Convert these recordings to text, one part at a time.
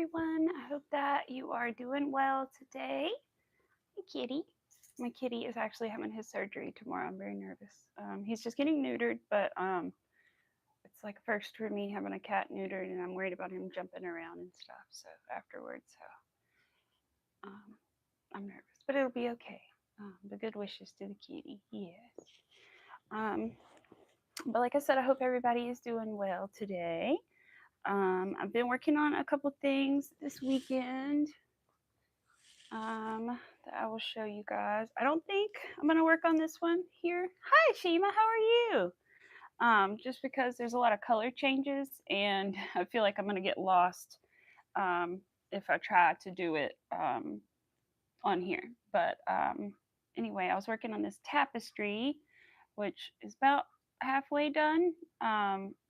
everyone. I hope that you are doing well today. Hey, kitty. My kitty is actually having his surgery tomorrow. I'm very nervous. He's just getting neutered, but it's like first for me having a cat neutered, and I'm worried about him jumping around and stuff. So afterwards, um, I'm nervous, but it'll be okay. The good wishes to the kitty. Yes. Um, but like I said, I hope everybody is doing well today. I've been working on a couple things this weekend that I will show you guys. I don't think I'm going to work on this one here. Hi, Shima. How are you? Just because there's a lot of color changes, and I feel like I'm going to get lost if I try to do it on here. But anyway, I was working on this tapestry, which is about halfway done.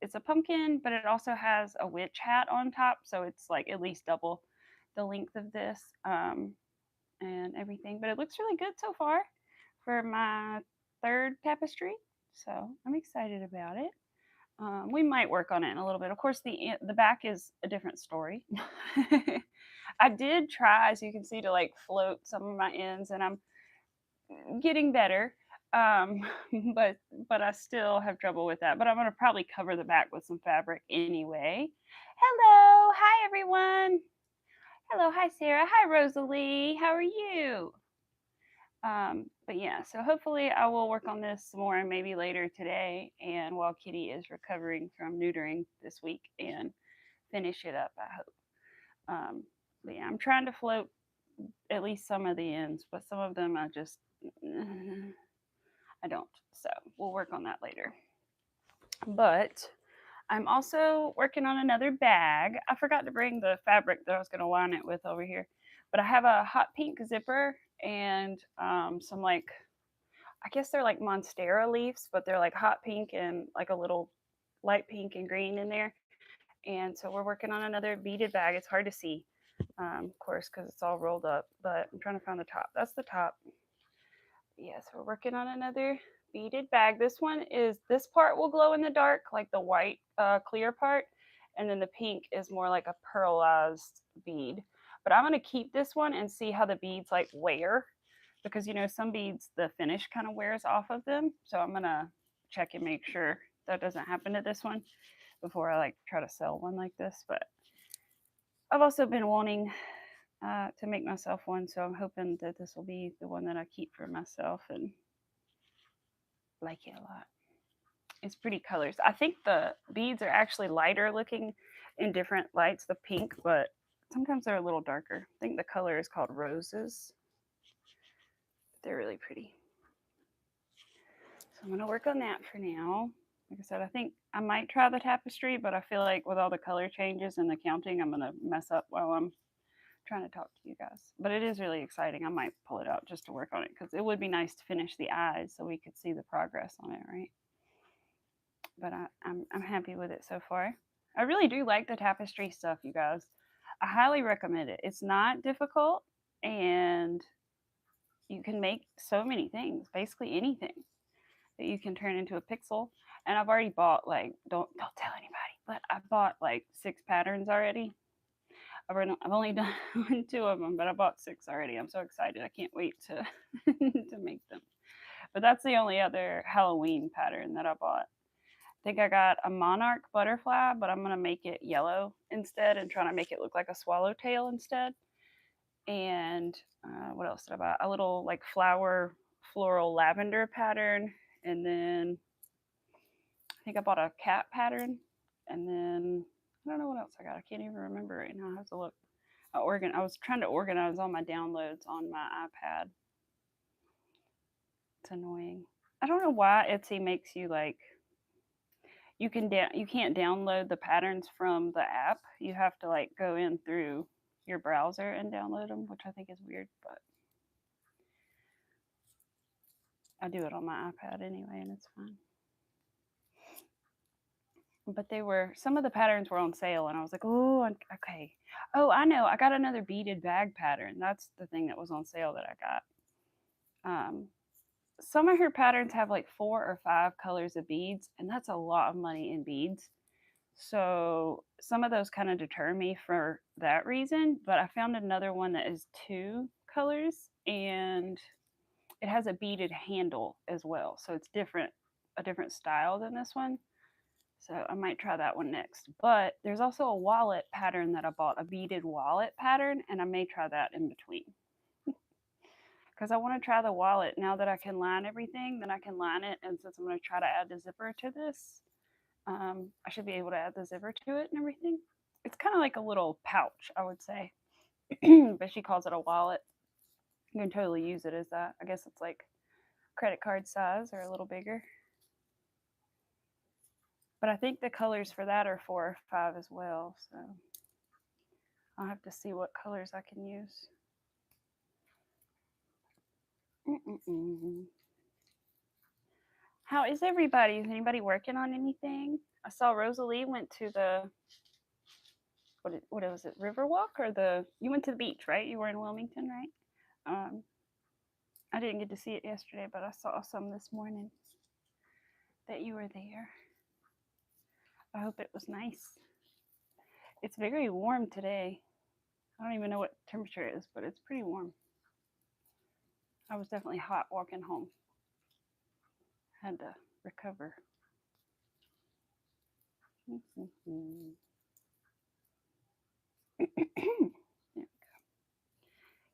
It's a pumpkin, but it also has a witch hat on top, so it's like at least double the length of this and everything. But it looks really good so far for my third tapestry, so I'm excited about it. We might work on it in a little bit. Of course, the back is a different story. I did try, as you can see, to like float some of my ends, and I'm getting better. Um, but I still have trouble with that. But I'm gonna probably cover the back with some fabric anyway. Hello, hi everyone. Hello, hi Sarah, hi Rosalie. How are you? But yeah, so hopefully I will work on this some more and maybe later today, and while Kitty is recovering from neutering this week, and finish it up. I hope. But yeah, I'm trying to float at least some of the ends, but some of them I just I don't. So we'll work on that later. But I'm also working on another bag. I forgot to bring the fabric that I was going to line it with over here. But I have a hot pink zipper and some like, I guess they're like Monstera leaves, but they're like hot pink and like a little light pink and green in there. And so we're working on another beaded bag. It's hard to see, of course, because it's all rolled up. But I'm trying to find the top. That's the top. Yes, we're working on another beaded bag. This part will glow in the dark, like the white clear part, and then the pink is more like a pearlized bead. But I'm going to keep this one and see how the beads like wear, because some beads, the finish kind of wears off of them. So I'm going to check and make sure that doesn't happen to this one before I like try to sell one like this. But I've also been wanting to make myself one, so I'm hoping that this will be the one that I keep for myself and like it a lot. It's pretty colors. I think the beads are actually lighter looking in different lights, the pink, but sometimes they're a little darker. I think the color is called roses. They're really pretty. So I'm going to work on that for now. Like I said, I think I might try the tapestry, but I feel like with all the color changes and the counting, I'm going to mess up while I'm trying to talk to you guys. But it is really exciting. I might pull it out just to work on it, because it would be nice to finish the eyes so we could see the progress on it, right? But I'm happy with it so far. I really do like the tapestry stuff, you guys. I highly recommend it. It's not difficult, and you can make so many things, basically anything that you can turn into a pixel. And I've already bought like don't tell anybody, but I bought like 6 patterns already. I've only done 2 of them, but I bought 6 already. I'm so excited. I can't wait to to make them. But that's the only other Halloween pattern that I bought. I think I got a monarch butterfly, but I'm going to make it yellow instead and try to make it look like a swallowtail instead. And what else did I buy? A little like flower floral lavender pattern. And then I think I bought a cat pattern. And then I don't know what else I got. I can't even remember right now. I have to look. I was trying to organize all my downloads on my iPad. It's annoying. I don't know why Etsy makes you like you can't download the patterns from the app. You have to like go in through your browser and download them, which I think is weird, but I do it on my iPad anyway, and it's fine. But some of the patterns were on sale, and I was like, oh, okay. Oh, I know. I got another beaded bag pattern. That's the thing that was on sale that I got. Some of her patterns have like 4 or 5 colors of beads, and that's a lot of money in beads. So some of those kind of deter me for that reason, but I found another one that is 2 colors and it has a beaded handle as well. So it's different, a different style than this one. So I might try that one next. But there's also a wallet pattern that I bought, a beaded wallet pattern, and I may try that in between. Because I want to try the wallet now that I can line everything, then I can line it. And since I'm going to try to add the zipper to this, I should be able to add the zipper to it and everything. It's kind of like a little pouch, I would say. But she calls it a wallet. You can totally use it as that. I guess it's like credit card size or a little bigger. But I think the colors for that are 4 or 5 as well. So I'll have to see what colors I can use. How is everybody? Is anybody working on anything? I saw Rosalie went to the what was it, Riverwalk or you went to the beach, right? You were in Wilmington, right? I didn't get to see it yesterday, but I saw some this morning that you were there. I hope it was nice. It's very warm today. I don't even know what temperature it is, but it's pretty warm. I was definitely hot walking home. Had to recover. There we go.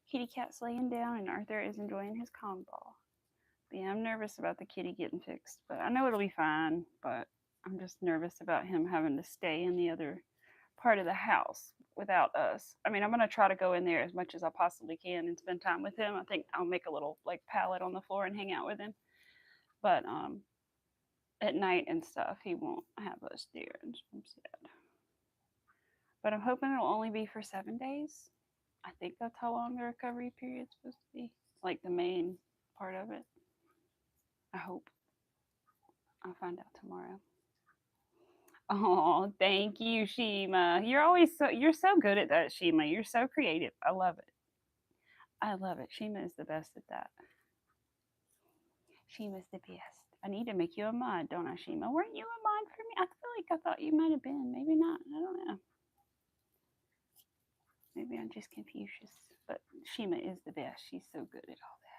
Kitty cat's laying down and Arthur is enjoying his Kong ball. But yeah, I'm nervous about the kitty getting fixed, but I know it'll be fine. But I'm just nervous about him having to stay in the other part of the house without us. I mean, I'm going to try to go in there as much as I possibly can and spend time with him. I think I'll make a little like pallet on the floor and hang out with him. But at night and stuff, he won't have us there, and I'm sad. But I'm hoping it'll only be for 7 days. I think that's how long the recovery period's supposed to be, like the main part of it. I hope. I'll find out tomorrow. Oh, thank you, Shima. You're so good at that, Shima. You're so creative. I love it. I love it. Shima is the best at that. Shima's the best. I need to make you a mod, don't I, Shima? Weren't you a mod for me? I feel like I thought you might have been. Maybe not. I don't know. Maybe I'm just Confucius. But Shima is the best. She's so good at all that.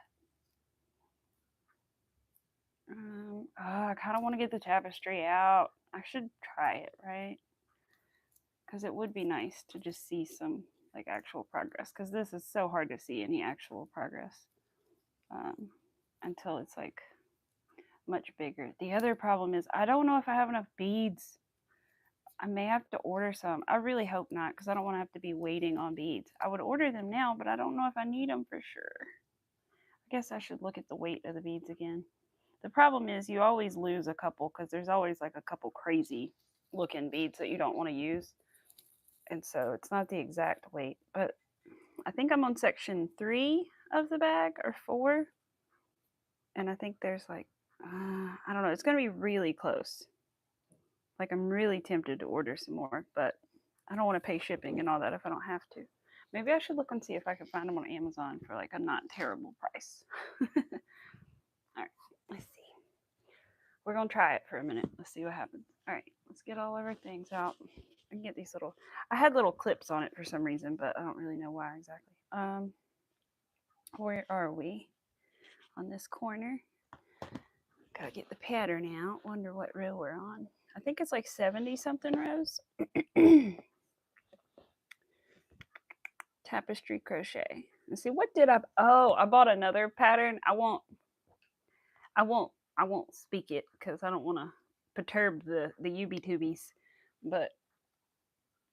I kind of want to get the tapestry out. I should try it, right? Because it would be nice to just see some like actual progress. Because this is so hard to see any actual progress until it's like much bigger. The other problem is I don't know if I have enough beads. I may have to order some. I really hope not, because I don't want to have to be waiting on beads. I would order them now, but I don't know if I need them for sure. I guess I should look at the weight of the beads again. The problem is you always lose a couple because there's always like a couple crazy looking beads that you don't want to use. And so it's not the exact weight, but I think I'm on section 3 of the bag or 4. And I think there's like, I don't know, it's going to be really close. Like I'm really tempted to order some more, but I don't want to pay shipping and all that if I don't have to. Maybe I should look and see if I can find them on Amazon for like a not terrible price. All right, let's see. We're going to try it for a minute. Let's see what happens. All right, let's get all of our things out. I can get these little, I had little clips on it for some reason, but I don't really know why exactly. Where are we? On this corner. Gotta get the pattern out. Wonder what row we're on. I think it's like 70 something rows. Tapestry crochet. Let's see, what did I bought another pattern. I won't speak it because I don't want to perturb the UB tubies, but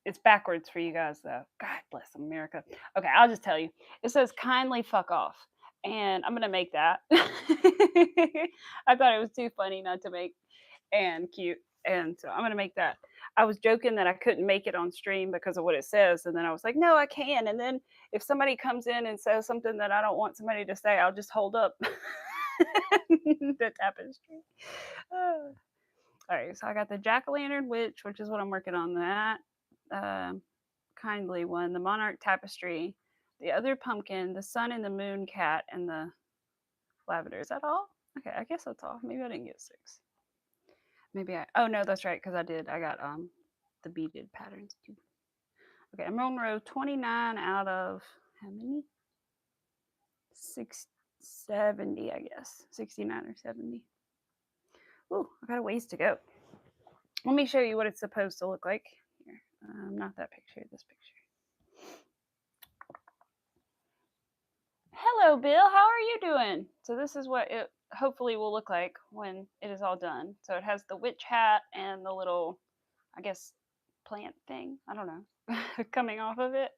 it's backwards for you guys though. God bless America. Okay, I'll just tell you. It says kindly fuck off. And I'm gonna make that. I thought it was too funny not to make and cute. And so I'm gonna make that. I was joking that I couldn't make it on stream because of what it says, and then I was like, no, I can. And then if somebody comes in and says something that I don't want somebody to say, I'll just hold up the tapestry. All right, so I got the jack-o'-lantern witch, which is what I'm working on. That kindly one, the monarch tapestry, the other pumpkin, the sun and the moon cat, and the lavender. Is that all? Okay, I guess that's all. Maybe I didn't get 6. Maybe oh no, that's right, because I got the beaded patterns too. Okay, I'm on row 29 out of how many? 70, I guess. 69 or 70. Ooh, I got a ways to go. Let me show you what it's supposed to look like. Here, not that picture, this picture. Hello, Bill. How are you doing? So this is what it hopefully will look like when it is all done. So it has the witch hat and the little, I guess, plant thing. I don't know, coming off of it.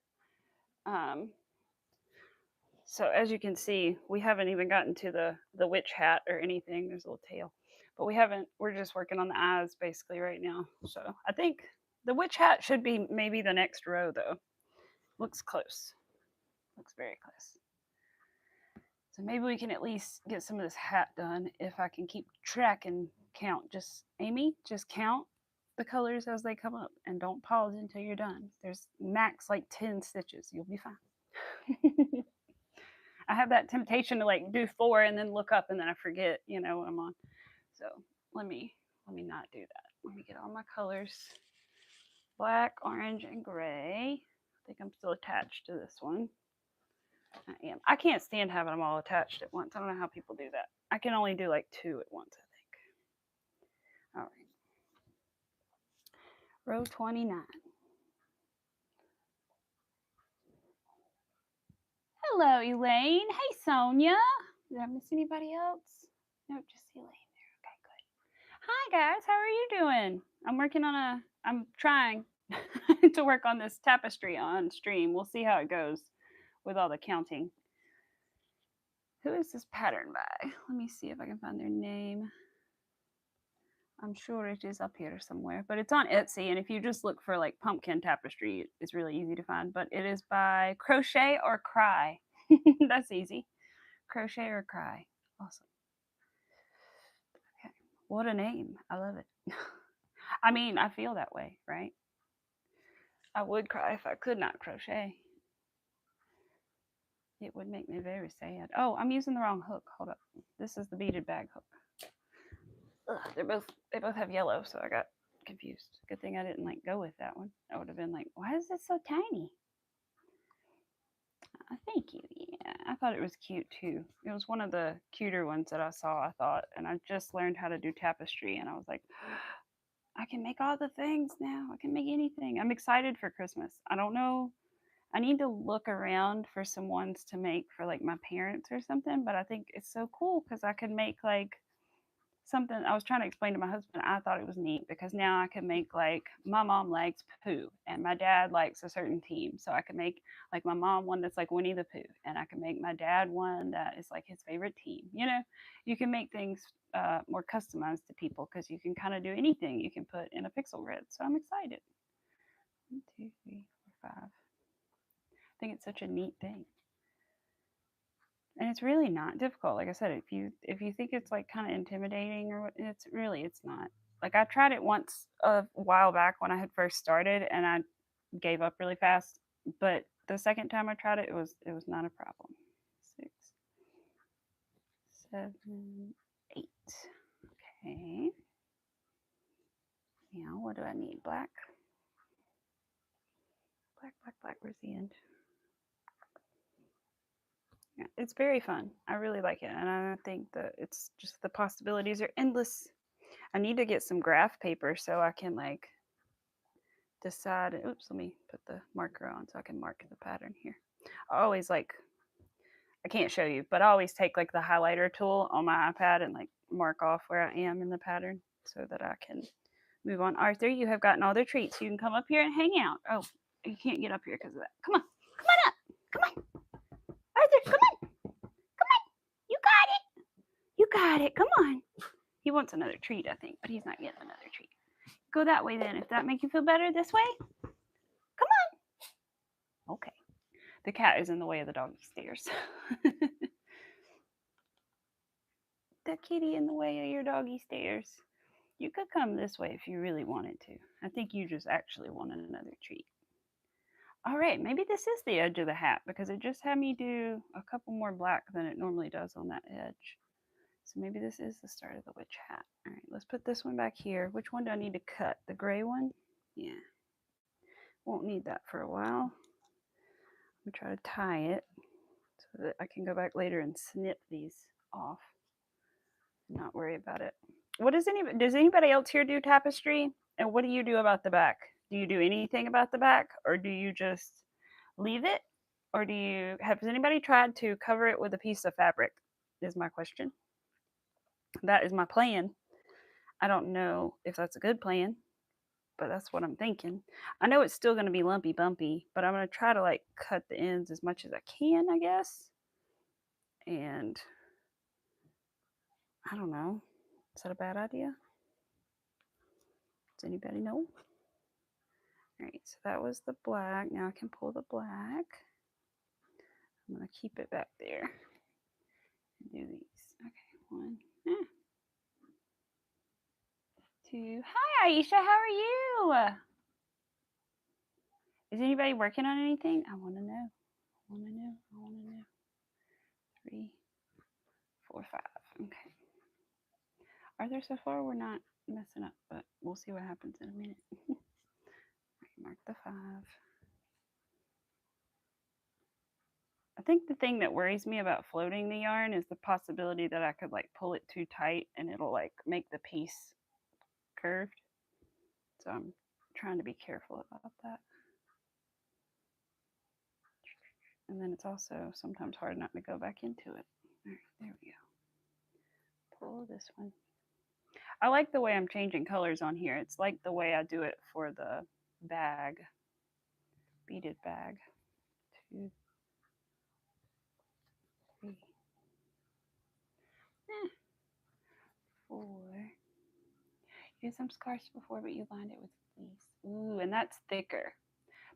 So as you can see, we haven't even gotten to the witch hat or anything. There's a little tail, but we haven't. We're just working on the eyes basically right now. So I think the witch hat should be maybe the next row though. Looks close. Looks very close. So maybe we can at least get some of this hat done if I can keep track and count. Just Amy, just count the colors as they come up and don't pause until you're done. There's max like 10 stitches. You'll be fine. I have that temptation to like do 4 and then look up and then I forget, what I'm on. So let me not do that. Let me get all my colors. Black, orange, and gray. I think I'm still attached to this one. I am. I can't stand having them all attached at once. I don't know how people do that. I can only do like 2 at once, I think. All right. Row 29. Hello, Elaine. Hey, Sonia. Did I miss anybody else? Nope, just Elaine there. Okay, good. Hi, guys. How are you doing? I'm trying to work on this tapestry on stream. We'll see how it goes with all the counting. Who is this pattern by? Let me see if I can find their name. I'm sure it is up here somewhere, but it's on Etsy. And if you just look for like pumpkin tapestry, it's really easy to find. But it is by Crochet or Cry. That's easy. Crochet or Cry. Awesome. Okay. What a name. I love it. I mean, I feel that way, right? I would cry if I could not crochet. It would make me very sad. Oh, I'm using the wrong hook. Hold up. This is the beaded bag hook. Ugh, they both have yellow, so I got confused. Good thing I didn't like go with that one. I would have been like, why is this so tiny? Thank you. Yeah, I thought it was cute too. It was one of the cuter ones that I saw, I thought, and I just learned how to do tapestry, and I was like, I can make all the things now. I can make anything. I'm excited for Christmas. I don't know. I need to look around for some ones to make for like my parents or something, but I think it's so cool because I could make like something. I was trying to explain to my husband, I thought it was neat because now I can make like my mom likes Pooh and my dad likes a certain team. So I can make like my mom one that's like Winnie the Pooh, and I can make my dad one that is like his favorite team. You can make things more customized to people because you can kind of do anything you can put in a pixel grid. So I'm excited. 1, 2, 3, 4, 5. I think it's such a neat thing. And it's really not difficult. Like I said, if you think it's like kind of intimidating or what, it's not. Like I tried it once a while back when I had first started and I gave up really fast, but the second time I tried it, it was not a problem. 6, 7, 8. Okay. Now what do I need? Black. Black. Where's the end? Yeah, it's very fun. I really like it, and I think that it's just the possibilities are endless. I need to get some graph paper so I can like decide. Oops, let me put the marker on so I can mark the pattern here. I always like, I can't show you, but I always take like the highlighter tool on my iPad and like mark off where I am in the pattern so that I can move on. Arthur, you have gotten all the treats. You can come up here and hang out. Oh, you can't get up here because of that. Come on up. Come on. Arthur, come on. You got it. You got it. Come on. He wants another treat, I think, but he's not getting another treat. Go that way then, if that makes you feel better. This way. Come on. Okay. The cat is in the way of the doggy stairs. The kitty in the way of your doggy stairs. You could come this way if you really wanted to. I think you just actually wanted another treat. All right, maybe this is the edge of the hat because it just had me do a couple more black than it normally does on that edge. So maybe this is the start of the witch hat. All right, let's put this one back here. Which one do I need to cut? The gray one? Yeah. Won't need that for a while. I'm going to try to tie it so that I can go back later and snip these off. Not worry about it. Does anybody else here do tapestry? And what do you do about the back? Do you do anything about the back, or do you just leave it? Or has anybody tried to cover it with a piece of fabric? Is my question. That is my plan. I don't know if that's a good plan, but that's what I'm thinking. I know it's still going to be lumpy bumpy, but I'm going to try to like cut the ends as much as I can, I guess. And I don't know. Is that a bad idea? Does anybody know? All right, so that was the black. Now I can pull the black. I'm going to keep it back there and do these. Okay, 1, 2. Hi, Aisha. How are you? Is anybody working on anything? I want to know. I want to know. I want to know. 3, 4, 5. Okay. Are there so far? We're not messing up, but we'll see what happens in a minute. Mark the 5. I think the thing that worries me about floating the yarn is the possibility that I could like pull it too tight and it'll like make the piece curved. So I'm trying to be careful about that. And then it's also sometimes hard not to go back into it. All right, there we go. Pull this one. I like the way I'm changing colors on here. It's like the way I do it for the bag, beaded bag. 2, 3, 4. Used some scarves before, but you lined it with fleece. Ooh, and that's thicker.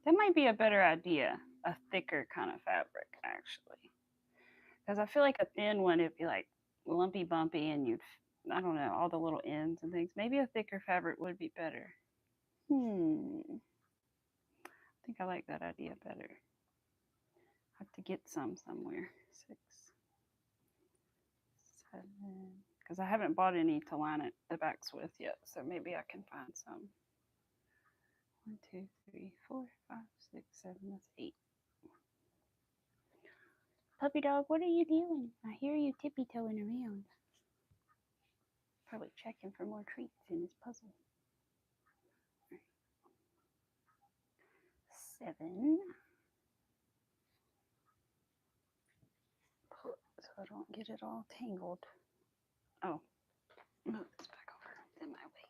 That might be a better idea. A thicker kind of fabric, actually. Because I feel like a thin one, it'd be like lumpy bumpy and I don't know, all the little ends and things. Maybe a thicker fabric would be better. I think I like that idea better. I have to get some somewhere. 6, 7. Because I haven't bought any to line it the backs with yet. So maybe I can find some. 1, 2, 3, 4, 5, 6, 7. That's 8. Puppy dog, what are you doing? I hear you tippy-toeing around. Probably checking for more treats in his puzzle. 7. Pull it so I don't get it all tangled. Oh, move this back over. It's in my way.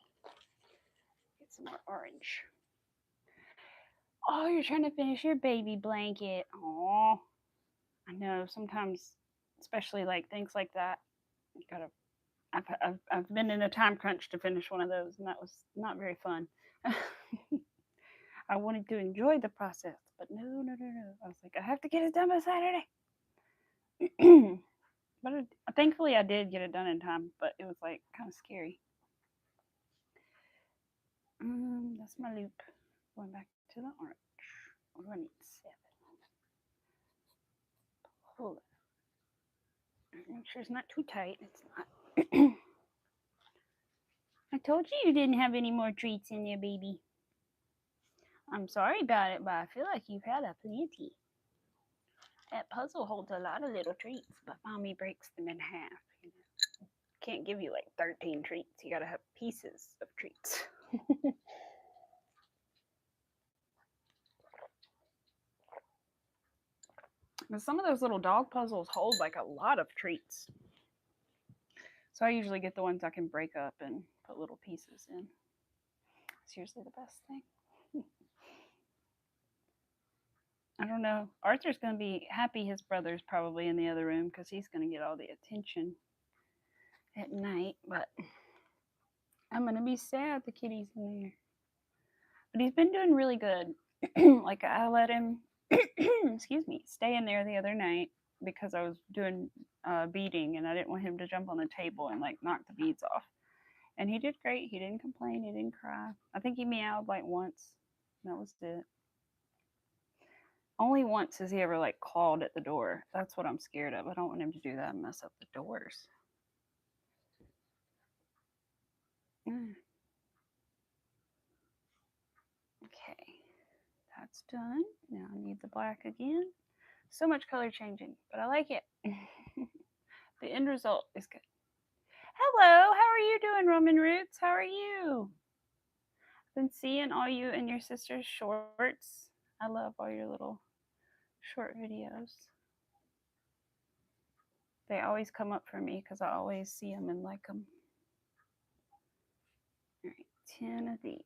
Get some more orange. Oh, you're trying to finish your baby blanket. Oh, I know. Sometimes, especially like things like that, you gotta. I've been in a time crunch to finish one of those, and that was not very fun. I wanted to enjoy the process, but no. I was like, I have to get it done by Saturday. But thankfully, I did get it done in time, but it was like kind of scary. That's my loop. Going back to the orange. We're going to need 7. Pull it. Make sure it's not too tight. It's not. I told you didn't have any more treats in there, baby. I'm sorry about it, but I feel like you've had a plenty. That puzzle holds a lot of little treats, but mommy breaks them in half. You know? Can't give you like 13 treats. You gotta have pieces of treats. But some of those little dog puzzles hold like a lot of treats. So I usually get the ones I can break up and put little pieces in. It's usually the best thing. I don't know. Arthur's going to be happy his brother's probably in the other room because he's going to get all the attention at night. But I'm going to be sad the kitty's in there. But he's been doing really good. Like I let him, excuse me, stay in there the other night because I was doing beading and I didn't want him to jump on the table and like knock the beads off. And he did great. He didn't complain. He didn't cry. I think he meowed like once. That was it. Only once has he ever like clawed at the door. That's what I'm scared of. I don't want him to do that and mess up the doors. that's done. Now I need the black again. So much color changing, but I like it. The end result is good. Hello, how are you doing, Roman Roots? How are you? Been seeing all you and your sister's shorts. I love all your little short videos. They always come up for me because I always see them and like them. All right, 10 of these.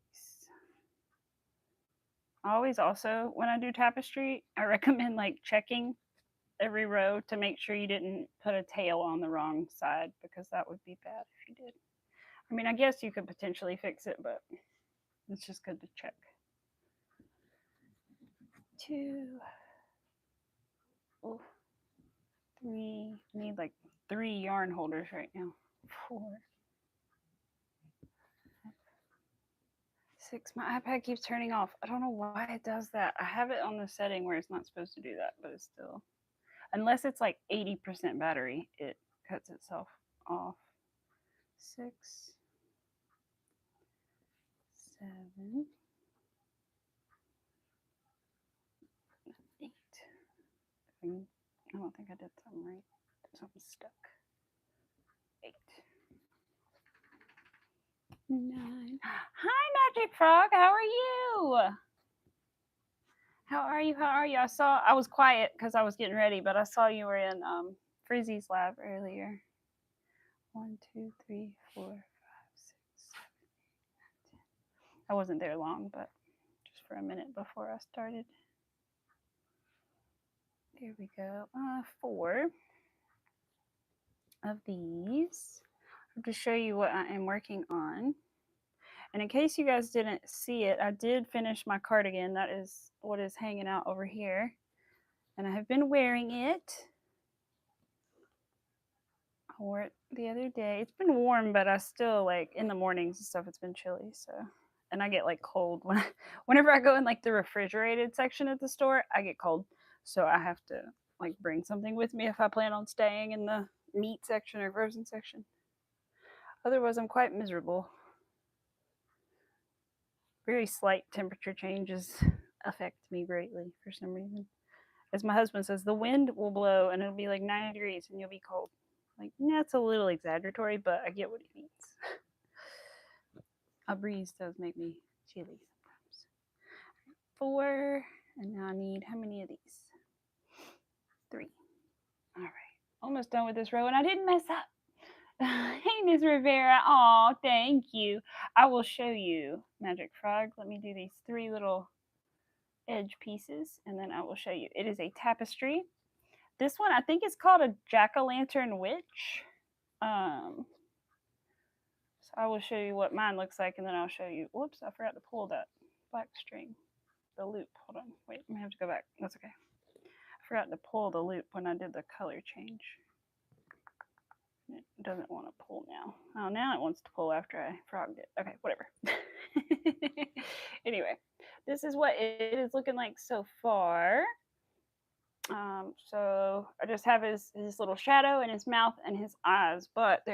Always also, when I do tapestry, I recommend like checking every row to make sure you didn't put a tail on the wrong side, because that would be bad if you did. I mean, I guess you could potentially fix it, but it's just good to check. 2, 3. I need like 3 yarn holders right now. 4, 6. My iPad keeps turning off. I don't know why it does that. I have it on the setting where it's not supposed to do that, but it's still, unless it's like 80% battery, it cuts itself off. 6, 7, 8. I don't think I did something right. Something stuck. 8, 9. Hi, Magic Frog. How are you? How are you? How are you? I was quiet because I was getting ready, but I saw you were in Frizzy's lab earlier. 1, 2, 3, 4, 5, 6, 7, 8, 9, 10. I wasn't there long, but just for a minute before I started. There we go. 4 of these. I'll just show you what I am working on. And in case you guys didn't see it, I did finish my cardigan. That is what is hanging out over here. And I have been wearing it. I wore it the other day. It's been warm, but I still, like, in the mornings and stuff, it's been chilly. So, and I get like cold whenever I go in like the refrigerated section at the store, I get cold. So I have to like bring something with me if I plan on staying in the meat section or frozen section. Otherwise, I'm quite miserable. Very slight temperature changes affect me greatly for some reason. As my husband says, the wind will blow and it'll be like 90 degrees and you'll be cold. Like, that's a little exaggeratory, but I get what he means. A breeze does make me chilly sometimes. 4, and now I need how many of these? 3. All right, almost done with this row, and I didn't mess up. Hey, Ms. Rivera. Oh, thank you. I will show you, Magic Frog. Let me do these 3 little edge pieces, and then I will show you. It is a tapestry. This one, I think, is called a jack-o'-lantern witch. So I will show you what mine looks like, and then I'll show you. Whoops, I forgot to pull that black string, the loop. Hold on. Wait, I'm going to have to go back. That's okay. I forgot to pull the loop when I did the color change. It doesn't want to pull now. Oh, now it wants to pull after I frogged it. Okay, whatever. Anyway, this is what it is looking like so far. So I just have his little shadow and his mouth and his eyes, but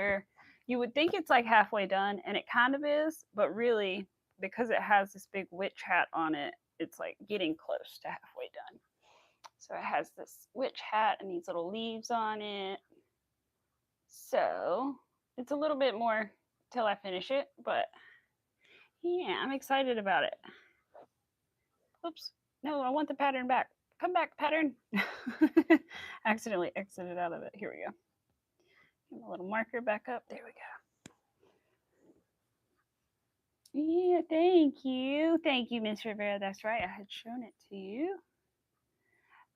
you would think it's like halfway done, and it kind of is, but really, because it has this big witch hat on it, it's like getting close to halfway done. So it has this witch hat and these little leaves on it. So it's a little bit more till I finish it, but yeah, I'm excited about it. Oops, no, I want the pattern back. Come back, pattern. Accidentally exited out of it. Here we go. Get my little marker back up. There we go. Yeah, thank you. Thank you, Miss Rivera. That's right. I had shown it to you.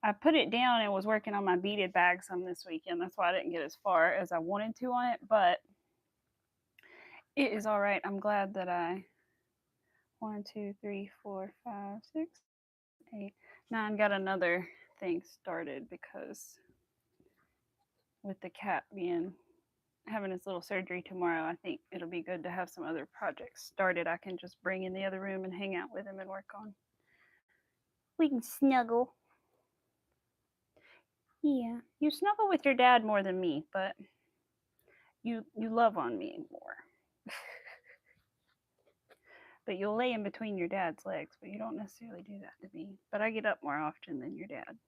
I put it down and was working on my beaded bag some this weekend. That's why I didn't get as far as I wanted to on it, but it is all right. I'm glad that I 1, 2, 3, 4, 5, 6, 8, 9 got another thing started, because with the cat having his little surgery tomorrow, I think it'll be good to have some other projects started I can just bring in the other room and hang out with him and work on. We can snuggle. Yeah, you snuggle with your dad more than me, but you love on me more. But you'll lay in between your dad's legs, but you don't necessarily do that to me. But I get up more often than your dad.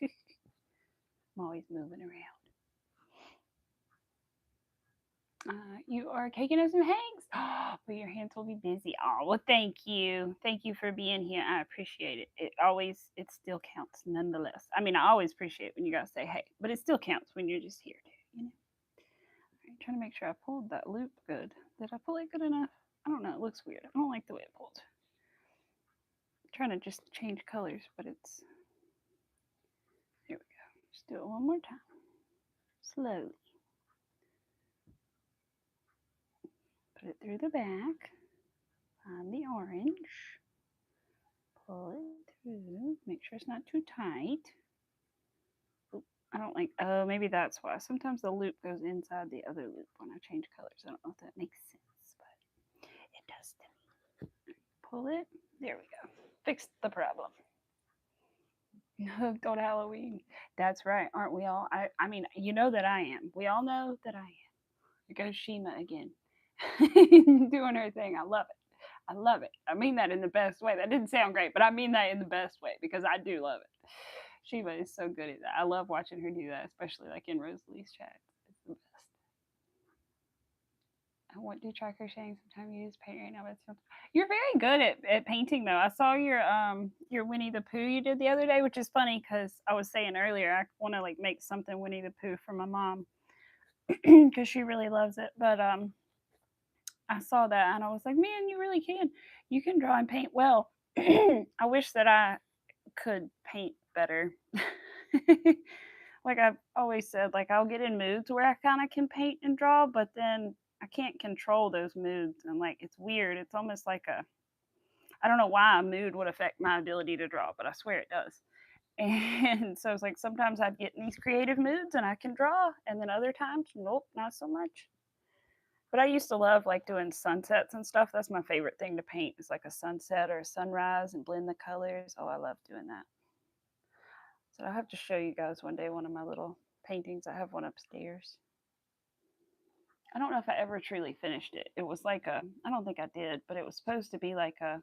I'm always moving around. You are taking us some hangs, but your hands will be busy. Oh, well, thank you. Thank you for being here. I appreciate it. It still counts nonetheless. I mean, I always appreciate when you guys say hey, but it still counts when you're just here too, you know? I'm trying to make sure I pulled that loop good. Did I pull it good enough? I don't know. It looks weird. I don't like the way it pulled. I'm trying to just change colors, but it's. Here we go. Just do it one more time. Slowly. Put it through the back. Find the orange. Pull it through. Make sure it's not too tight. Oop, I don't like. Oh, maybe that's why. Sometimes the loop goes inside the other loop when I change colors. I don't know if that makes sense, but it does to me. Pull it. There we go. Fixed the problem. Hooked on Halloween. That's right, aren't we all? I mean, you know that I am. We all know that I am. Here goes Shima again. Doing her thing. I love it. I love it. I mean that in the best way. That didn't sound great, but I mean that in the best way because I do love it. Shiva is so good at that. I love watching her do that, especially like in Rosalie's chat. It's the best. I want to try crocheting sometime. You use paint right now, but it's you're very good at painting though. I saw your Winnie the Pooh you did the other day, which is funny because I was saying earlier I want to like make something Winnie the Pooh for my mom because she really loves it. But I saw that and I was like, man, you really can. You can draw and paint well. I wish that I could paint better. Like I've always said, like I'll get in moods where I kind of can paint and draw, but then I can't control those moods. And like it's weird. It's almost like I don't know why a mood would affect my ability to draw, but I swear it does. And so it's like sometimes I'd get in these creative moods and I can draw, and then other times, nope, not so much. But I used to love like doing sunsets and stuff. That's my favorite thing to paint is like a sunset or a sunrise and blend the colors. Oh, I love doing that. So I'll have to show you guys one day one of my little paintings. I have one upstairs. I don't know if I ever truly finished it. It was like I don't think I did, but it was supposed to be like a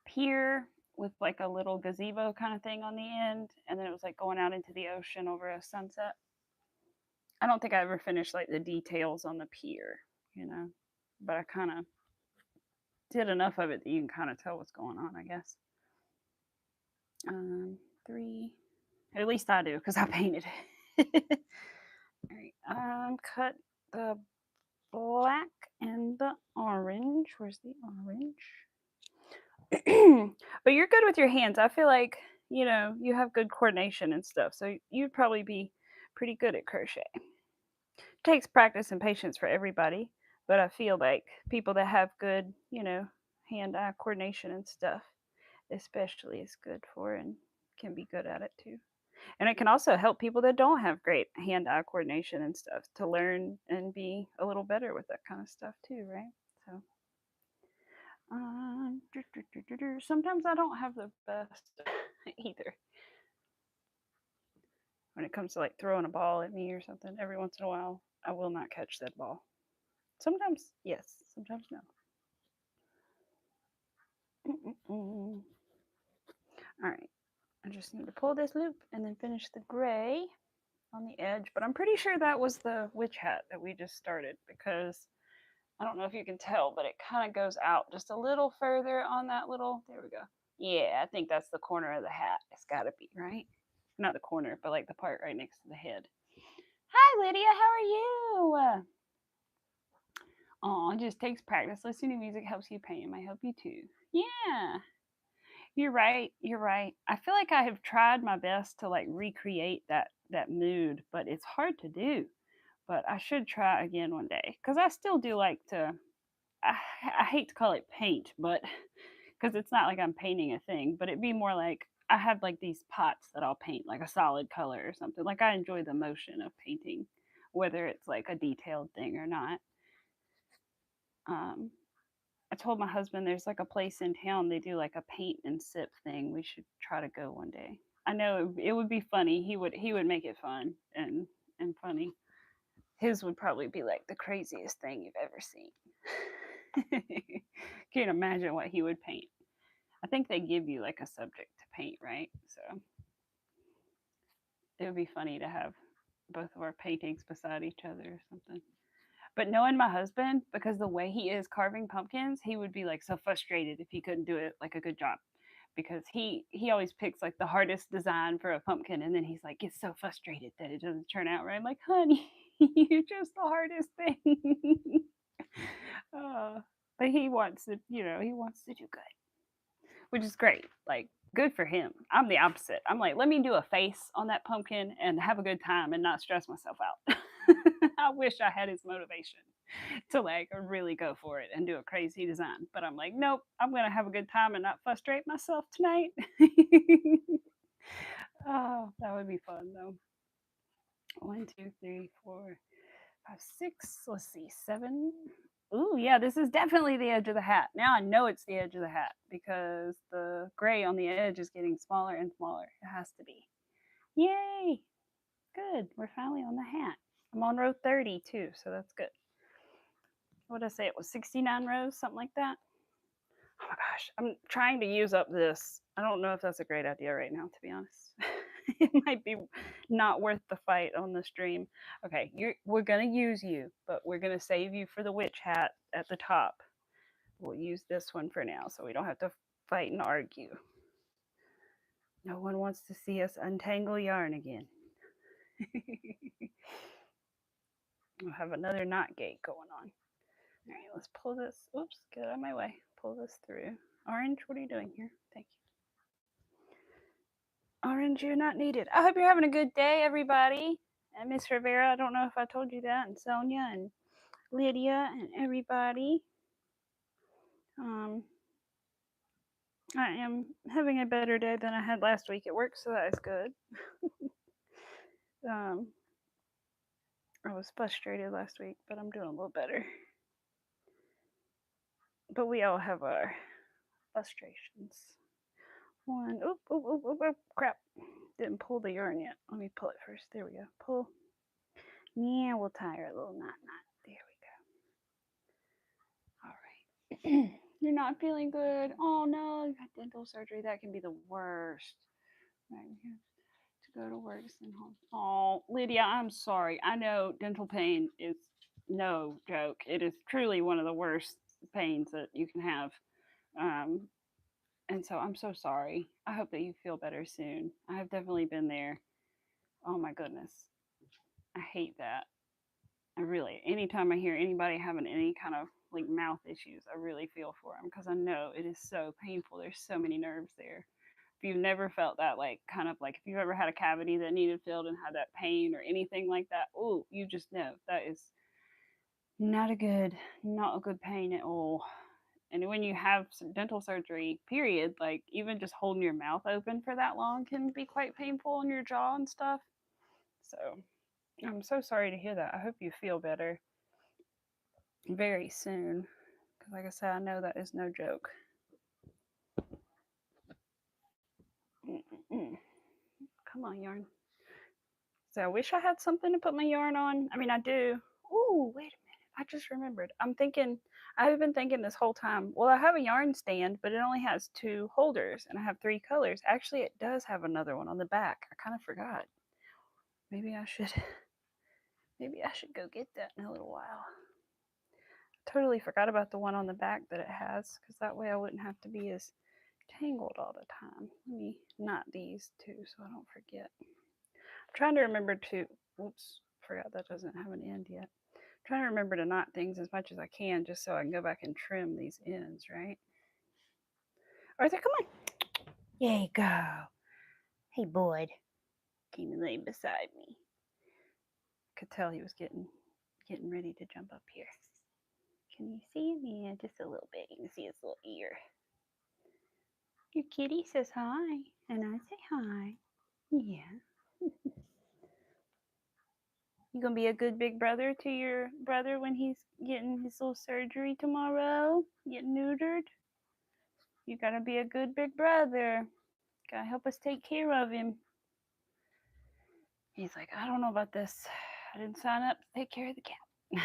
pier with like a little gazebo kind of thing on the end. And then it was like going out into the ocean over a sunset. I don't think I ever finished like the details on the pier, you know, but I kind of did enough of it that you can kind of tell what's going on, I guess. 3, at least I do because I painted it. All right, cut the black and the orange. Where's the orange? But you're good with your hands. I feel like, you know, you have good coordination and stuff. So you'd probably be pretty good at crochet. It takes practice and patience for everybody, but I feel like people that have good, you know, hand-eye coordination and stuff, especially is good for and can be good at it too. And it can also help people that don't have great hand-eye coordination and stuff to learn and be a little better with that kind of stuff too, right? So sometimes I don't have the best either. When it comes to like throwing a ball at me or something, every once in a while, I will not catch that ball. Sometimes yes, sometimes no. All right, I just need to pull this loop and then finish the gray on the edge. But I'm pretty sure that was the witch hat that we just started because I don't know if you can tell, but it kind of goes out just a little further on that little. There we go. Yeah, I think that's the corner of the hat. It's got to be, right? Not the corner, but like the part right next to the head. Hi, Lydia. How are you? Oh, it just takes practice. Listening to music helps you paint. It might help you too. Yeah, you're right. You're right. I feel like I have tried my best to like recreate that mood, but it's hard to do. But I should try again one day because I still do like to. I, I hate to call it paint, but because it's not like I'm painting a thing, but it'd be more like I have like these pots that I'll paint like a solid color or something. Like I enjoy the motion of painting, whether it's like a detailed thing or not. Um, I told my husband there's like a place in town they do like a paint and sip thing. We should try to go one day. I know it would be funny. He would make it fun and funny. His would probably be like the craziest thing you've ever seen. Can't imagine what he would paint. I think they give you like a subject to paint, right? So it would be funny to have both of our paintings beside each other or something. But knowing my husband, because the way he is carving pumpkins, he would be like so frustrated if he couldn't do it like a good job. Because he always picks like the hardest design for a pumpkin, and then he's like gets so frustrated that it doesn't turn out right. I'm like, honey, you're just the hardest thing. uh, but he wants to, he wants to do good, which is great. Like, good for him. I'm the opposite. I'm like, let me do a face on that pumpkin and have a good time and not stress myself out. I wish I had his motivation to like really go for it and do a crazy design. But I'm like, nope, I'm gonna have a good time and not frustrate myself tonight. Oh, that would be fun though. 1, 2, 3, 4, 5, 6. Let's see, 7. Ooh, yeah, this is definitely the edge of the hat. Now I know it's the edge of the hat because the gray on the edge is getting smaller and smaller. It has to be. Yay! Good. We're finally on the hat. I'm on row 30 too, so that's good. What did I say? It was 69 rows, something like that. Oh my gosh, I'm trying to use up this. I don't know if that's a great idea right now, to be honest. It might be not worth the fight on the stream. Okay, we're gonna use you, but we're gonna save you for the witch hat at the top. We'll use this one for now, so we don't have to fight and argue. No one wants to see us untangle yarn again. We'll have another knot gate going on. All right, let's pull this. Oops, get out of my way. Pull this through. Orange, what are you doing here? Thank you. Orange, you're not needed. I hope you're having a good day, everybody. And Miss Rivera, I don't know if I told you that, and Sonia and Lydia and everybody. I am having a better day than I had last week at work, so that is good. I was frustrated last week, but I'm doing a little better. But we all have our frustrations. One, crap. Didn't pull the yarn yet. Let me pull it first. There we go. Pull. Yeah, we'll tie our little knot. There we go. All right. You're not feeling good. Oh no, you got dental surgery. That can be the worst. Right here. To go to work and home. Oh, Lydia, I'm sorry. I know dental pain is no joke. It is truly one of the worst pains that you can have. Um, and so I'm so sorry. I hope that you feel better soon. I have definitely been there. Oh my goodness. I hate that. I really, anytime I hear anybody having any kind of like mouth issues, I really feel for them because I know it is so painful. There's so many nerves there. If you've never felt that, like kind of like if you've ever had a cavity that needed filled and had that pain or anything like that, oh, you just know that is not a good pain at all. And when you have some dental surgery, period, like even just holding your mouth open for that long can be quite painful on your jaw and stuff. So I'm so sorry to hear that. I hope you feel better very soon. Because, like I said, I know that is no joke. Mm-mm-mm. Come on, yarn. So I wish I had something to put my yarn on. I mean, I do. Ooh, wait a minute. I just remembered. I've been thinking this whole time, well, I have a yarn stand, but it only has 2 holders and I have 3 colors. Actually, it does have another one on the back. I kind of forgot. Maybe I should go get that in a little while. Totally forgot about the one on the back that it has, because that way I wouldn't have to be as tangled all the time. Let me knot these 2 so I don't forget. I'm trying to remember to, whoops, forgot that doesn't have an end yet. I'm trying to remember to knot things as much as I can just so I can go back and trim these ends, right? Arthur, come on. There you go. Hey, bud. Came and lay beside me. Could tell he was getting ready to jump up here. Can you see him? Yeah, just a little bit. You can see his little ear. Your kitty says hi, and I say hi. Yeah. You gonna be a good big brother to your brother when he's getting his little surgery tomorrow? Getting neutered? You gotta be a good big brother. Gotta help us take care of him. He's like, I don't know about this. I didn't sign up to take care of the cat.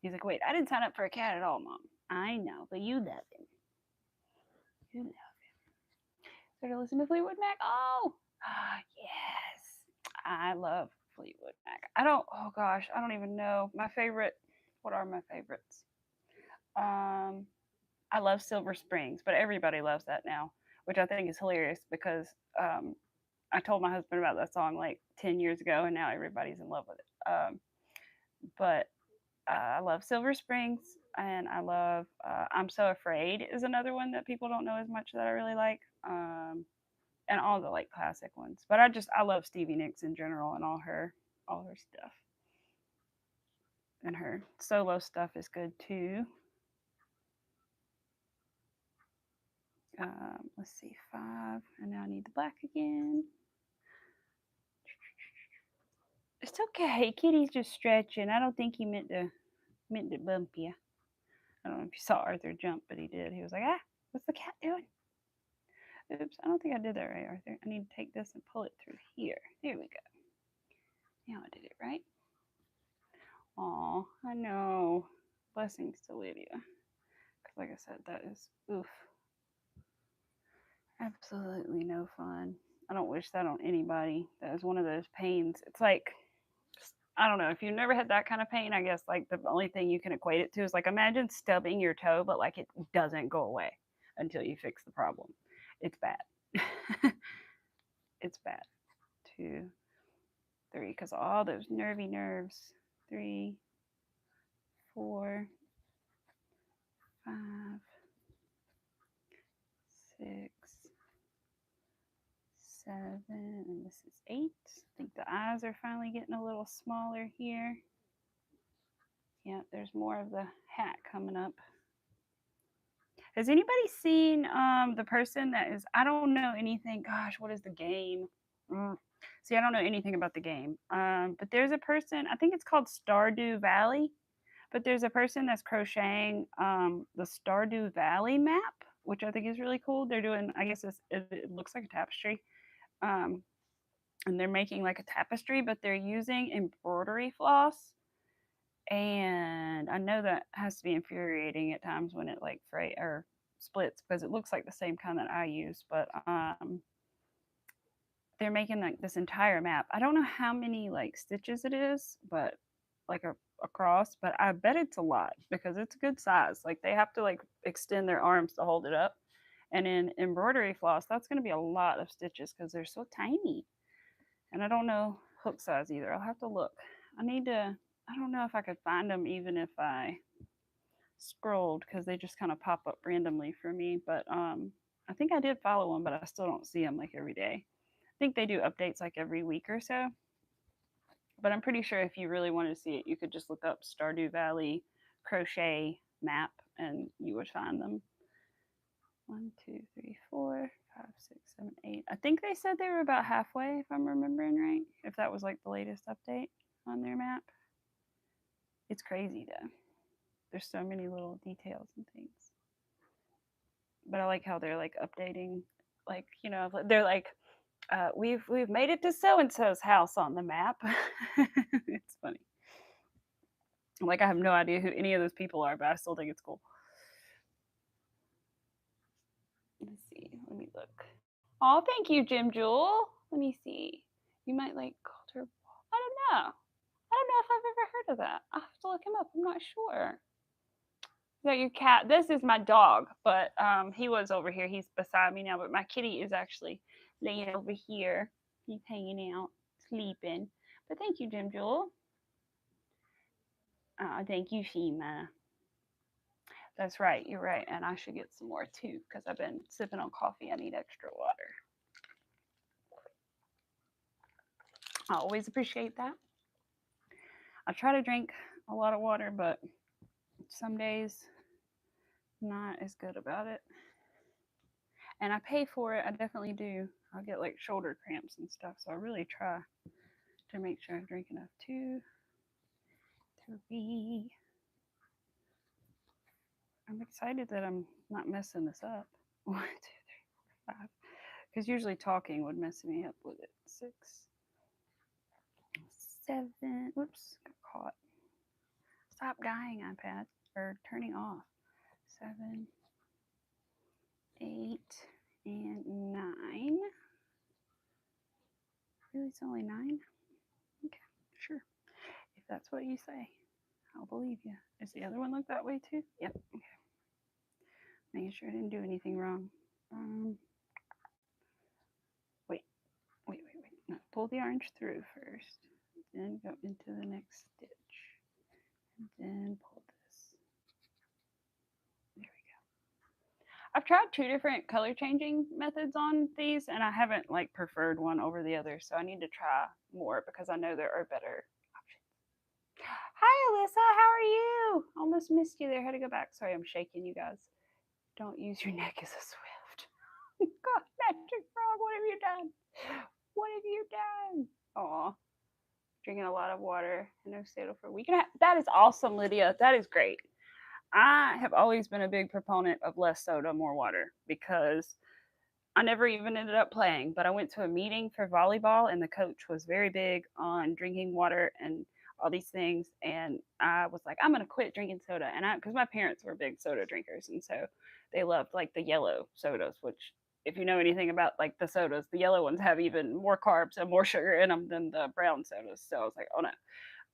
He's like, wait, I didn't sign up for a cat at all, Mom. I know, but you love him. You love him. Started listening to Fleetwood Mac. Oh, yes. I love Fleetwood Mac. Oh gosh, I don't even know. My favorite, what are my favorites? I love Silver Springs, but everybody loves that now, which I think is hilarious because um, I told my husband about that song like 10 years ago, and now everybody's in love with it. But I love Silver Springs, and I love I'm So Afraid is another one that people don't know as much that I really like, and all the like classic ones. But I love Stevie Nicks in general and all her stuff, and her solo stuff is good too. Let's see, 5, and now I need the black again. It's okay. Kitty's just stretching. I don't think he meant to bump you. I don't know if you saw Arthur jump, but he did. He was like, ah, what's the cat doing? Oops, I don't think I did that right, Arthur. I need to take this and pull it through here. There we go. Now I did it right. Aw, I know. Blessings to Lydia. Because like I said, that is, oof, absolutely no fun. I don't wish that on anybody. That is one of those pains. It's like, I don't know, if you've never had that kind of pain, I guess like the only thing you can equate it to is like imagine stubbing your toe, but like it doesn't go away until you fix the problem. It's bad. It's bad. 2, 3, because all those nervy nerves. 3, 4, 5, 6, 7, and this is 8. I think the eyes are finally getting a little smaller here. Yeah, there's more of the hat coming up. Has anybody seen the person that is? I don't know anything. Gosh, what is the game? See, I don't know anything about the game. But there's a person. I think it's called Stardew Valley. But there's a person that's crocheting the Stardew Valley map, which I think is really cool. They're doing. I guess it looks like a tapestry. Um, and they're making like a tapestry, but they're using embroidery floss. And I know that has to be infuriating at times when it like fray or splits because it looks like the same kind that I use, but they're making like this entire map. I don't know how many like stitches it is, but like across, but I bet it's a lot because it's a good size. Like they have to like extend their arms to hold it up. And in embroidery floss, that's going to be a lot of stitches because they're so tiny. And I don't know hook size either. I'll have to look. I don't know if I could find them even if I scrolled because they just kind of pop up randomly for me. But I think I did follow them, but I still don't see them like every day. I think they do updates like every week or so. But I'm pretty sure if you really wanted to see it, you could just look up Stardew Valley crochet map and you would find them. 1, 2, 3, 4, 5, 6, 7, 8. I think they said they were about halfway, if I'm remembering right. If that was like the latest update on their map. It's crazy though. There's so many little details and things. But I like how they're like updating, like they're like, we've made it to so and so's house on the map. It's funny. Like I have no idea who any of those people are, but I still think it's cool. Let's see. Let me look. Oh, thank you, Jim Jewel. Let me see. You might like called her. I don't know. I don't know if I've ever heard of that. I'll have to look him up. I'm not sure. Is that your cat? This is my dog, but he was over here. He's beside me now, but my kitty is actually laying over here. He's hanging out, sleeping. But thank you, Jim Jewel. Thank you, Shima. That's right. You're right. And I should get some more too because I've been sipping on coffee. I need extra water. I always appreciate that. I try to drink a lot of water, but some days not as good about it. And I pay for it. I definitely do. I'll get like shoulder cramps and stuff. So I really try to make sure I drink enough. 2, 3. I'm excited that I'm not messing this up. 1, 2, 3, 4, 5. Because usually talking would mess me up with it. 6, 7. Whoops, got caught. Stop dying, iPad, or turning off. 7, 8, and 9. Really, it's only 9? Okay, sure. If that's what you say, I'll believe you. Does the other one look that way too? Yep. Okay. Making sure I didn't do anything wrong. Wait. No, pull the orange through first. Then go into the next stitch. And then pull this. There we go. I've tried 2 different color changing methods on these, and I haven't like preferred one over the other, so I need to try more because I know there are better options. Hi, Alyssa. How are you? Almost missed you there. Had to go back. Sorry, I'm shaking you guys. Don't use your neck as a swift. God, Magic Frog, what have you done? What have you done? Aw. Drinking a lot of water and no soda for a week. That is awesome, Lydia. That is great. I have always been a big proponent of less soda, more water, because I never even ended up playing, but I went to a meeting for volleyball and the coach was very big on drinking water and all these things. And I was like, I'm going to quit drinking soda. And because my parents were big soda drinkers. And so they loved like the yellow sodas, which if you know anything about like the sodas, the yellow ones have even more carbs and more sugar in them than the brown sodas. So I was like, oh no.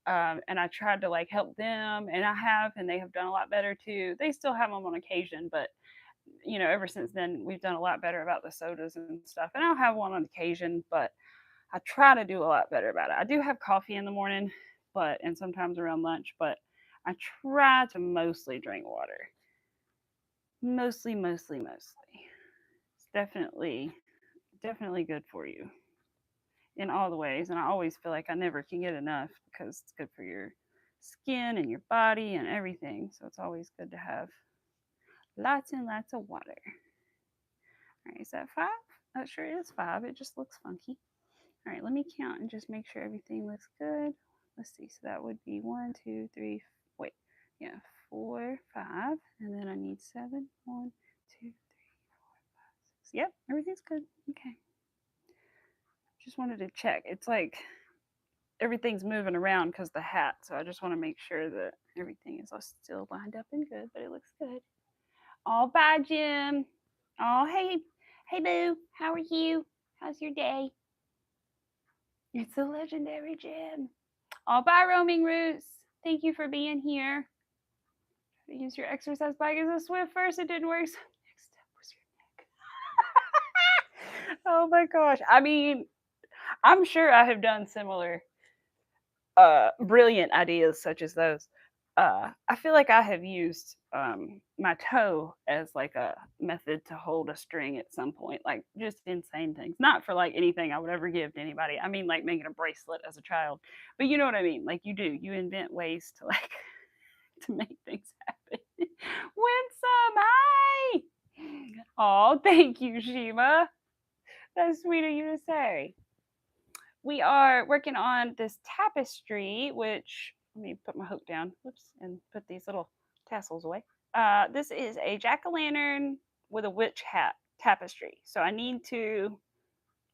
And I tried to like help them, and I have, and they have done a lot better too. They still have them on occasion, but you know, ever since then, we've done a lot better about the sodas and stuff. And I'll have one on occasion, but I try to do a lot better about it. I do have coffee in the morning, and sometimes around lunch, but I try to mostly drink water. Mostly. It's definitely good for you in all the ways. And I always feel like I never can get enough because it's good for your skin and your body and everything. So it's always good to have lots and lots of water. All right, is that 5? That sure is 5. It just looks funky. All right, let me count and just make sure everything looks good. Let's see. So that would be 1, 2, 3. Wait, yeah, 4, 5, and then I need 7. 1, 2, 3, 4, 5, 6. Yep, everything's good. Okay. Just wanted to check. It's like everything's moving around because the hat, so I just want to make sure that everything is still lined up and good. But it looks good. Oh, bye, Jim. Oh, hey, boo. How are you? How's your day? It's the legendary Jim. Oh, bye, Roaming Roots. Thank you for being here. Use your exercise bike as a Swift first. It didn't work. So next step was your neck. Oh my gosh. I mean, I'm sure I have done similar brilliant ideas such as those. I feel like I have used my toe as like a method to hold a string at some point, like just insane things. Not for like anything I would ever give to anybody. I mean, like making a bracelet as a child, but you know what I mean. Like you invent ways to like to make things happen. Winsome, hi. Oh, thank you, Shima. That's sweet of you to say. We are working on this tapestry, which let me put my hook down, whoops, and put these little tassels away. This is a jack-o'-lantern with a witch hat tapestry. So I need to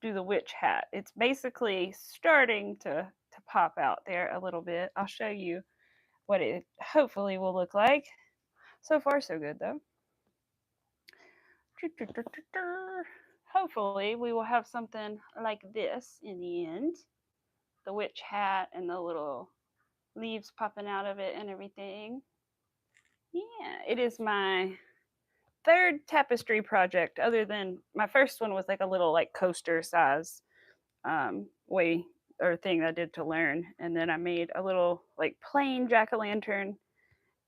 do the witch hat. It's basically starting to pop out there a little bit. I'll show you what it hopefully will look like. So far, so good though. Hopefully, we will have something like this in the end. The witch hat and the little leaves popping out of it and everything. Yeah, it is my 3rd tapestry project, other than my first one was like a little like coaster size way or thing I did to learn. And then I made a little like plain jack-o'-lantern.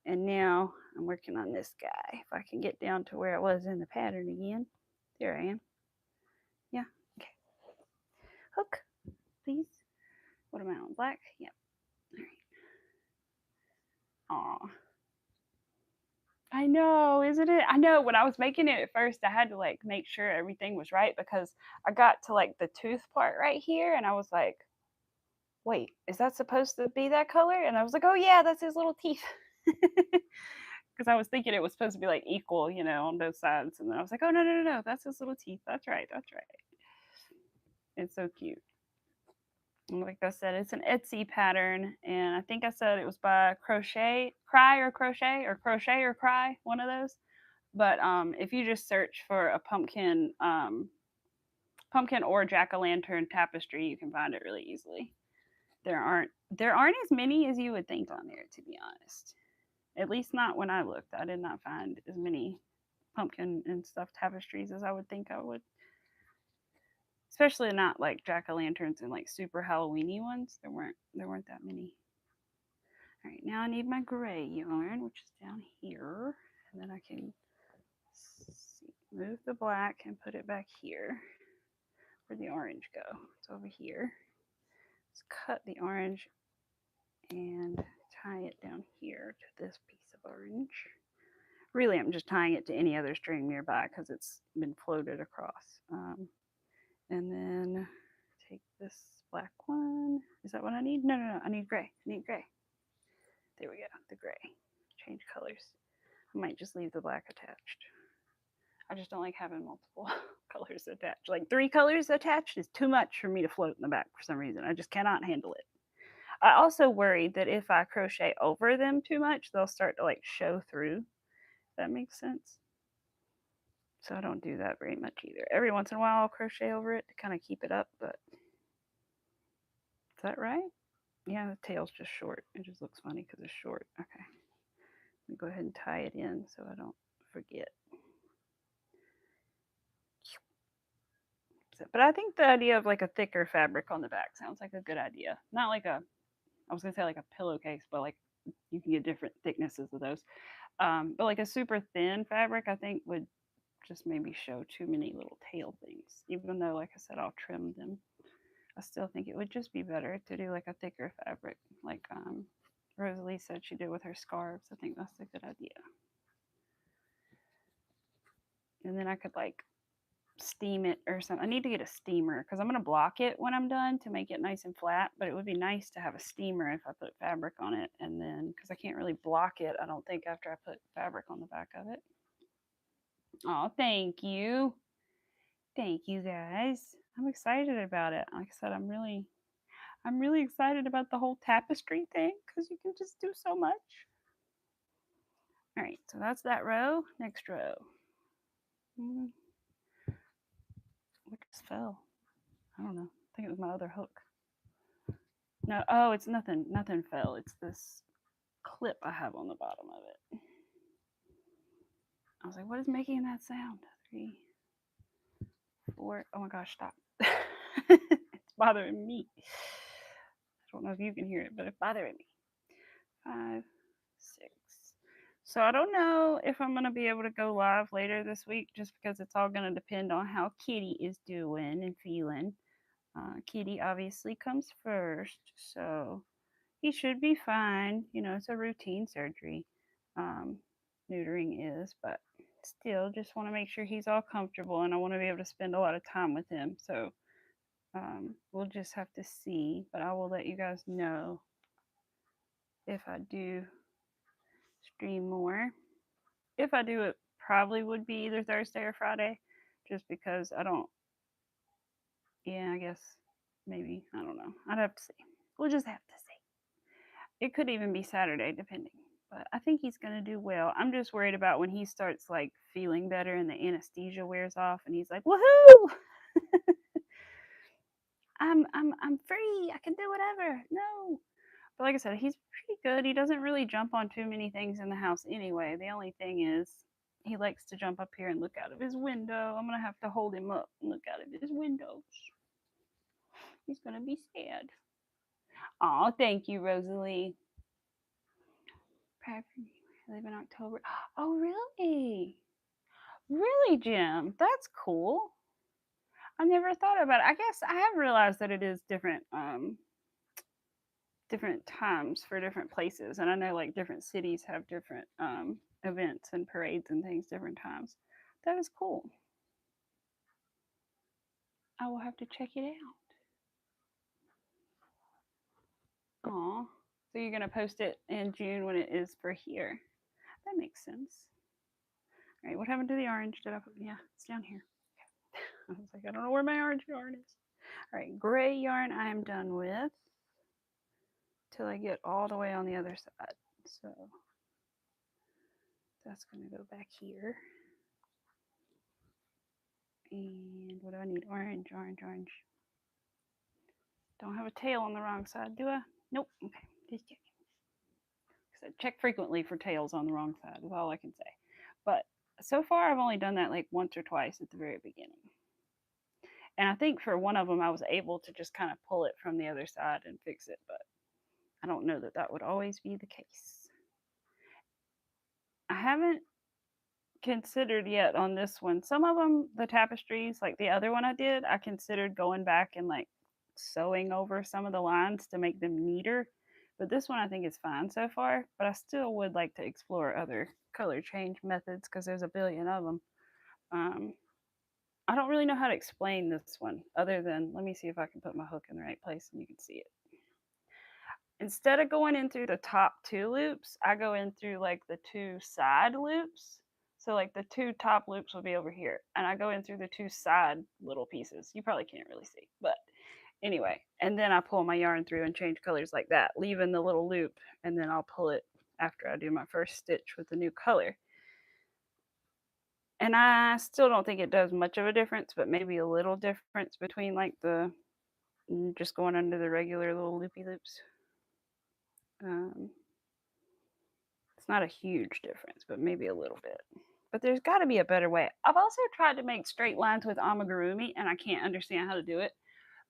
And now I'm working on this guy. If I can get down to where I was in the pattern again. There I am. Yeah, okay. Hook, please. What am I on? Black? Yep. All right. Aw. I know, isn't it? I know when I was making it at first, I had to like make sure everything was right because I got to like the tooth part right here and I was like, wait, is that supposed to be that color? And I was like, oh yeah, that's his little teeth. Because I was thinking it was supposed to be like equal, you know, on both sides. And then I was like, oh no, that's his little teeth. That's right. It's so cute. And like I said, it's an Etsy pattern, and I think I said it was by Cry or Crochet or Cry, one of those. But if you just search for a pumpkin or jack-o'-lantern tapestry, you can find it really easily. There aren't as many as you would think on there, to be honest. At least not when I looked. I did not find as many pumpkin and stuff tapestries as I would think I would. Especially not like jack-o'-lanterns and like super Halloweeny ones. There weren't that many. All right, now I need my gray yarn, which is down here, and then I can move the black and put it back here. Where'd the orange go? It's over here. Let's cut the orange and tie it down here to this piece of orange. Really, I'm just tying it to any other string nearby because it's been floated across. And then take this black one. Is that what I need? No, no, no. I need gray. I need gray. There we go. The gray. Change colors. I might just leave the black attached. I just don't like having multiple colors attached. Like 3 colors attached is too much for me to float in the back for some reason. I just cannot handle it. I also worry that if I crochet over them too much, they'll start to like show through. If that makes sense. So I don't do that very much either. Every once in a while I'll crochet over it to kind of keep it up, but is that right? Yeah, the tail's just short. It just looks funny because it's short. Okay. Let me go ahead and tie it in so I don't forget. But I think the idea of like a thicker fabric on the back sounds like a good idea. Not like I was going to say like a pillowcase, but like you can get different thicknesses of those. But like a super thin fabric, I think would just maybe show too many little tail things. Even though, like I said, I'll trim them. I still think it would just be better to do like a thicker fabric, like Rosalie said she did with her scarves. I think that's a good idea. And then I could like steam it or something. I need to get a steamer because I'm going to block it when I'm done to make it nice and flat, but it would be nice to have a steamer if I put fabric on it. And then because I can't really block it, I don't think, after I put fabric on the back of it. Oh, thank you. Thank you guys. I'm excited about it. Like I said, I'm really excited about the whole tapestry thing because you can just do so much. All right, so that's that row. Next row. What just fell? I don't know. I think it was my other hook. No, oh, it's nothing. Nothing fell. It's this clip I have on the bottom of it. I was like, what is making that sound? 3, 4. Oh my gosh, stop. It's bothering me. I don't know if you can hear it, but it's bothering me. 5, 6. So I don't know if I'm going to be able to go live later this week just because it's all going to depend on how Kitty is doing and feeling. Kitty obviously comes first, so he should be fine. You know, it's a routine surgery. Neutering is, but still just want to make sure he's all comfortable, and I want to be able to spend a lot of time with him. So we'll just have to see, but I will let you guys know if I do stream more. If I do, it probably would be either Thursday or Friday, just because I don't. Yeah, I guess maybe. I don't know. I'd have to see. We'll just have to see. It could even be Saturday, depending. But I think he's gonna do well. I'm just worried about when he starts like feeling better and the anesthesia wears off, and he's like, "Woohoo! I'm free. I can do whatever." No. But like I said, he's pretty good. He doesn't really jump on too many things in the house anyway. The only thing is he likes to jump up here and look out of his window. I'm going to have to hold him up and look out of his windows. He's going to be sad. Oh, thank you, Rosalie. I live in October. Oh, really? Really, Jim? That's cool. I never thought about it. I guess I have realized that it is different different times for different places, and I know like different cities have different events and parades and things different times. That is cool. I will have to check it out. Aw, so you're gonna post it in June when it is for here. That makes sense. All right, what happened to the orange? Did I put? Yeah, it's down here. I was like, I don't know where my orange yarn is. All right, gray yarn I am done with till I get all the way on the other side. So that's going to go back here. And what do I need? Orange, orange, orange. Don't have a tail on the wrong side, do I? Nope. Okay, just checking. I check frequently for tails on the wrong side is all I can say. But so far I've only done that like once or twice at the very beginning. And I think for one of them I was able to just kind of pull it from the other side and fix it, but I don't know that that would always be the case. I haven't considered yet on this one. Some of them, the tapestries, like the other one I did, I considered going back and like sewing over some of the lines to make them neater. But this one I think is fine so far. But I still would like to explore other color change methods because there's a billion of them. I don't really know how to explain this one other than let me see if I can put my hook in the right place and you can see it. Instead of going in through the top two loops, I go in through like the two side loops. So like the two top loops will be over here, and I go in through the two side little pieces. You probably can't really see, but anyway, and then I pull my yarn through and change colors like that, leaving the little loop, and then I'll pull it after I do my first stitch with the new color. And I still don't think it does much of a difference, but maybe a little difference between like the just going under the regular little loopy loops. It's not a huge difference, but maybe a little bit. But there's got to be a better way. I've also tried to make straight lines with amigurumi, and I can't understand how to do it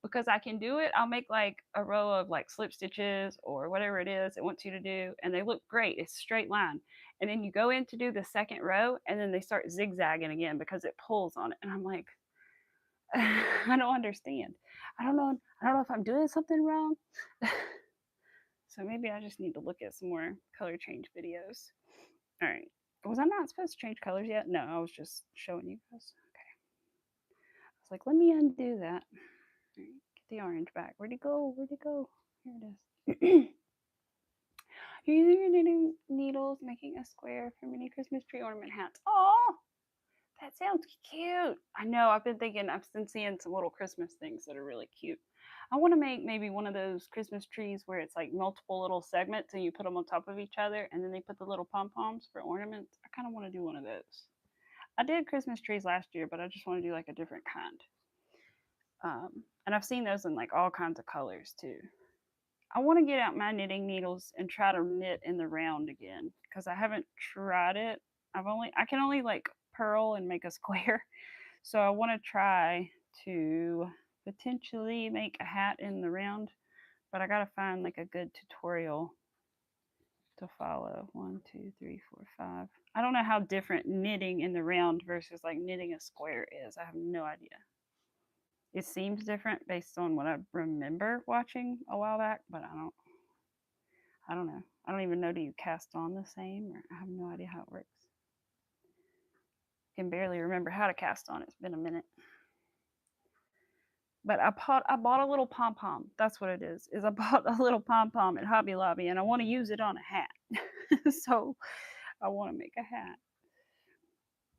because I can do it. I'll make like a row of like slip stitches or whatever it is it wants you to do, and they look great. It's straight line. And then you go in to do the second row, and then they start zigzagging again because it pulls on it. And I'm like, I don't understand. I don't know. I don't know if I'm doing something wrong. So maybe I just need to look at some more color change videos. All right. Was I not supposed to change colors yet? No, I was just showing you guys. Okay. I was like, let me undo that. All right, get the orange back. Where'd it go? Where'd it go? Here it is. You're using your knitting needles, making a square for mini Christmas tree ornament hats. Oh, that sounds cute. I know. I've been seeing some little Christmas things that are really cute. I want to make maybe one of those Christmas trees where it's like multiple little segments and you put them on top of each other and then they put the little pom poms for ornaments. I kind of want to do one of those. I did Christmas trees last year, but I just want to do like a different kind. And I've seen those in like all kinds of colors too. I want to get out my knitting needles and try to knit in the round again because I haven't tried it. I can only like purl and make a square. So I want to try to potentially make a hat in the round, but I gotta find like a good tutorial to follow. 1, 2, 3, 4, 5. I don't know how different knitting in the round versus like knitting a square is. I have no idea. It seems different based on what I remember watching a while back, but I don't know. I don't even know, do you cast on the same, or I have no idea how it works. I can barely remember how to cast on. It's been a minute. But I bought a little pom pom. That's what it is. I bought a little pom pom at Hobby Lobby, and I want to use it on a hat. So I want to make a hat,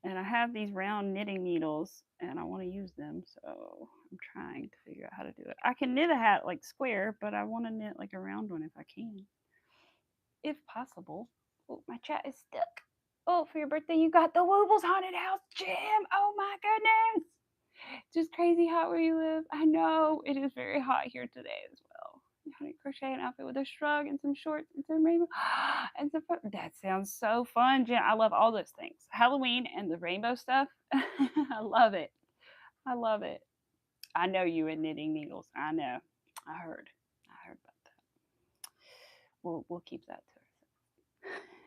and I have these round knitting needles, and I want to use them. So I'm trying to figure out how to do it. I can knit a hat like square, but I want to knit like a round one if I can, if possible. Oh, my chat is stuck. Oh, for your birthday, you got the Woobles Haunted House Gym. Oh my goodness. Just crazy hot where you live. I know it is very hot here today as well. Honey, crochet an outfit with a shrug and some shorts and some rainbow and some fun. That sounds so fun, Jen. I love all those things. Halloween and the rainbow stuff. I love it. I love it. I know you in knitting needles. I know. I heard about that. We'll keep that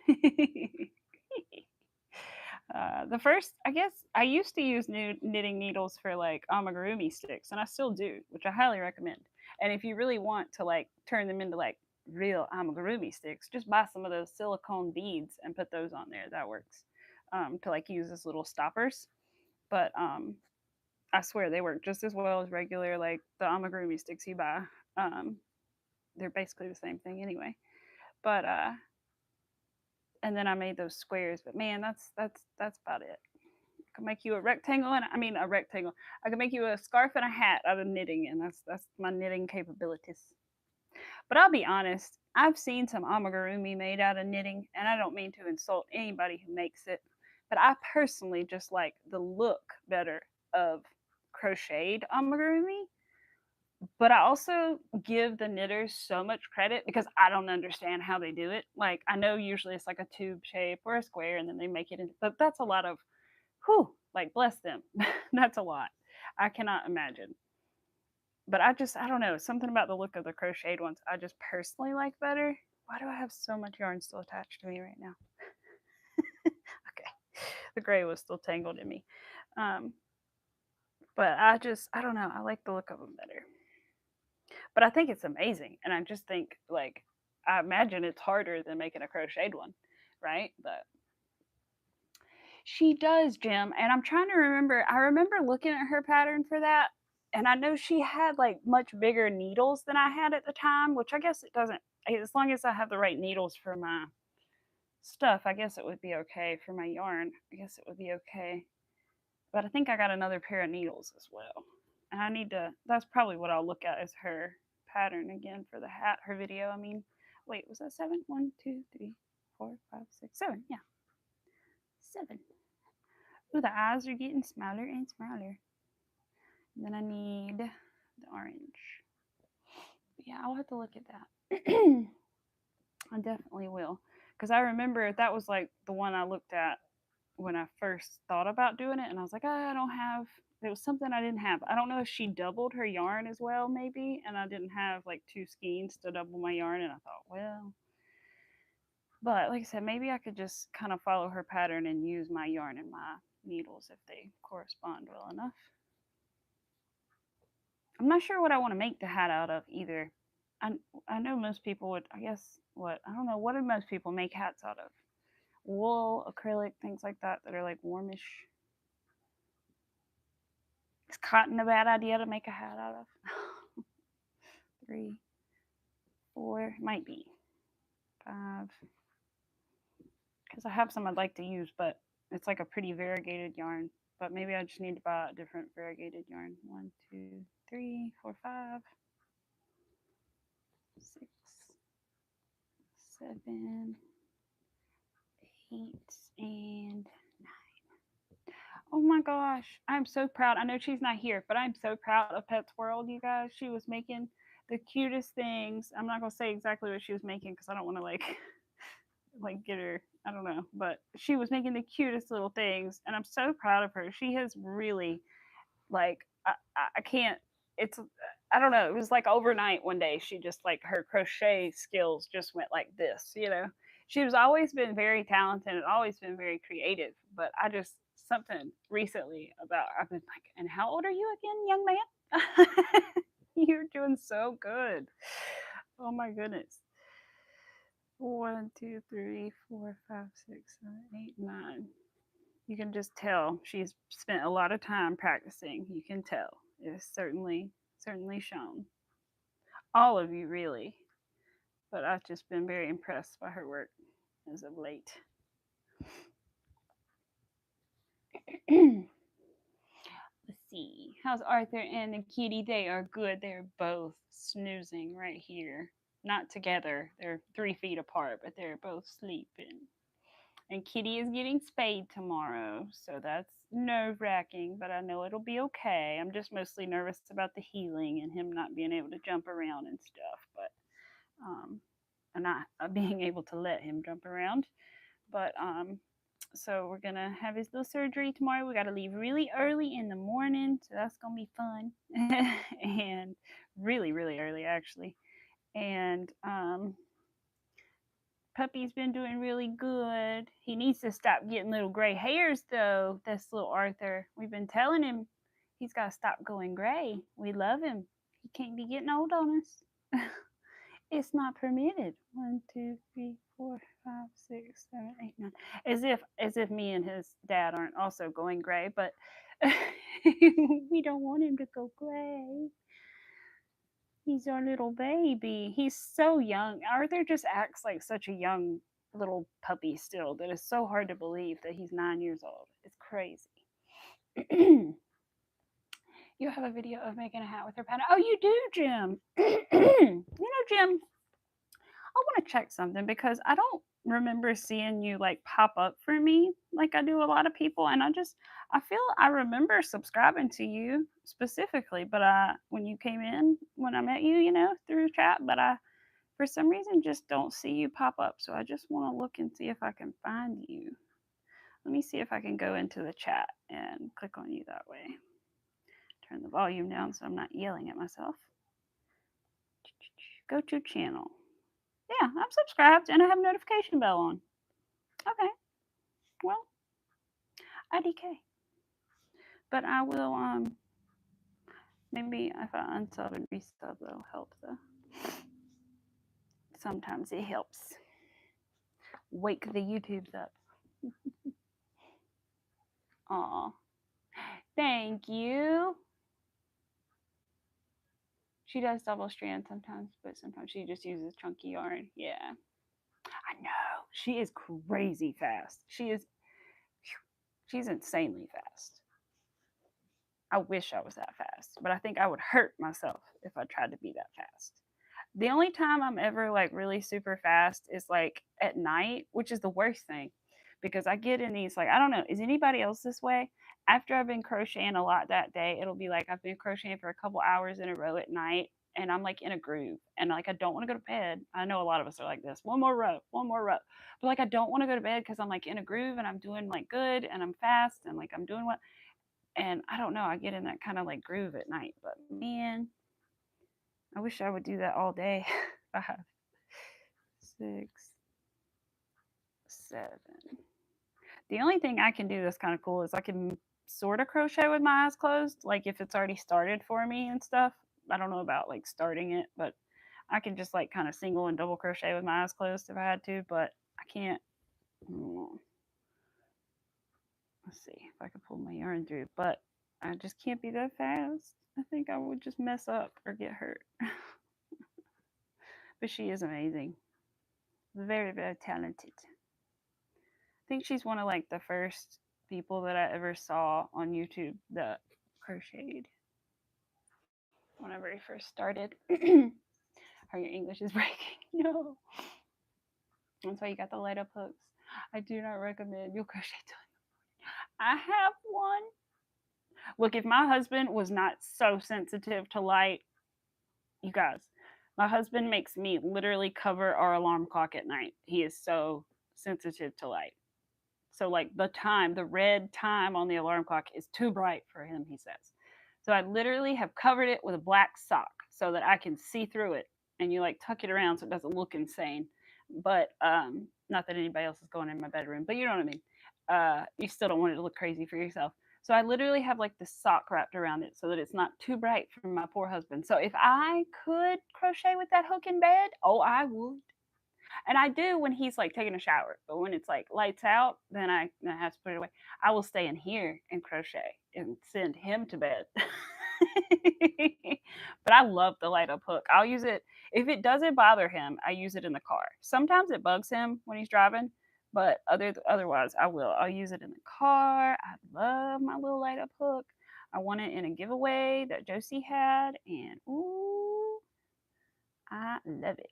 to ourselves. The first, I guess, I used to use knitting needles for like amigurumi sticks, and I still do, which I highly recommend. And if you really want to like turn them into like real amigurumi sticks, just buy some of those silicone beads and put those on there. That works to like use as little stoppers. But I swear they work just as well as regular like the amigurumi sticks you buy. They're basically the same thing anyway. But and then I made those squares. But man, that's about it. could make you a rectangle and I mean a rectangle. I could make you a scarf and a hat out of knitting, and that's my knitting capabilities. But I'll be honest, I've seen some amigurumi made out of knitting, and I don't mean to insult anybody who makes it, but I personally just like the look better of crocheted amigurumi. But I also give the knitters so much credit because I don't understand how they do it. Like I know usually it's like a tube shape or a square, and then they make it into. But that's a lot of, whew, like bless them. That's a lot. I cannot imagine. But I don't know, something about the look of the crocheted ones I just personally like better. Why do I have so much yarn still attached to me right now? Okay, the gray was still tangled in me. Um, but I don't know, I like the look of them better. But I think it's amazing, and I just think like I imagine it's harder than making a crocheted one, right? But she does, Jim, and I'm trying to remember. I remember looking at her pattern for that, and I know she had like much bigger needles than I had at the time, which I guess it doesn't. As long as I have the right needles for my stuff, I guess it would be okay for my yarn. I guess it would be okay. But I think I got another pair of needles as well, and I need to. That's probably what I'll look at as her pattern again for the hat. Her video. I mean, wait, was that seven? 1, 2, 3, 4, 5, 6, 7. Yeah, 7. Ooh, the eyes are getting smaller and smaller. And then I need the orange. Yeah, I'll have to look at that. I definitely will. Because I remember that was like the one I looked at when I first thought about doing it. And I was like, oh, I don't have, there was something I didn't have. I don't know if she doubled her yarn as well, maybe. And I didn't have like 2 skeins to double my yarn. And I thought, well, but like I said, maybe I could just kind of follow her pattern and use my yarn and my needles if they correspond well enough. I'm not sure what I want to make the hat out of either. I I know most people would. I guess what I don't know. What do most people make hats out of? Wool, acrylic, things like that that are like warmish. Is cotton a bad idea to make a hat out of? 3, 4, might be 5. Because I have some I'd like to use, but it's like a pretty variegated yarn. But maybe I just need to buy a different variegated yarn. 1, 2, 3, 4, 5, 6, 7, 8, and oh my gosh, I'm so proud. I know she's not here, but I'm so proud of Pets World, you guys. She was making the cutest things. I'm not gonna say exactly what she was making because I don't want to like like get her. I don't know, but she was making the cutest little things, and I'm so proud of her. She has really like I can't. It's I don't know. It was like overnight one day. She just like her crochet skills just went like this. You know, she was always been very talented and always been very creative. But I just something recently about I've been like, and how old are you again, young man? You're doing so good. Oh my goodness. 1, 2, 3, 4, 5, 6, 7, 8, 9. You can just tell she's spent a lot of time practicing. You can tell. It's certainly shown. All of you really. But I've just been very impressed by her work as of late. Let's see. How's Arthur and the kitty? They are good. They're both snoozing right here. Not together. They're 3 feet apart, but they're both sleeping. And Kitty is getting spayed tomorrow, so that's nerve wracking, but I know it'll be okay. I'm just mostly nervous about the healing and him not being able to jump around and stuff, but and not being able to let him jump around. But so we're gonna have his little surgery tomorrow. We gotta leave really early in the morning, so that's gonna be fun. And really, really early actually. And Puppy's been doing really good. He needs to stop getting little gray hairs, though. That's little Arthur. We've been telling him he's got to stop going gray. We love him. He can't be getting old on us. It's not permitted. 1, 2, 3, 4, 5, 6, 7, 8, 9. As if me and his dad aren't also going gray, but we don't want him to go gray. He's our little baby. He's so young. Arthur just acts like such a young little puppy still that it's so hard to believe that he's 9 years old. It's crazy. You have a video of making a hat with her pattern. Oh, you do, Jim. Jim, I want to check something because I don't remember seeing you like pop up for me like I do a lot of people, and I feel I remember subscribing to you specifically, but when you came in when I met you, through chat, but I for some reason just don't see you pop up. So I just want to look and see if I can find you. Let me see if I can go into the chat and click on you that way. Turn the volume down so I'm not yelling at myself. Go to channel. Yeah, I'm subscribed and I have a notification bell on. Okay. Well, IDK. But I will maybe if I unsub and resub that'll help though. Sometimes it helps. Wake the YouTubes up. Aw. Thank you. She does double strand sometimes, but sometimes she just uses chunky yarn. Yeah. I know. She is crazy fast. She's insanely fast. I wish I was that fast, but I think I would hurt myself if I tried to be that fast. The only time I'm ever like really super fast is like at night, which is the worst thing because I get in these like I don't know, is anybody else this way? After I've been crocheting a lot that day, it'll be like I've been crocheting for a couple hours in a row at night and I'm like in a groove and like I don't want to go to bed. I know a lot of us are like this. One more row, one more row. But like I don't want to go to bed because I'm like in a groove and I'm doing like good and I'm fast and like I'm doing what and I don't know, I get in that kind of like groove at night. But man, I wish I would do that all day. 5, 6, 7. The only thing I can do that's kind of cool is I can sort of crochet with my eyes closed, like if it's already started for me and stuff. I don't know about like starting it, but I can just like kind of single and double crochet with my eyes closed if I had to, but I can't. Let's see if I can pull my yarn through, but I just can't be that fast. I think I would just mess up or get hurt. But she is amazing. Very, very talented. I think she's one of like the first people that I ever saw on YouTube that crocheted whenever he first started. How your English is breaking. No. That's why you got the light up hooks. I do not recommend you'll crochet till I have one. Look, if my husband was not so sensitive to light, you guys, my husband makes me literally cover our alarm clock at night. He is so sensitive to light. So, like the red time on the alarm clock is too bright for him, he says. So, I literally have covered it with a black sock so that I can see through it. And you like tuck it around so it doesn't look insane. But not that anybody else is going in my bedroom, but you know what I mean. You still don't want it to look crazy for yourself. So I literally have like this sock wrapped around it so that it's not too bright for my poor husband. So if I could crochet with that hook in bed, oh, I would. And I do when he's like taking a shower, but when it's like lights out, then I have to put it away. I will stay in here and crochet and send him to bed. But I love the light up hook. I'll use it if it doesn't bother him. I use it in the car. Sometimes it bugs him when he's driving, but otherwise I will. I'll use it in the car. I love my little light up hook. I won it in a giveaway that Josie had, and ooh, I love it.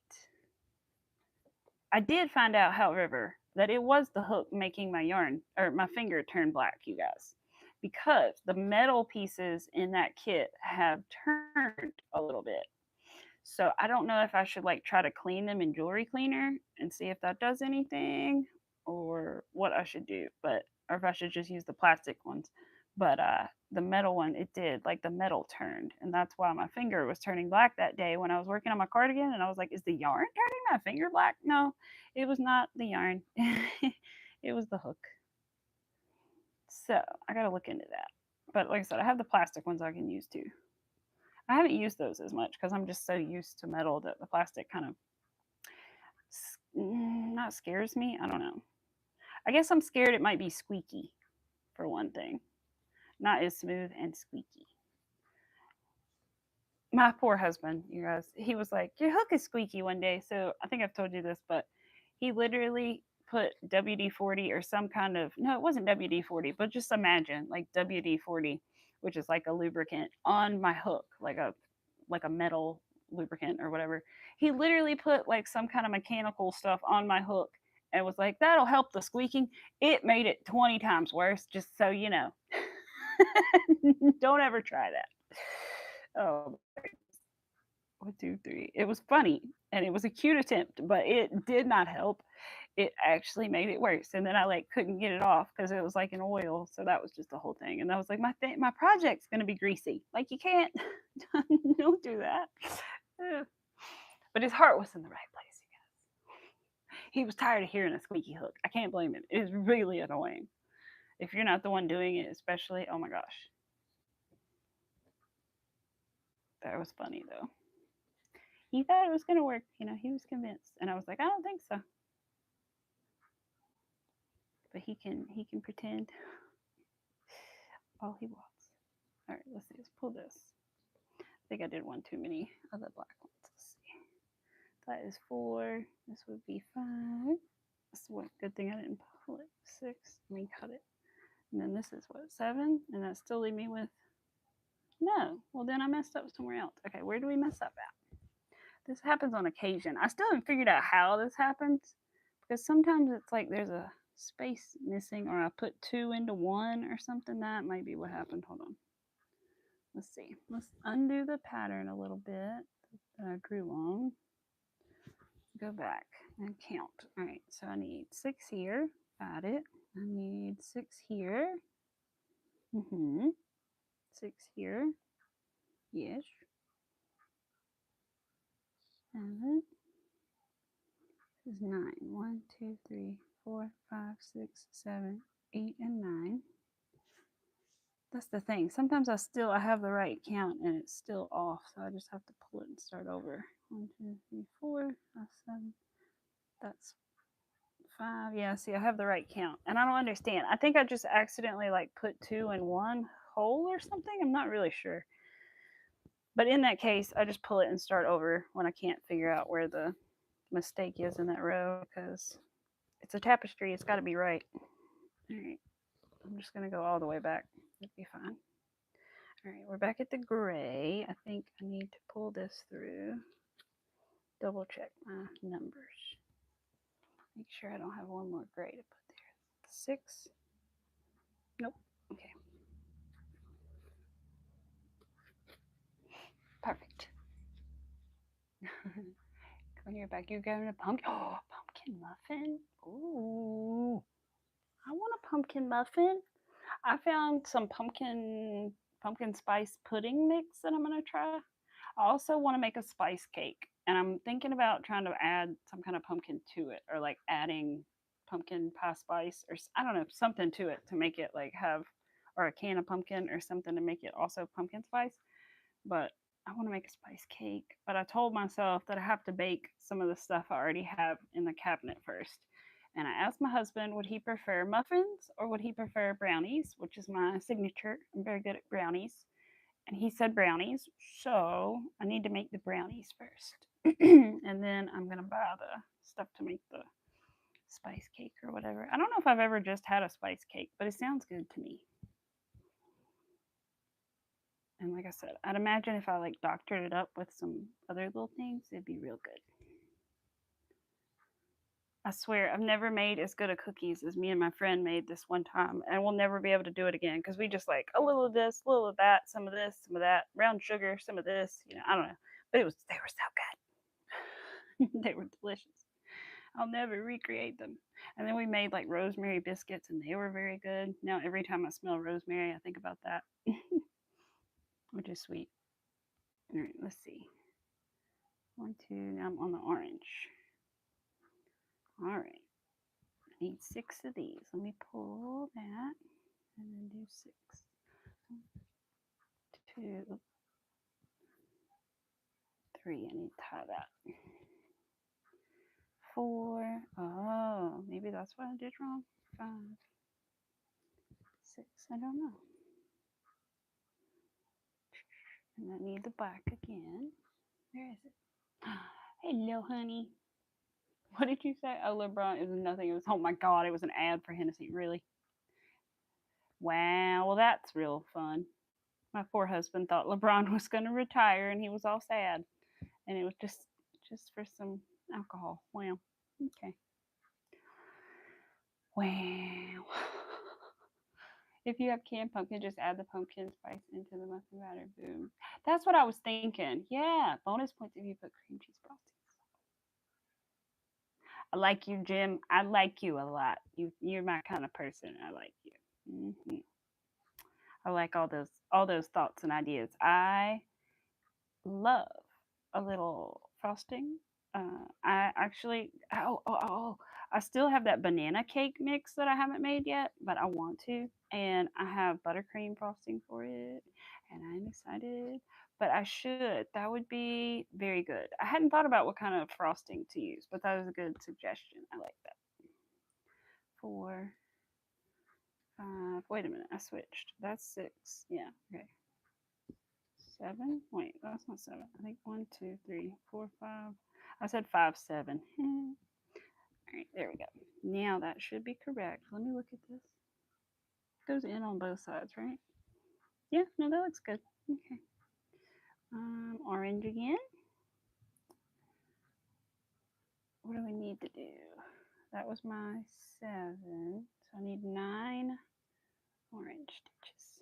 I did find out, however, that it was the hook making my yarn or my finger turn black, you guys, because the metal pieces in that kit have turned a little bit. So I don't know if I should like try to clean them in jewelry cleaner and see if that does anything or what I should do, but or if I should just use the plastic ones. But the metal one, it did like the metal turned, and that's why my finger was turning black that day when I was working on my cardigan. And I was like, "Is the yarn turning my finger black?" No, it was not the yarn. It was the hook. So I gotta look into that. But like I said, I have the plastic ones I can use too. I haven't used those as much because I'm just so used to metal that the plastic kind of not scares me. I don't know. I guess I'm scared it might be squeaky for one thing. Not as smooth and squeaky. My poor husband, you guys, he was like, "Your hook is squeaky" one day. So I think I've told you this, but he literally put WD-40 or some kind of, no, it wasn't WD-40, but just imagine like WD-40, which is like a lubricant, on my hook, like a metal lubricant or whatever. He literally put like some kind of mechanical stuff on my hook and was like, that'll help the squeaking. It made it 20 times worse, just so you know. Don't ever try that. Oh, 1, 2, 3. It was funny and it was a cute attempt, but it did not help. It actually made it worse. And then I like couldn't get it off because it was like an oil. So that was just the whole thing. And I was like, my project's gonna be greasy. Like you can't don't do that. But his heart was in the right place, you guys. He was tired of hearing a squeaky hook. I can't blame him. It is really annoying. If you're not the one doing it, especially, oh my gosh. That was funny though. He thought it was gonna work, he was convinced. And I was like, I don't think so. But he can pretend all he wants. All right, let's see. Let's pull this. I think I did one too many of the black ones. Let's see. That is 4. This would be 5. That's one good thing I didn't pull it. 6. Cut it. And then this is what, 7? And that still leave me with, no. Well, then I messed up somewhere else. Okay, where do we mess up at? This happens on occasion. I still haven't figured out how this happens, because sometimes it's like there's a space missing, or I put 2 into 1 or something. That might be what happened. Hold on. Let's see. Let's undo the pattern a little bit that I drew on. Go back and count. All right, so I need 6 here. Got it. I need 6 here. 6 here. Yes. 7. This is 9. 1, 2, 3, 4, 5, 6, 7, 8, and 9. That's the thing. Sometimes I have the right count and it's still off, so I just have to pull it and start over. 1, 2, 3, 4, 5, 7. That's 5. Yeah, see, I have the right count, and I don't understand. I think I just accidentally like put 2 in one hole or something. I'm not really sure. But in that case, I just pull it and start over when I can't figure out where the mistake is in that row, because it's a tapestry. It's got to be right. All right. I'm just going to go all the way back. It'll be fine. All right. We're back at the gray. I think I need to pull this through. Double check my numbers. Make sure I don't have one more gray to put there. 6. Nope. Okay. Perfect. When you're back, you're grabbing a pumpkin. Oh, pumpkin muffin. Ooh. I want a pumpkin muffin. I found some pumpkin spice pudding mix that I'm going to try. I also want to make a spice cake, and I'm thinking about trying to add some kind of pumpkin to it, or like adding pumpkin pie spice, or I don't know, something to it to make it like have, or a can of pumpkin or something to make it also pumpkin spice. But I want to make a spice cake, but I told myself that I have to bake some of the stuff I already have in the cabinet first. And I asked my husband, would he prefer muffins or would he prefer brownies, which is my signature. I'm very good at brownies. And he said brownies, so I need to make the brownies first. And then I'm going to buy the stuff to make the spice cake or whatever. I don't know if I've ever just had a spice cake, but it sounds good to me. And like I said, I'd imagine if I like doctored it up with some other little things, it'd be real good. I swear, I've never made as good of cookies as me and my friend made this one time, and we'll never be able to do it again because we just like a little of this, a little of that, some of this, some of that, brown sugar, some of this, I don't know. But they were so good. They were delicious. I'll never recreate them. And then we made like rosemary biscuits, and they were very good. Now every time I smell rosemary, I think about that. Which is sweet. All right, let's see. 1, 2, now I'm on the orange. All right, I need 6 of these. Let me pull that and then do 6. 2, 3, I need to tie that. 4, oh, maybe that's what I did wrong. 5, 6, I don't know. And I need the black again. Where is it? Hello, honey. What did you say? Oh, LeBron, it was nothing. It was, oh my God, it was an ad for Hennessy. Really? Wow. Well, that's real fun. My poor husband thought LeBron was going to retire and he was all sad. And it was just for some alcohol. Wow. Okay. Wow. If you have canned pumpkin, just add the pumpkin spice into the muffin batter. Boom. That's what I was thinking. Yeah. Bonus points if you put cream cheese frosting. I like you, Jim. I like you a lot. You're my kind of person. I like you. I like all those thoughts and ideas. I love a little frosting. I actually I still have that banana cake mix that I haven't made yet, but I want to, and I have buttercream frosting for it, and I'm excited. But I should. That would be very good. I hadn't thought about what kind of frosting to use, but that was a good suggestion. I like that. 4, 5. Wait a minute, I switched. That's 6. Yeah. Okay. 7. Wait, that's not 7. I think 1, 2, 3, 4, 5. I said 5, 7. All right, there we go. Now that should be correct. Let me look at this. It goes in on both sides, right? Yeah, no, that looks good. Okay. Orange again. What do we need to do? That was my 7. So I need 9 orange stitches.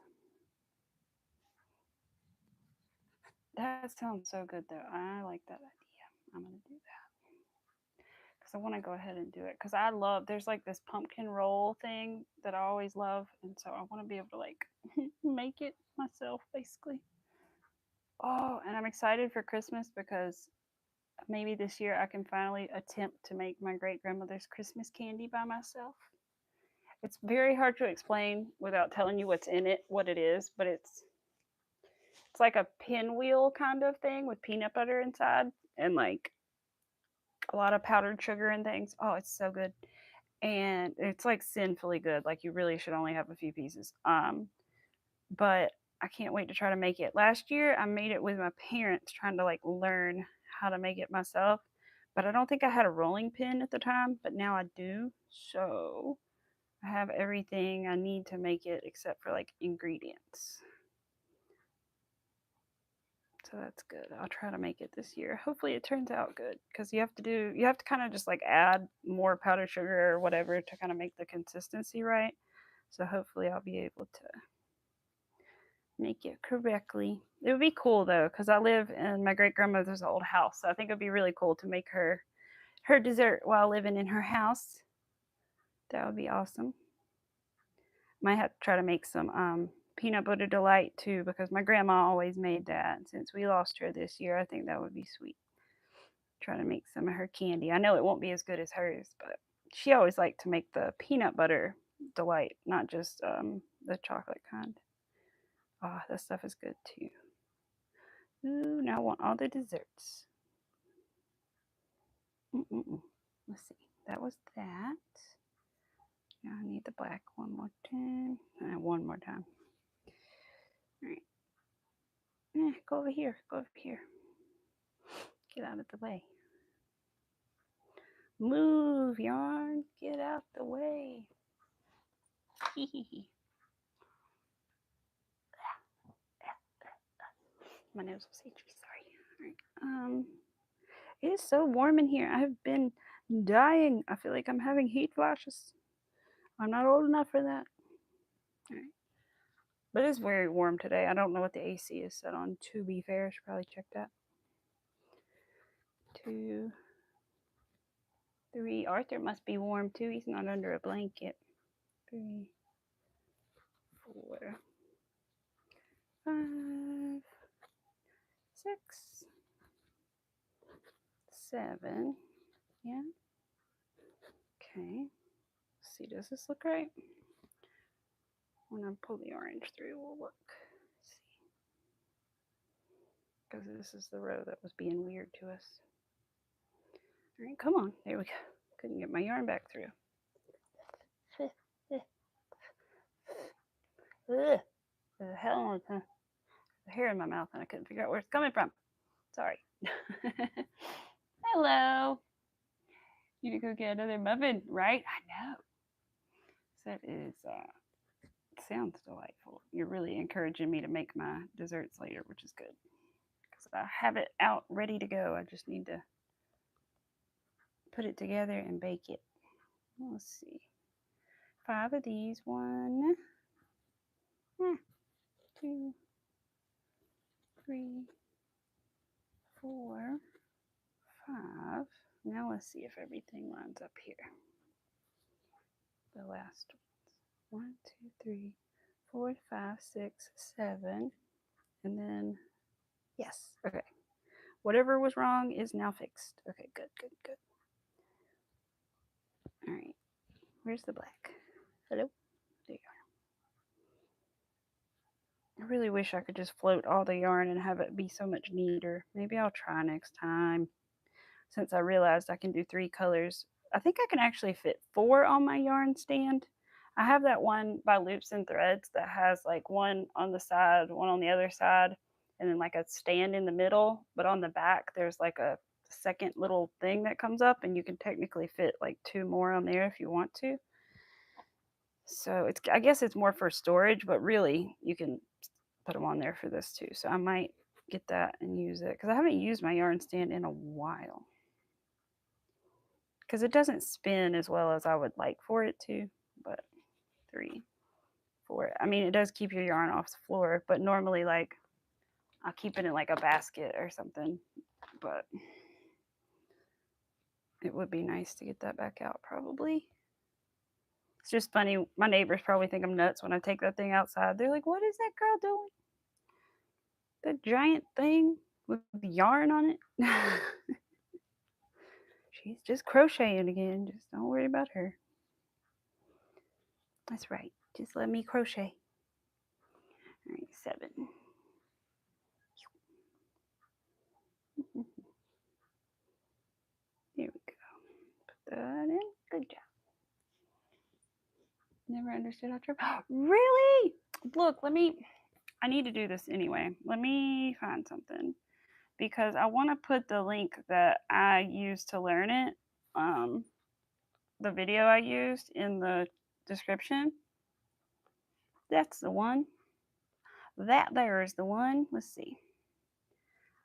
That sounds so good, though. I like that idea. I'm going to do that. Because I want to go ahead and do it. Because I love, there's like this pumpkin roll thing that I always love. And so I want to be able to like make it myself, basically. Oh, and I'm excited for Christmas because maybe this year I can finally attempt to make my great grandmother's Christmas candy by myself. It's very hard to explain without telling you what's in it, what it is, but it's like a pinwheel kind of thing with peanut butter inside and like a lot of powdered sugar and things. Oh, it's so good. And it's like sinfully good. Like you really should only have a few pieces. But I can't wait to try to make it. Last year I made it with my parents trying to like learn how to make it myself. But I don't think I had a rolling pin at the time, but now I do. So I have everything I need to make it except for like ingredients. So that's good. I'll try to make it this year. Hopefully it turns out good because you have to kind of just like add more powdered sugar or whatever to kind of make the consistency right. So hopefully I'll be able to make it correctly. It would be cool though because I live in my great grandmother's old house. So I think it would be really cool to make her dessert while living in her house. That would be awesome. Might have to try to make some peanut butter delight too because my grandma always made that. Since we lost her this year, I think that would be sweet. Try to make some of her candy. I know it won't be as good as hers, but she always liked to make the peanut butter delight, not just the chocolate kind. Oh, that stuff is good too. Ooh, now I want all the desserts. Let's see. That was that. Now I need the black one more time. One more time. All right. Go over here. Go over here. Get out of the way. Move, yarn. Get out the way. My nose was itchy. Sorry. All right. It is so warm in here. I have been dying. I feel like I'm having heat flashes. I'm not old enough for that. All right. But it's very warm today. I don't know what the AC is set on. To be fair, I should probably check that. 2, 3. Arthur must be warm too. He's not under a blanket. 3, 4, 5, 6, 7. Yeah. Okay. Let's see, does this look right? When I pull the orange through, we'll look. Let's see. Because this is the row that was being weird to us. All right, come on. There we go. Couldn't get my yarn back through. Ugh. The hell is the hair in my mouth and I couldn't figure out where it's coming from. Sorry. Hello. You to go get another muffin, right? I know. That is sounds delightful. You're really encouraging me to make my desserts later, which is good. Because I have it out ready to go. I just need to put it together and bake it. Let's see. 5 of these. 1, 2, 3, 4, 5. Now let's see if everything lines up here. The last ones. 1, 2, 3, 4, 5, 6, 7. And then, yes. Okay. Whatever was wrong is now fixed. Okay, good, good, good. All right. Where's the black? Hello? There you are. I really wish I could just float all the yarn and have it be so much neater. Maybe I'll try next time. Since I realized I can do 3 colors. I think I can actually fit 4 on my yarn stand. I have that one by Loops and Threads that has like one on the side, one on the other side, and then like a stand in the middle. But on the back, there's like a second little thing that comes up, and you can technically fit like 2 more on there if you want to. So it's, I guess it's more for storage, but really you can put them on there for this too. So I might get that and use it because I haven't used my yarn stand in a while. Because it doesn't spin as well as I would like for it to. But 3, 4. I mean, it does keep your yarn off the floor, but normally, like, I'll keep it in like a basket or something. But it would be nice to get that back out, probably. It's just funny. My neighbors probably think I'm nuts when I take that thing outside. They're like, "What is that girl doing? That giant thing with yarn on it?" She's just crocheting again. Just don't worry about her. That's right. Just let me crochet. All right, 7. Here we go. Put that in. Good job. Never understood how to. Really? Look, I need to do this anyway. Let me find something because I want to put the link that I used to learn it, the video I used in the description. That's the one. That there is the one. Let's see.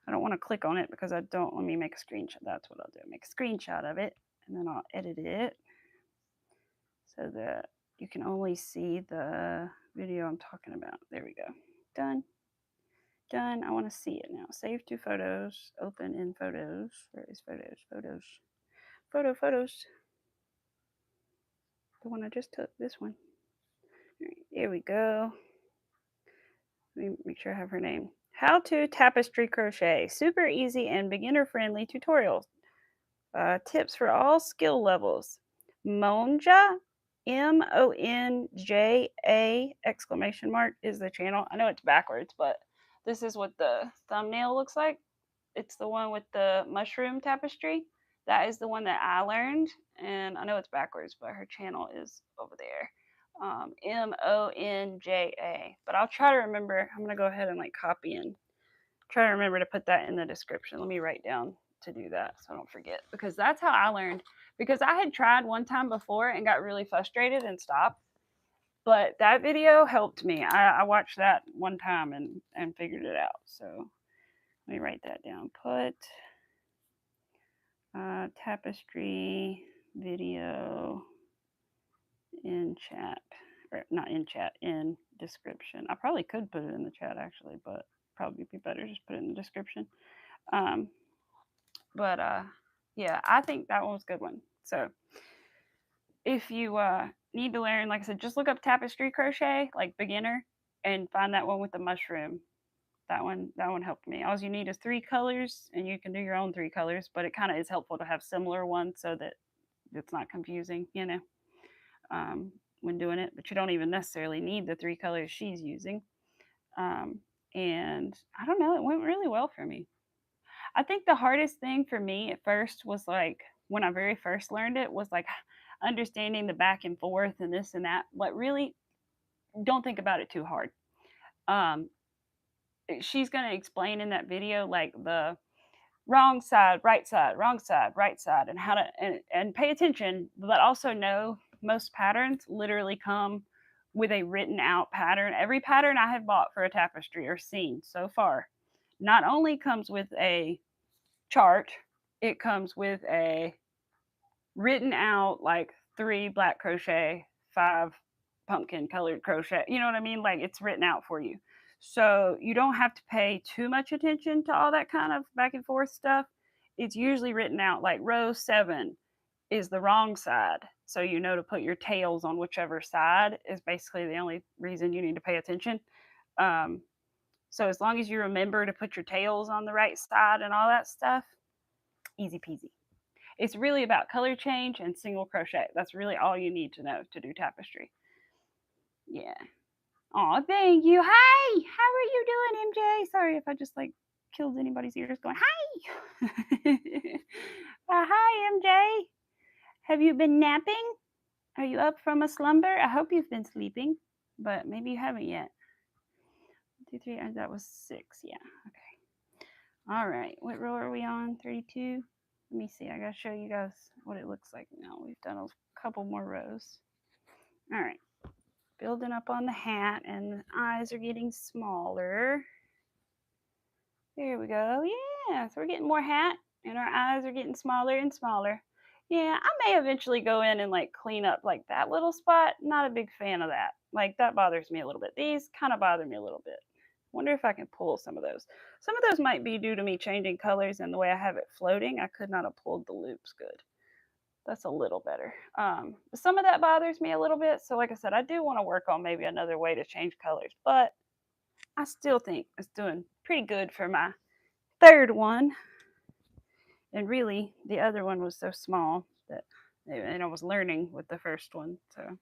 I don't want to click on it because I don't. Let me make a screenshot. That's what I'll do. Make a screenshot of it and then I'll edit it so that you can only see the video I'm talking about. There we go. Done. Done. I want to see it now. Save to photos. Open in photos. Where is photos? Photos. Photos. The one I just took. This one. All right, here we go. Let me make sure I have her name. How to Tapestry Crochet. Super easy and beginner-friendly tutorials. Tips for all skill levels. Monja, Monja exclamation mark is the channel. I know it's backwards, but this is what the thumbnail looks like. It's the one with the mushroom tapestry. That is the one that I learned, and I know it's backwards, but her channel is over there. Monja. But I'll try to remember. I'm gonna go ahead and like copy and try to remember to put that in the description. Let me write down to do that so I don't forget, because that's how I learned. Because I had tried one time before and got really frustrated and stopped. But that video helped me. I watched that one time and figured it out. So let me write that down. Put tapestry video in chat. Or not in chat, in description. I probably could put it in the chat actually, but probably be better just put it in the description. Yeah, I think that one was a good one. So if you need to learn, like I said, just look up tapestry crochet, like beginner, and find that one with the mushroom. That one helped me. All you need is 3 colors, and you can do your own 3 colors, but it kind of is helpful to have similar ones so that it's not confusing, when doing it. But you don't even necessarily need the 3 colors she's using. And I don't know, it went really well for me. I think the hardest thing for me at first was like when I very first learned it was like understanding the back and forth and this and that. But really, don't think about it too hard. She's going to explain in that video like the wrong side, right side, wrong side, right side, and how to and pay attention, but also know most patterns literally come with a written out pattern. Every pattern I have bought for a tapestry or seen so far not only comes with a chart, it comes with a written out like 3 black crochet, 5 pumpkin colored crochet. You know what I mean? Like it's written out for you. So you don't have to pay too much attention to all that kind of back and forth stuff. It's usually written out like row 7 is the wrong side. So you know to put your tails on whichever side is basically the only reason you need to pay attention. Um, so as long as you remember to put your tails on the right side and all that stuff, easy peasy. It's really about color change and single crochet. That's really all you need to know to do tapestry. Yeah. Oh, thank you. Hi. How are you doing, MJ? Sorry if I just like killed anybody's ears going, hi. Hi, MJ. Have you been napping? Are you up from a slumber? I hope you've been sleeping, but maybe you haven't yet. 1, 2, 3, that was 6. Yeah. Okay. All right. What row are we on? 32. Let me see. I gotta show you guys what it looks like now. We've done a couple more rows. All right. Building up on the hat, and the eyes are getting smaller. There we go. Yeah, so we're getting more hat, and our eyes are getting smaller and smaller. Yeah, I may eventually go in and like clean up like that little spot. Not a big fan of that. Like that bothers me a little bit. These kind of bother me a little bit. Wonder if I can pull some of those. Some of those might be due to me changing colors and the way I have it floating. I could not have pulled the loops good. That's a little better. Some of that bothers me a little bit. So like I said, I do want to work on maybe another way to change colors, but I still think it's doing pretty good for my third one. And really, the other one was so small that, and I was learning with the first one. So,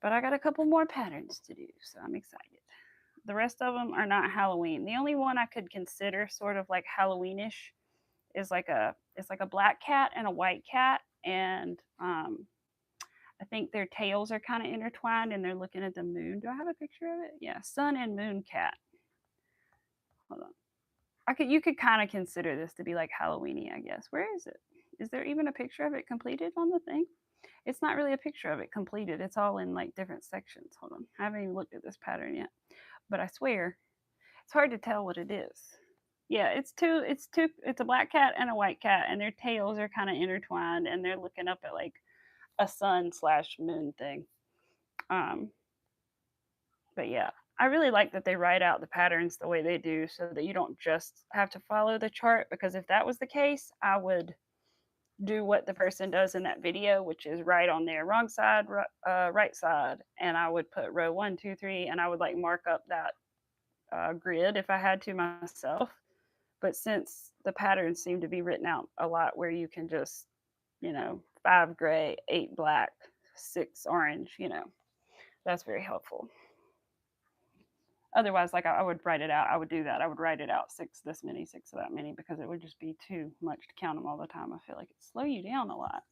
but I got a couple more patterns to do, so I'm excited. The rest of them are not Halloween. The only one I could consider sort of like Halloweenish is like a black cat and a white cat, and I think their tails are kind of intertwined, and they're looking at the moon. Do I have a picture of it? Yeah, sun and moon cat. Hold on. You could kind of consider this to be like Halloweeny, I guess. Where is it? Is there even a picture of it completed on the thing? It's not really a picture of it completed. It's all in like different sections. Hold on. I haven't even looked at this pattern yet. But I swear, it's hard to tell what it is. Yeah, it's a black cat and a white cat, and their tails are kind of intertwined, and they're looking up at like a sun/moon thing. But yeah, I really like that they write out the patterns the way they do so that you don't just have to follow the chart, because if that was the case, I would do what the person does in that video, which is right on there, wrong side, right side, and I would put row 1, 2, 3, and I would like mark up that grid if I had to myself. But since the patterns seem to be written out a lot where you can just, 5 gray, 8 black, 6 orange, that's very helpful. Otherwise, like I would write it out. I would do that. I would write it out 6 this many, 6 that many, because it would just be too much to count them all the time. I feel like it slow you down a lot.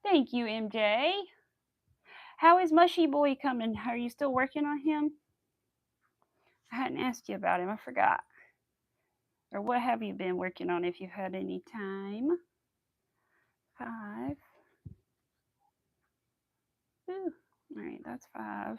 Thank you, MJ. How is Mushy Boy coming? Are you still working on him? I hadn't asked you about him. I forgot. Or what have you been working on if you've had any time? 5. Ooh. All right, that's 5.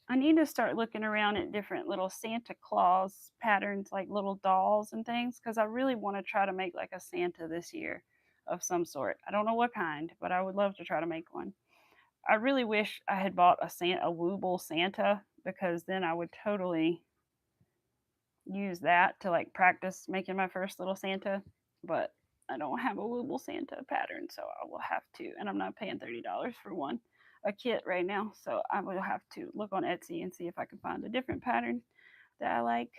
I need to start looking around at different little Santa Claus patterns, like little dolls and things, because I really want to try to make like a Santa this year of some sort. I don't know what kind, but I would love to try to make one. I really wish I had bought a Wooble Santa, because then I would totally use that to like practice making my first little Santa. But I don't have a Wooble Santa pattern, so I will have to, and I'm not paying $30 for a kit right now, so I will have to look on Etsy and see if I can find a different pattern that I like.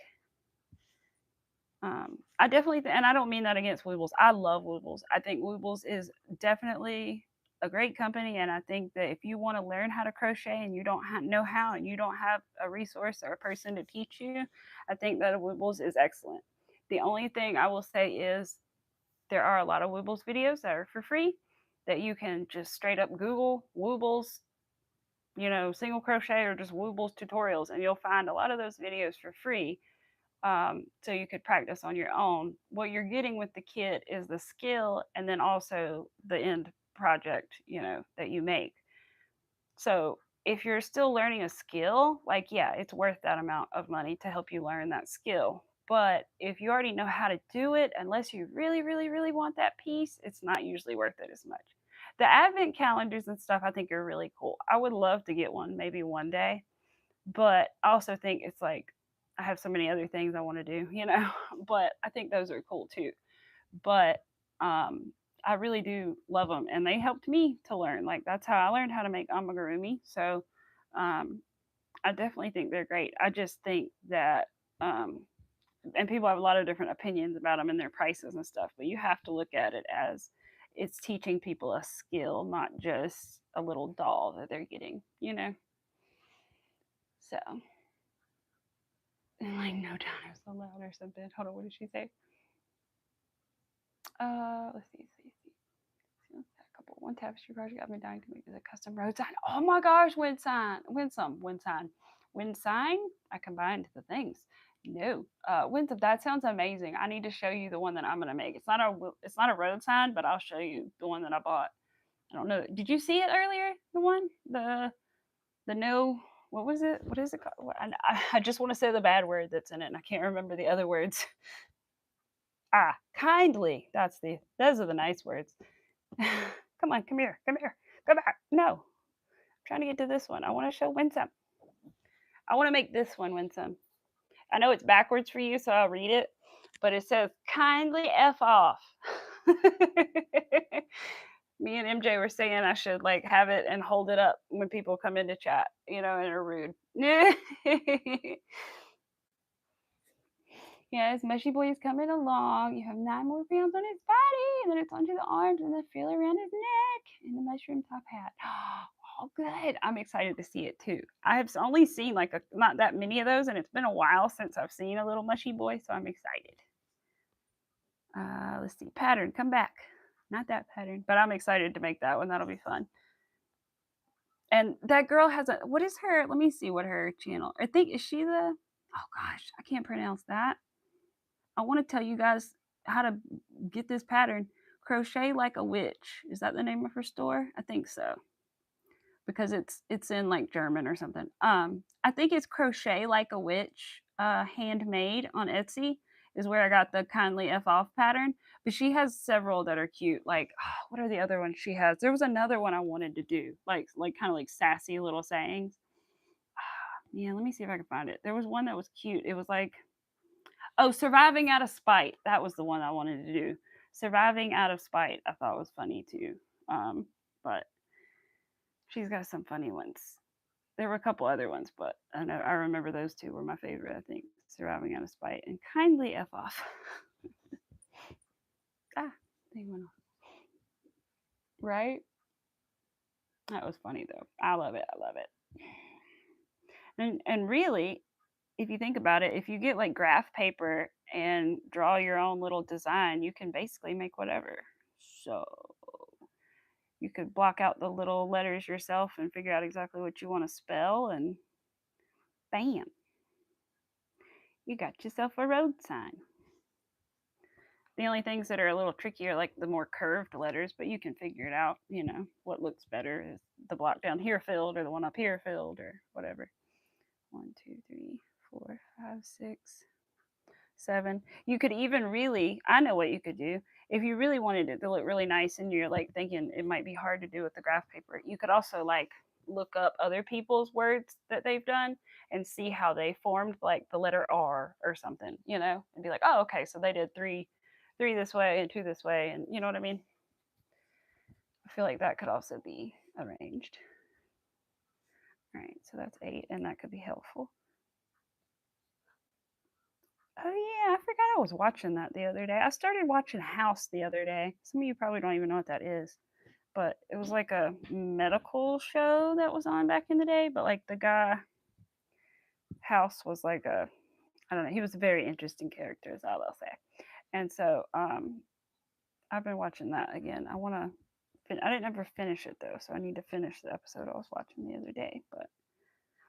I definitely, and I don't mean that against Woobles. I love Woobles. I think Woobles is definitely a great company, and I think that if you want to learn how to crochet and you don't know how, and you don't have a resource or a person to teach you, I think that Woobles is excellent. The only thing I will say is there are a lot of Woobles videos that are for free that you can just straight up Google Woobles, single crochet, or just Woobles tutorials, and you'll find a lot of those videos for free. so you could practice on your own. What you're getting with the kit is the skill and then also the end project, that you make. So if you're still learning a skill, like, yeah, it's worth that amount of money to help you learn that skill. But if you already know how to do it, unless you really, really, really want that piece, it's not usually worth it as much. The advent calendars and stuff I think are really cool. I would love to get one maybe one day, but I also think it's like I have so many other things I want to do, but I think those are cool too. But I really do love them, and they helped me to learn. Like that's how I learned how to make amigurumi. So um, I definitely think they're great. I just think that, and people have a lot of different opinions about them and their prices and stuff, but you have to look at it as it's teaching people a skill, not just a little doll that they're getting. So, and like, no, Donna was so loud or something. Hold on, what did she say? Let's see. A couple. One tapestry project I've been dying to make is a custom road sign. Oh my gosh, wind sign. I combined the things. No, wind. That sounds amazing. I need to show you the one that I'm gonna make. It's not a road sign, but I'll show you the one that I bought. I don't know. Did you see it earlier? The one, the no. What was it? What is it called? I just want to say the bad word that's in it, and I can't remember the other words. Kindly. Those are the nice words. Come on, come here, go back. No, I'm trying to get to this one. I want to show Winsome. I want to make this one Winsome. I know it's backwards for you, so I'll read it, but it says kindly F off. Me and MJ were saying I should like have it and hold it up when people come into chat, and are rude. Yes, Mushy Boy is coming along. You have 9 more pounds on his body, and then it's onto the arms, and then feel around his neck, and the mushroom top hat. Oh, good. I'm excited to see it too. I have only seen like not that many of those, and it's been a while since I've seen a little Mushy Boy, so I'm excited. Let's see. Pattern, come back. Not that pattern, but I'm excited to make that one. That'll be fun. And that girl has what is her? Let me see what her channel. I think is she the? Oh gosh, I can't pronounce that. I want to tell you guys how to get this pattern. Crochet Like a Witch. Is that the name of her store? I think so. Because it's in like German or something. I think it's Crochet Like a Witch, handmade on Etsy is where I got the kindly F off pattern. But she has several that are cute. Like, what are the other ones she has? There was another one I wanted to do, like kind of like sassy little sayings. Yeah, let me see if I can find it. There was one that was cute. It was like, oh, Surviving Out of Spite. That was the one I wanted to do. Surviving Out of Spite, I thought was funny too. But she's got some funny ones. There were a couple other ones, but I remember those two were my favorite, I think. Surviving Out of Spite and Kindly F Off. They went off. Right? That was funny though. I love it. And really, if you think about it, if you get like graph paper and draw your own little design, you can basically make whatever. So you could block out the little letters yourself and figure out exactly what you want to spell, and bam, you got yourself a road sign. The only things that are a little tricky are like the more curved letters, but you can figure it out. What looks better is the block down here filled or the one up here filled or whatever. 1, 2, 3, 4, 5, 6, 7. You could even I know what you could do. If you really wanted it to look really nice and you're like thinking it might be hard to do with the graph paper, you could also like look up other people's words that they've done and see how they formed like the letter R or something, and be like, oh, okay, so they did three this way and 2 this way, and you know what I mean? I feel like that could also be arranged. All right, so that's 8, and that could be helpful. Oh yeah, I forgot I was watching that the other day. I started watching House the other day. Some of you probably don't even know what that is, but it was like a medical show that was on back in the day. But like the guy, House was like I don't know. He was a very interesting character, is all I'll say. And so I've been watching that again. I didn't ever finish it though, so I need to finish the episode I was watching the other day. But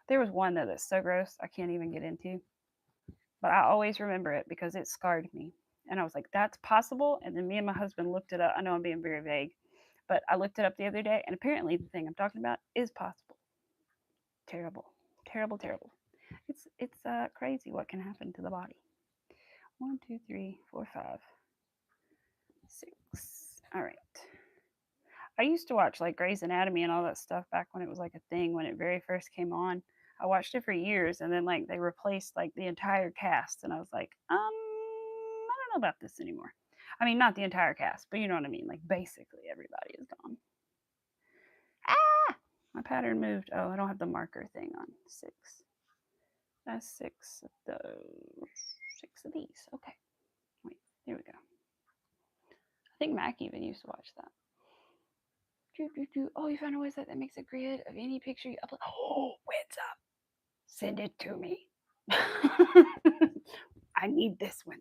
there was one that's so gross I can't even get into. but I always remember it because it scarred me. And I was like, that's possible. And then me and my husband looked it up. I know I'm being very vague, but I looked it up the other day, and apparently the thing I'm talking about is possible. Terrible, terrible, terrible. It's crazy what can happen to the body. 1, 2, 3, 4, 5, 6. All right. I used to watch like Grey's Anatomy and all that stuff back when it was like a thing when it very first came on. I watched it for years, and then like they replaced like the entire cast, and I was like, I don't know about this anymore. I mean, not the entire cast, but you know what I mean. Like basically everybody is gone. Ah, my pattern moved. Oh, I don't have the marker thing on. 6. That's 6 of those. 6 of these. Okay. Wait. Here we go. I think Mac even used to watch that. Oh, you found a website that makes a grid of any picture you upload. Oh, what's up? Send it to me. I need this one.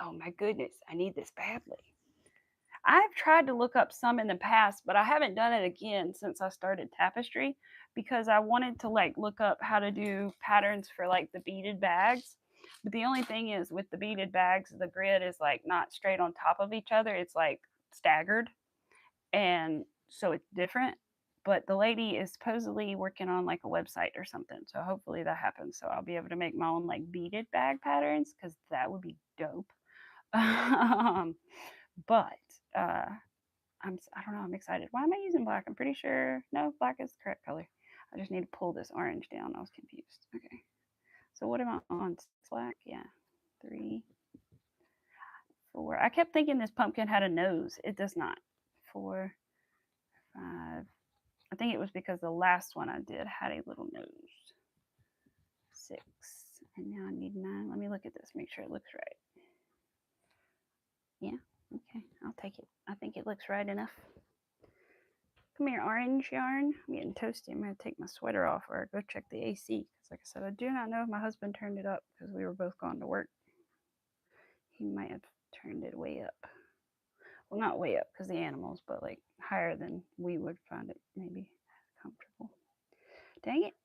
Oh my goodness, I need this badly. I've tried to look up some in the past, but I haven't done it again since I started Tapestry because I wanted to like look up how to do patterns for like the beaded bags. But the only thing is with the beaded bags, the grid is like not straight on top of each other. It's like staggered. And so it's different. But the lady is supposedly working on like a website or something. So hopefully that happens. So I'll be able to make my own like beaded bag patterns because that would be dope. But I don't know. I'm excited. Why am I using black? I'm pretty sure no, black is the correct color. I just need to pull this orange down. I was confused. Okay. So what am I on? Black? Yeah. 3, 4. I kept thinking this pumpkin had a nose. It does not. 4, 5. I think it was because the last one I did had a little nose. 6. And now I need 9. Let me look at this, make sure it looks right. Yeah, okay, I'll take it. I think it looks right enough. Come here, orange yarn. I'm getting toasty. I'm going to take my sweater off or go check the AC. Because like I said, I do not know if my husband turned it up because we were both gone to work. He might have turned it way up. Well, not way up because the animals, but like higher than we would find it maybe comfortable. Dang it.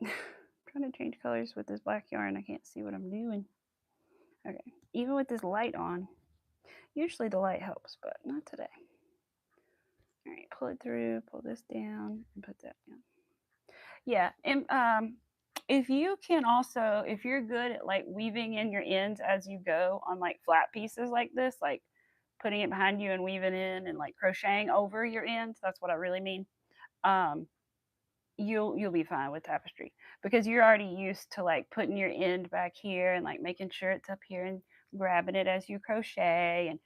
I'm trying to change colors with this black yarn. I can't see what I'm doing. Okay, even with this light on, usually the light helps, but not today. All right, pull it through, pull this down, and put that down. Yeah, and if you can also, if you're good at like weaving in your ends as you go on like flat pieces like this, like putting it behind you and weaving in and like crocheting over your ends, that's what I really mean. You'll be fine with Tapestry because you're already used to like putting your end back here and like making sure it's up here and grabbing it as you crochet, and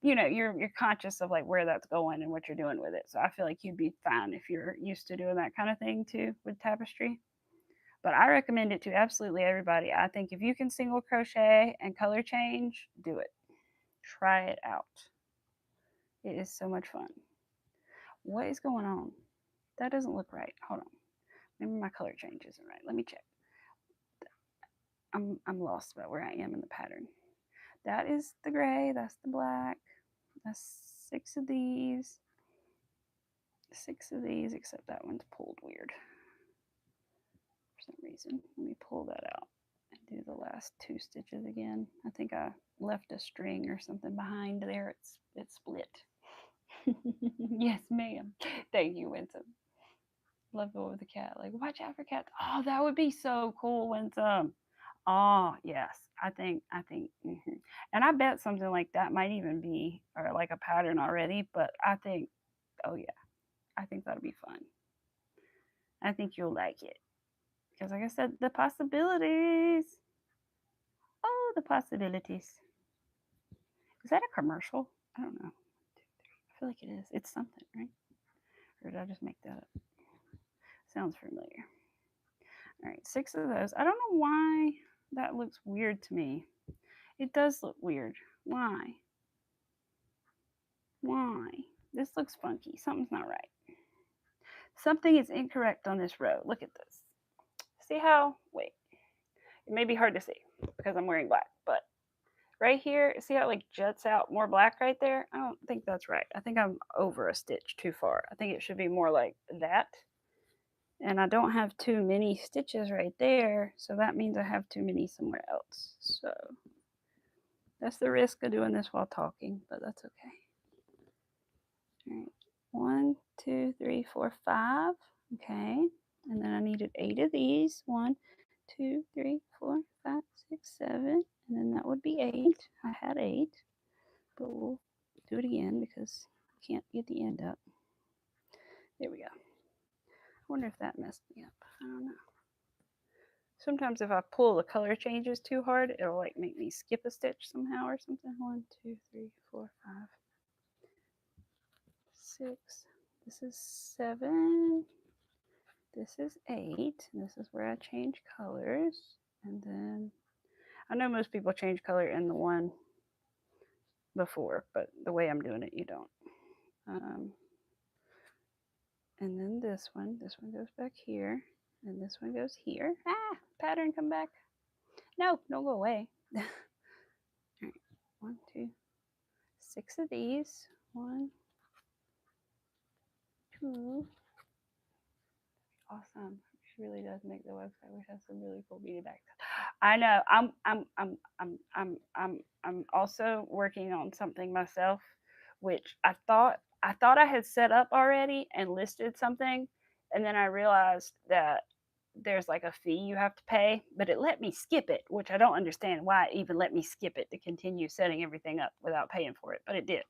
you know you're conscious of like where that's going and what you're doing with it. So I feel like you'd be fine if you're used to doing that kind of thing too with Tapestry. But I recommend it to absolutely everybody. I think if you can single crochet and color change, do it. Try it out. It is so much fun. What is going on? That doesn't look right. Hold on. Maybe my color change isn't right. Let me check. I'm lost about where I am in the pattern. That is the gray. That's the black. That's 6 of these. 6 of these, except that one's pulled weird for some reason. Let me pull that out and do the last 2 stitches again. I think I left a string or something behind there. It's split. Yes, ma'am. Thank you, Winsome. Love it with the cat. Like, watch out for cats. Oh, that would be so cool, Winsome. Oh, yes. I think, and I bet something like that might even be, or like a pattern already, but I think, oh yeah, I think that'll be fun. I think you'll like it. Because like I said, the possibilities. Oh, the possibilities. Is that a commercial? I don't know. I feel like it is. It's something, right? Or did I just make that up? Sounds familiar. All right, 6 of those. I don't know why that looks weird to me. It does look weird. Why? Why? This looks funky. Something's not right. Something is incorrect on this row. Look at this. See how? Wait. It may be hard to see because I'm wearing black, but right here, see how it like juts out more black right there? I don't think that's right. I think I'm over a stitch too far. I think it should be more like that. And I don't have too many stitches right there, so that means I have too many somewhere else. So that's the risk of doing this while talking, but that's okay. All right, 1, 2, 3, 4, 5. Okay, and then I needed 8 of these. 1, 2, 3, 4, 5, 6, 7, and then that would be 8. I had 8, but we'll do it again because I can't get the end up. There we go. I wonder if that messed me up. I don't know. Sometimes if I pull the color changes too hard, it'll like make me skip a stitch somehow or something. 1, 2, 3, 4, 5, 6. This is 7. This is 8. This is where I change colors. And then I know most people change color in the one before, but the way I'm doing it, you don't. And then this one goes back here, and this one goes here. Ah, pattern, come back. No, don't go away. All right, 1, 2, 6 of these. 1, 2. Awesome. She really does make the website, which has some really cool beauty bags. I know. I'm also working on something myself, which I thought I had set up already and listed something, and then I realized that there's like a fee you have to pay, but it let me skip it, which I don't understand why it even let me skip it to continue setting everything up without paying for it, but it did.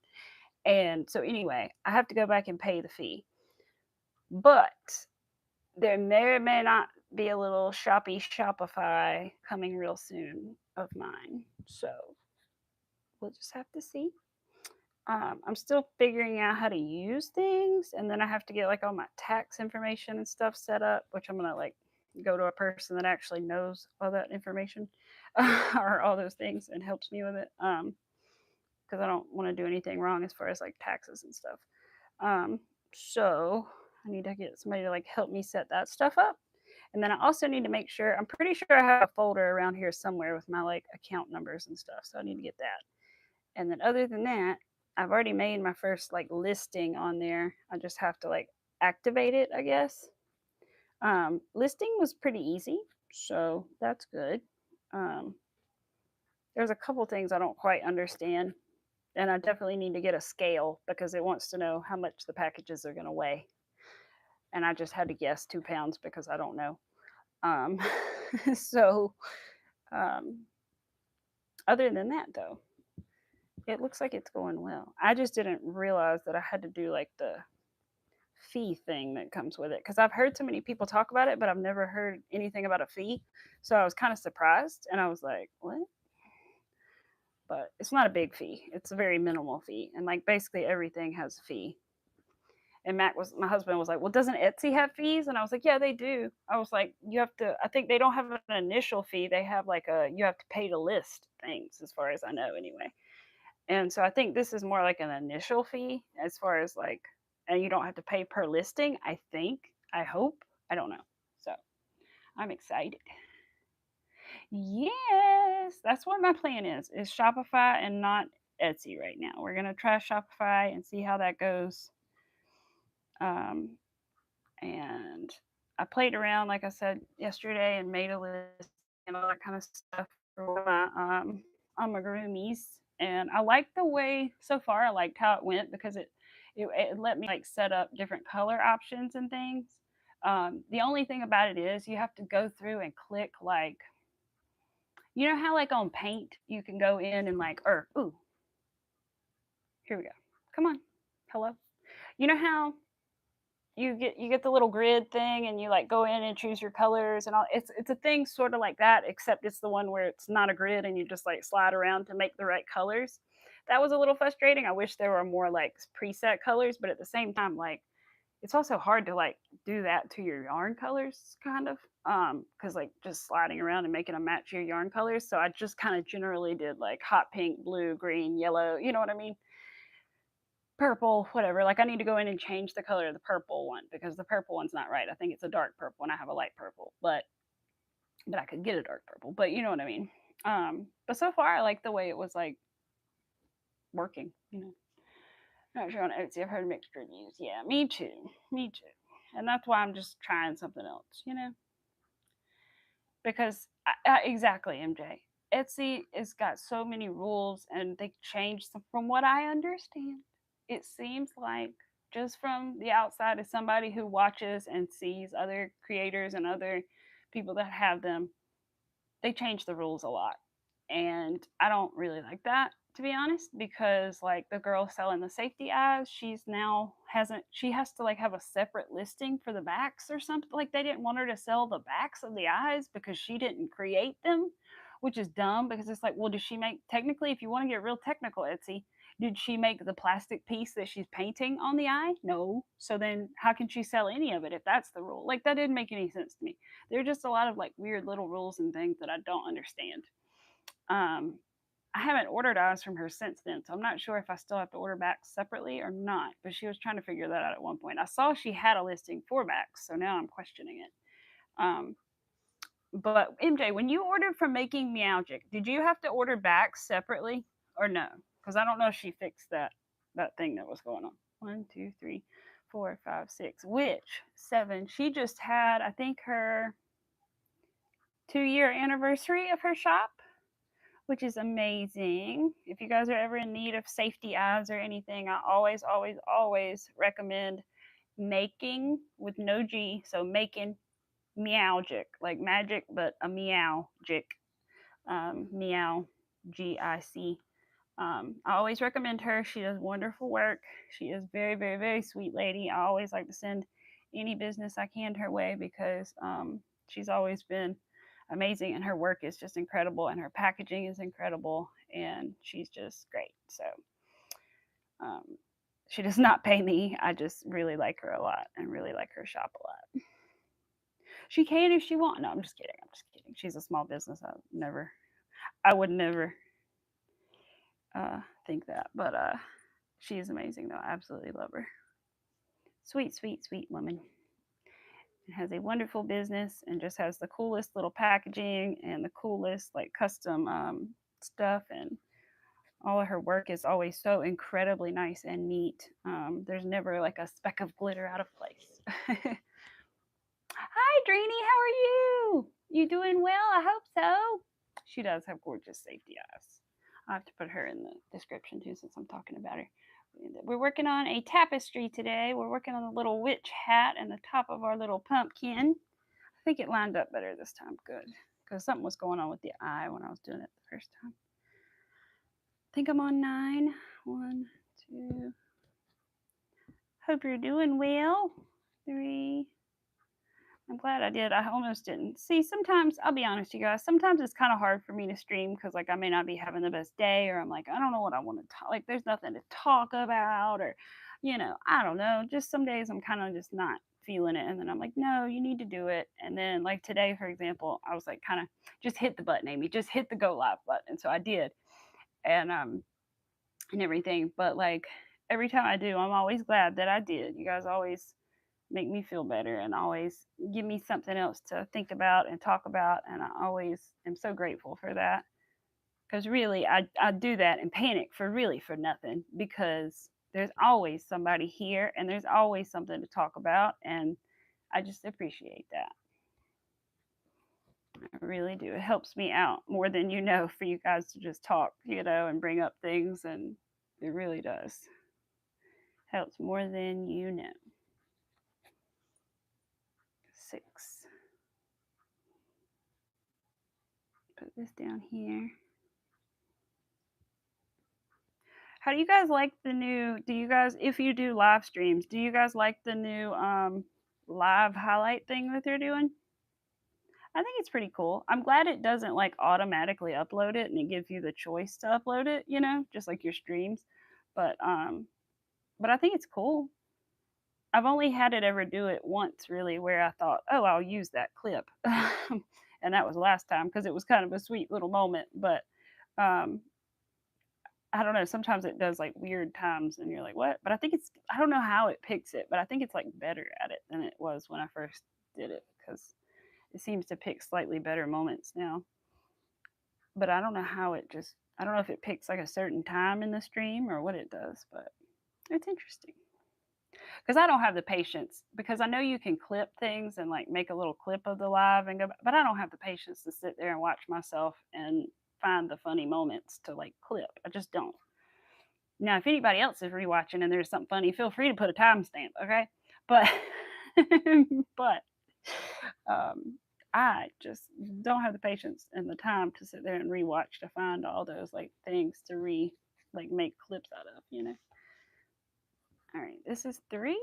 And so anyway, I have to go back and pay the fee. But there may or may not be a little Shopify coming real soon of mine. So we'll just have to see. I'm still figuring out how to use things, and then I have to get like all my tax information and stuff set up, which I'm gonna like go to a person that actually knows all that information or all those things and helps me with it. Because I don't want to do anything wrong as far as like taxes and stuff. So I need to get somebody to like help me set that stuff up. And then I also need to make sure, I'm pretty sure I have a folder around here somewhere with my like account numbers and stuff. So I need to get that. And then other than that, I've already made my first like listing on there. I just have to like activate it, I guess. Listing was pretty easy, so that's good. There's a couple things I don't quite understand, and I definitely need to get a scale because it wants to know how much the packages are going to weigh. And I just had to guess 2 pounds because I don't know. So, other than that, though, it looks like it's going well. I just didn't realize that I had to do like the fee thing that comes with it because I've heard so many people talk about it, but I've never heard anything about a fee. So I was kind of surprised and I was like, what? But it's not a big fee, it's a very minimal fee. And like basically everything has a fee. And my husband was like, well, doesn't Etsy have fees? And I was like, yeah, they do. I was like, you have to, I think they don't have an initial fee. They have like you have to pay to list things as far as I know anyway. And so I think this is more like an initial fee as far as like, and you don't have to pay per listing, I think. I hope. I don't know. So I'm excited. Yes, that's what my plan is Shopify and not Etsy right now. We're going to try Shopify and see how that goes. And I played around, like I said yesterday, and made a list and all that kind of stuff for my amigurumis. And I liked the way so far. I liked how it went because it let me like set up different color options and things. The only thing about it is you have to go through and click like, you know how like on Paint you can go in and like, here we go. Come on, hello. You know how you get the little grid thing and you like go in and choose your colors and all. It's a thing sort of like that, except it's the one where it's not a grid and you just like slide around to make the right colors. That was a little frustrating. I wish there were more like preset colors, but at the same time, like it's also hard to like do that to your yarn colors kind of because like just sliding around and making them match your yarn colors. So I just kind of generally did like hot pink, blue, green, yellow, you know what I mean? Purple, whatever. Like I need to go in and change the color of the purple one because the purple one's not right. I think it's a dark purple and I have a light purple, but I could get a dark purple, but you know what I mean. But so far I like the way it was like working, you know. Not sure on Etsy. I've heard mixed reviews. Yeah, me too. Me too. And that's why I'm just trying something else, you know? Because exactly, MJ. Etsy has got so many rules and they changed some, from what I understand. It seems like just from the outside as somebody who watches and sees other creators and other people that have them, they change the rules a lot. And I don't really like that, to be honest, because like the girl selling the safety eyes, she's now hasn't she has to like have a separate listing for the backs or something. Like they didn't want her to sell the backs of the eyes because she didn't create them, which is dumb because it's like, well, does she make technically if you want to get real technical, Etsy, did she make the plastic piece that she's painting on the eye? No. So then how can she sell any of it if that's the rule? Like that didn't make any sense to me. There are just a lot of like weird little rules and things that I don't understand. Um, I haven't ordered eyes from her since then, so I'm not sure if I still have to order backs separately or not. But she was trying to figure that out at one point. I saw she had a listing for backs, so now I'm questioning it. Um, but MJ, when you ordered from Making Meowgic, did you have to order backs separately or no? Because I don't know if she fixed that thing that was going on. 1, 2, 3, 4, 5, 6. Which 7? She just had, I think, her 2-year anniversary of her shop, which is amazing. If you guys are ever in need of safety eyes or anything, I always, always, always recommend making with no G. So making meowgic, like magic, but a meowgic, meow, GIC. I always recommend her. She does wonderful work. She is very, very, very sweet lady. I always like to send any business I can her way because she's always been amazing and her work is just incredible and her packaging is incredible and she's just great. So um, she does not pay me. I just really like her a lot and really like her shop a lot. She can if she wants. No, I'm just kidding. I'm just kidding. She's a small business. I would never think that. But she is amazing, though. I absolutely love her. Sweet, sweet, sweet woman. And has a wonderful business and just has the coolest little packaging and the coolest like custom stuff. And all of her work is always so incredibly nice and neat. There's never like a speck of glitter out of place. Hi, Dreeny. How are you? You doing well? I hope so. She does have gorgeous safety eyes. I'll have to put her in the description too since I'm talking about her. We're working on a tapestry today. We're working on the little witch hat and the top of our little pumpkin. I think it lined up better this time. Good. Because something was going on with the eye when I was doing it the first time. I think I'm on 9. 1, 2. Hope you're doing well. 3. I'm glad I did. I almost didn't. See, sometimes, I'll be honest, you guys, sometimes it's kind of hard for me to stream because, like, I may not be having the best day, or I'm like, I don't know what I want to talk. Like, there's nothing to talk about, or, I don't know. Just some days I'm kind of just not feeling it. And then I'm like, no, you need to do it. And then, like, today, for example, I was like, kind of just hit the button, Amy, just hit the go live button. And so I did. And everything. But, like, every time I do, I'm always glad that I did. You guys always make me feel better and always give me something else to think about and talk about. And I always am so grateful for that. Because really, I do that and panic for nothing because there's always somebody here and there's always something to talk about. And I just appreciate that. I really do. It helps me out more than you know for you guys to just talk, and bring up things. And it really does. Helps more than you know. 6. Put this down here. How do you guys like the new? Do you guys, if you do live streams, do you guys like the new live highlight thing that they're doing? I think it's pretty cool. I'm glad it doesn't like automatically upload it and it gives you the choice to upload it, just like your streams. But I think it's cool. I've only had it ever do it once really where I thought, "Oh, I'll use that clip." And that was last time because it was kind of a sweet little moment, but um I don't know, sometimes it does like weird times and you're like, "What?" But I don't know how it picks it, but I think it's like better at it than it was when I first did it because it seems to pick slightly better moments now. But I don't know how I don't know if it picks like a certain time in the stream or what it does, but it's interesting. because I don't have the patience, because I know you can clip things and like make a little clip of the live and go, but I don't have the patience to sit there and watch myself and find the funny moments to like clip. I just don't. Now, if anybody else is rewatching and there's something funny, feel free to put a timestamp, okay? But but I just don't have the patience and the time to sit there and rewatch to find all those like things to like make clips out of, you know. All right, this is 3.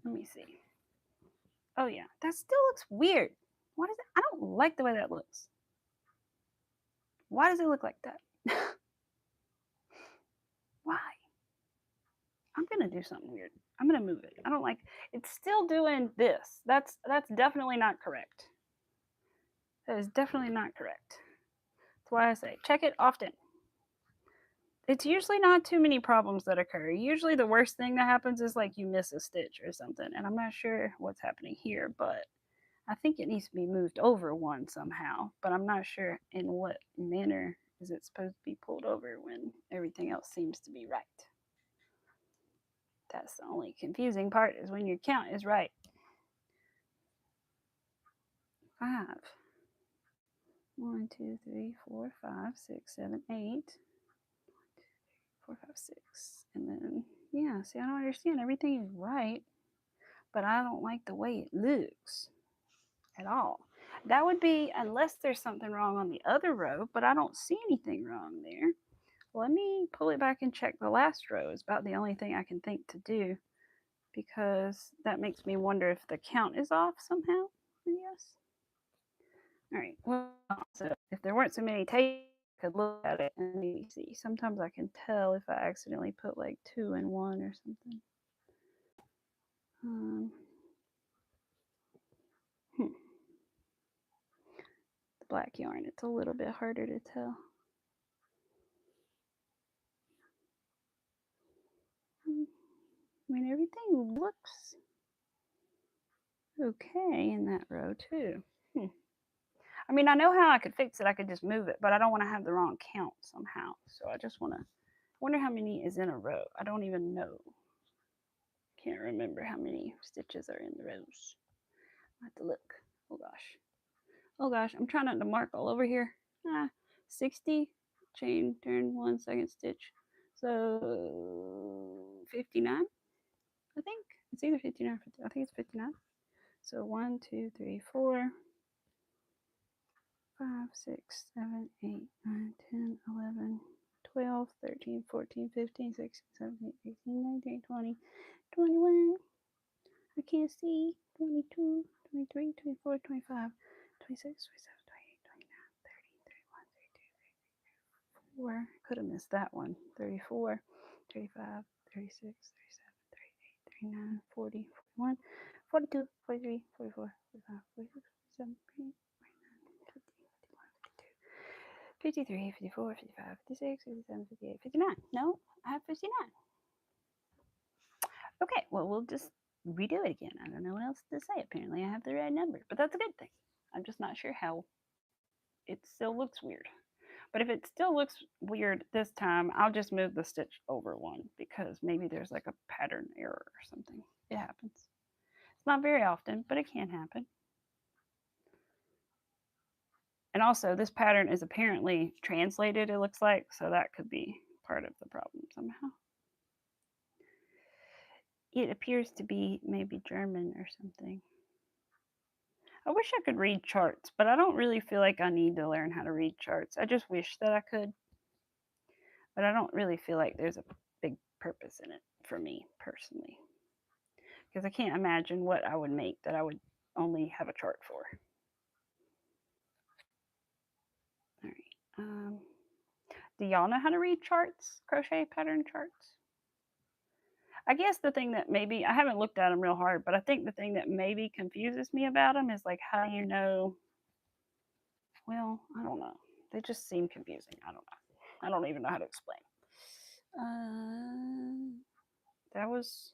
Let me see. Oh yeah, that still looks weird. What is it? I don't like the way that looks. Why does it look like that? Why? I'm gonna do something weird. I'm gonna move it. I don't like. It's still doing this. That's definitely not correct. That is definitely not correct. That's why I say check it often. It's usually not too many problems that occur. Usually the worst thing that happens is like you miss a stitch or something, and I'm not sure what's happening here, but I think it needs to be moved over one somehow, but I'm not sure in what manner is it supposed to be pulled over when everything else seems to be right. That's the only confusing part, is when your count is right. 5. 1, 2, 3, 4, 5, 6, 7, 8. 4, 5, 6. And then, yeah, see, I don't understand. Everything is right, but I don't like the way it looks at all. That would be unless there's something wrong on the other row, but I don't see anything wrong there. Let me pull it back and check the last row. It's about the only thing I can think to do, because that makes me wonder if the count is off somehow, I guess. All right, well, so if there weren't so many tapes, I could look at it and maybe see. Sometimes I can tell if I accidentally put like 2 in 1 or something. The black yarn, it's a little bit harder to tell. I mean, everything looks okay in that row too. I mean, I know how I could fix it. I could just move it, but I don't want to have the wrong count somehow. So I just want to wonder how many is in a row. I don't even know. Can't remember how many stitches are in the rows. I have to look. Oh gosh. Oh gosh, I'm trying not to mark all over here. 60 chain, turn 1 second stitch. So 59, I think. It's either 59 or 50. I think it's 59. So 1, 2, 3, 4, 5, 6, 7, 8, 9, 10, 11, 12, 13, 14, 15, 16, 17, 18, 19, 20, 21. I can't see. 22, 23, 24, 25, 26, 27, 28, 29, 30, 31, 32, 34. Could have missed that one. 34, 35, 36, 37, 38, 39, 40, 41, 42, 43, 44, 45, 46, 47, 48, 53, 54, 55, 56, 57, 58, 59. No, I have 59. Okay, well, we'll just redo it again. I don't know what else to say. Apparently, I have the right number, but that's a good thing. I'm just not sure how it still looks weird. But if it still looks weird this time, I'll just move the stitch over one, because maybe there's like a pattern error or something. It happens. It's not very often, but it can happen. And also, this pattern is apparently translated, it looks like, so that could be part of the problem somehow. It appears to be maybe German or something. I wish I could read charts, but I don't really feel like I need to learn how to read charts. I just wish that I could, but I don't really feel like there's a big purpose in it for me personally, because I can't imagine what I would make that I would only have a chart for. All right. Do y'all know how to read charts, crochet pattern charts? I guess the thing that maybe, I haven't looked at them real hard, but I think the thing that maybe confuses me about them is like, how do you know? Well, I don't know. They just seem confusing. I don't know. I don't even know how to explain. That was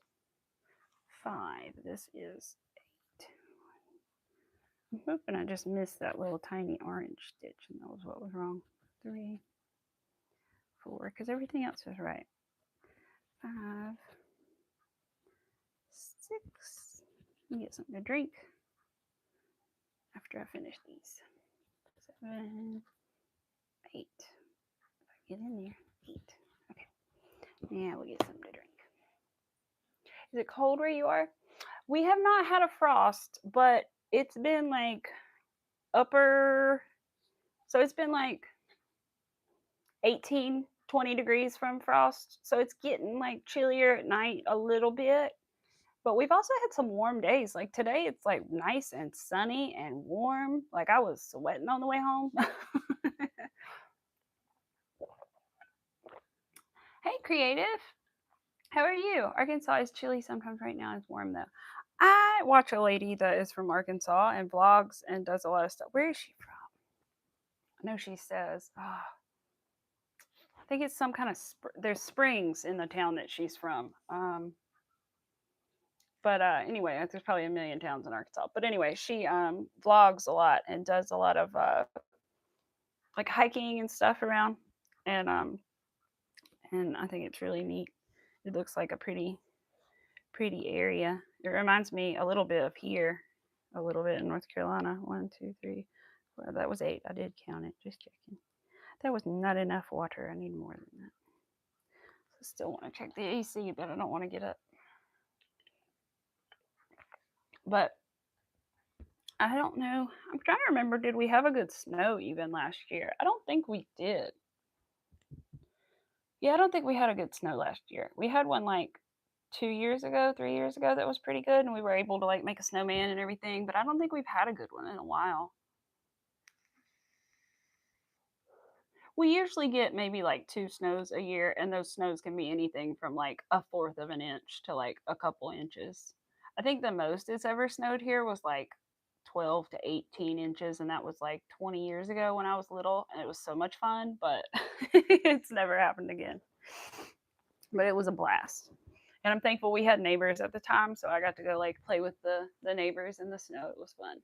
5. This is 8. I'm hoping I just missed that little tiny orange stitch, and that was what was wrong. 3, 4, because everything else is right. 5, 6. Let me get something to drink after I finish these. 7, 8. If I get in there, 8. Okay. Yeah, we'll get something to drink. Is it cold where you are? We have not had a frost, but it's been like upper, so it's been like 18, 20 degrees from frost. So it's getting like chillier at night a little bit. But we've also had some warm days. Like today, it's like nice and sunny and warm. Like I was sweating on the way home. Hey, creative. How are you? Arkansas is chilly sometimes right now. It's warm though. I watch a lady that is from Arkansas and vlogs and does a lot of stuff. Where is she from? I know she says, oh, I think it's some kind of, there's springs in the town that she's from. But anyway, there's probably a million towns in Arkansas. But anyway, she vlogs a lot and does a lot of like hiking and stuff around. And I think it's really neat. It looks like a pretty area. It reminds me a little bit of here, a little bit in North Carolina. 1, 2, 3, 4. That was 8. I did count it. Just checking. That was not enough water. I need more than that. So still want to check the AC, but I don't want to get up. But I don't know. I'm trying to remember. Did we have a good snow even last year? I don't think we did. Yeah, I don't think we had a good snow last year. We had one like 2 years ago, 3 years ago that was pretty good, and we were able to like make a snowman and everything. But I don't think we've had a good one in a while. We usually get maybe like 2 snows a year, and those snows can be anything from like 1/4 of an inch to like a couple inches. I think the most it's ever snowed here was like 12 to 18 inches, and that was like 20 years ago when I was little, and it was so much fun, but it's never happened again. But it was a blast. And I'm thankful we had neighbors at the time, so I got to go like play with the neighbors in the snow. It was fun.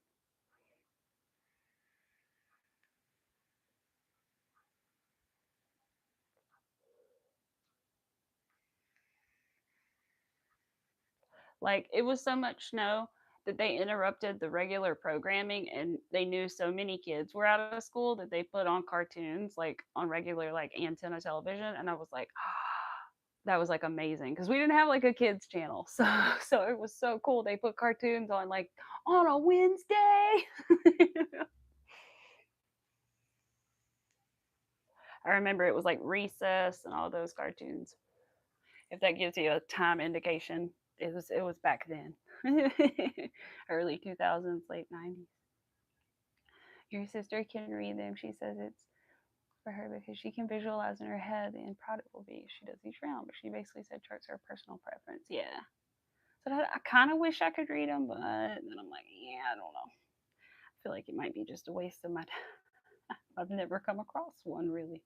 Like it was so much snow that they interrupted the regular programming, and they knew so many kids were out of school that they put on cartoons like on regular like antenna television, and I was like, ah, that was like amazing because we didn't have like a kids channel, so it was so cool. They put cartoons on like on a Wednesday. I remember it was like Recess and all those cartoons. If that gives you a time indication, it was back then. Early 2000s, late 90s. Your sister can read them. She says it's for her because she can visualize in her head the end product will be. She does each round, but she basically said charts are a personal preference. Yeah. So I kind of wish I could read them, but then I'm like, yeah, I don't know. I feel like it might be just a waste of my time. I've never come across one really.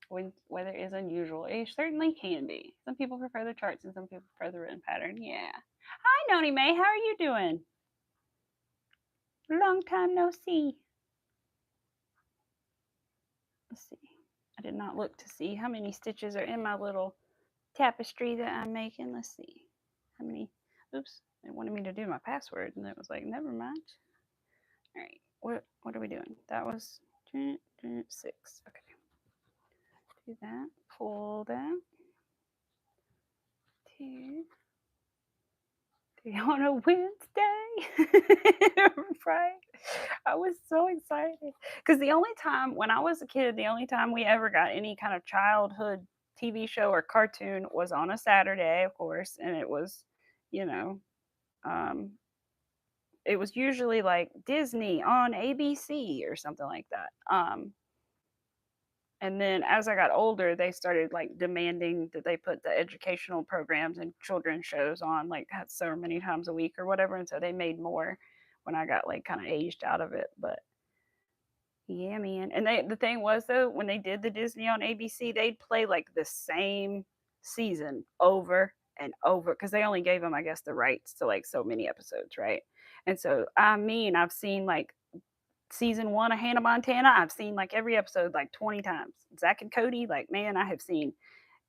When weather is unusual, it certainly can be. Some people prefer the charts and some people prefer the written pattern. Yeah. Hi, Noni May. How are you doing? Long time no see. Let's see. I did not look to see how many stitches are in my little tapestry that I'm making. Let's see. How many? Oops. It wanted me to do my password, and it was like, never mind. All right. What are we doing? That was 6. Okay. Do that. Pull that. 2, 3 on a Wednesday. Right? I was so excited because the only time when I was a kid, the only time we ever got any kind of childhood TV show or cartoon was on a Saturday, of course, and it was, you know, um, it was usually like Disney on ABC or something like that. And then as I got older, they started like demanding that they put the educational programs and children's shows on like so many times a week or whatever. And so they made more when I got like kind of aged out of it. But yeah, man. And the thing was though, when they did the Disney on ABC, they'd play like the same season over and over because they only gave them, I guess, the rights to like so many episodes, right? And so I've seen like season 1 of Hannah Montana. I've seen like every episode like 20 times. Zach and Cody, like man, I have seen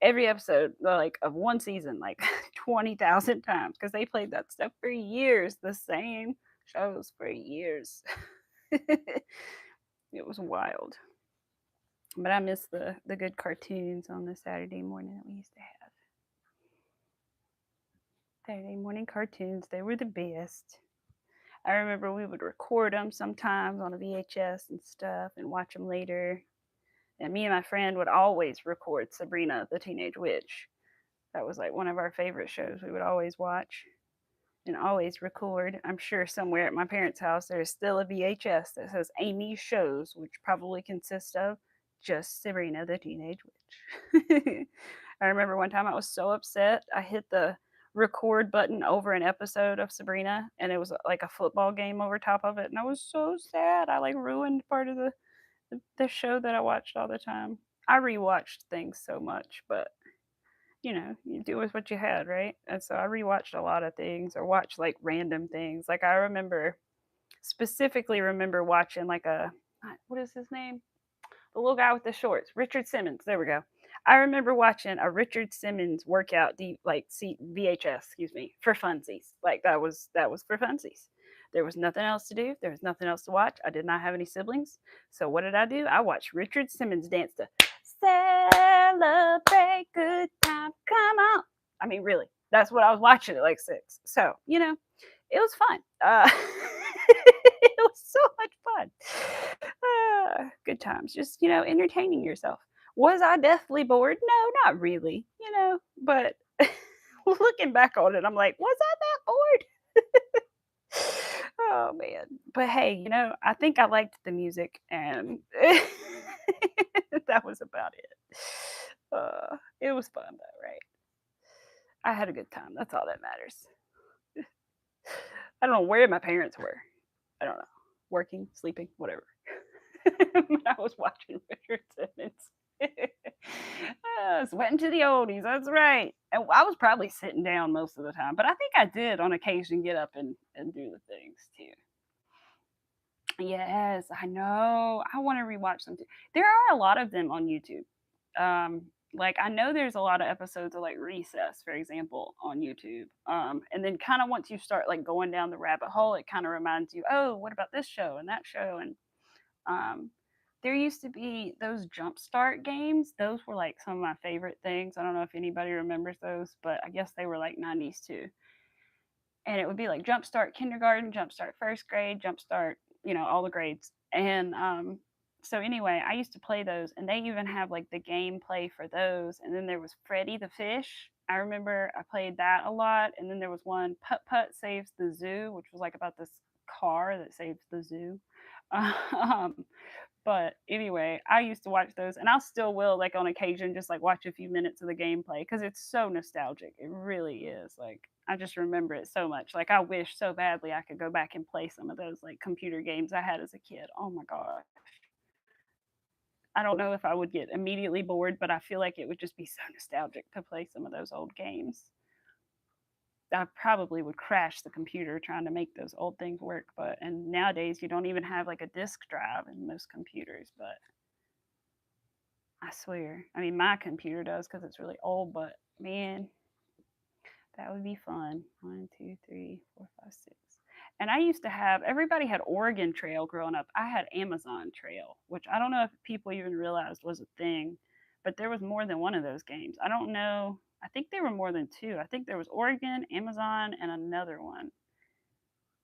every episode, like, of one season, like 20,000 times because they played that stuff for years, the same shows for years. It was wild. But I miss the good cartoons on the Saturday morning that we used to have. Saturday morning cartoons, they were the best. I remember we would record them sometimes on a VHS and stuff and watch them later. And me and my friend would always record Sabrina the Teenage Witch. That was like one of our favorite shows we would always watch and always record. I'm sure somewhere at my parents' house there's still a VHS that says Amy's Shows, which probably consists of just Sabrina the Teenage Witch. I remember one time I was so upset, I hit the record button over an episode of Sabrina and it was like a football game over top of it. And I was so sad. I like ruined part of the show that I watched all the time. I rewatched things so much, but you know, you do with what you had, right? And so I rewatched a lot of things or watched like random things. Like I specifically remember watching like what is his name? The little guy with the shorts, Richard Simmons. There we go. I remember watching a Richard Simmons workout, VHS, excuse me, for funsies. Like that was for funsies. There was nothing else to do. There was nothing else to watch. I did not have any siblings. So what did I do? I watched Richard Simmons dance to Celebrate Good Time. Come on. I mean, really, that's what I was watching at like 6. So, you know, it was fun. It was so much fun. Good times. Just, you know, entertaining yourself. Was I deathly bored? No, not really, you know, but looking back on it, I'm like, was I that bored? Oh man. But hey, you know, I think I liked the music and that was about it. It was fun though, right? I had a good time. That's all that matters. I don't know where my parents were. I don't know. Working, sleeping, whatever. But I was watching Richard Simmons. Sweating to the oldies. That's right. And I was probably sitting down most of the time, but I think I did on occasion get up and do the things too. Yes, I know. I want to rewatch them too. There are a lot of them on YouTube. Like I know there's a lot of episodes of like Recess, for example, on YouTube. And then kind of once you start like going down the rabbit hole, it kind of reminds you, oh, what about this show and that show? And there used to be those Jumpstart games. Those were like some of my favorite things. I don't know if anybody remembers those, but I guess they were like 90s too. And it would be like Jumpstart kindergarten, Jumpstart first grade, Jumpstart, you know, all the grades. And so anyway, I used to play those, and they even have like the gameplay for those. And then there was Freddy the Fish. I remember I played that a lot. And then there was one Putt Putt Saves the Zoo, which was like about this car that saves the zoo. Um, but anyway, I used to watch those, and I still will, like on occasion, just like watch a few minutes of the gameplay because it's so nostalgic. It really is. Like I just remember it so much. Like I wish so badly I could go back and play some of those like computer games I had as a kid. Oh my god. I don't know if I would get immediately bored, but I feel like it would just be so nostalgic to play some of those old games. I probably would crash the computer trying to make those old things work. But and nowadays you don't even have like a disk drive in most computers. But I swear, I mean my computer does because it's really old. But man, that would be fun. 1, 2, 3, 4, 5, 6. And I used to have everybody had Oregon Trail growing up. I had Amazon Trail, which I don't know if people even realized was a thing, but there was more than one of those games. I don't know. I think there were more than 2. I think there was Oregon, Amazon, and another one.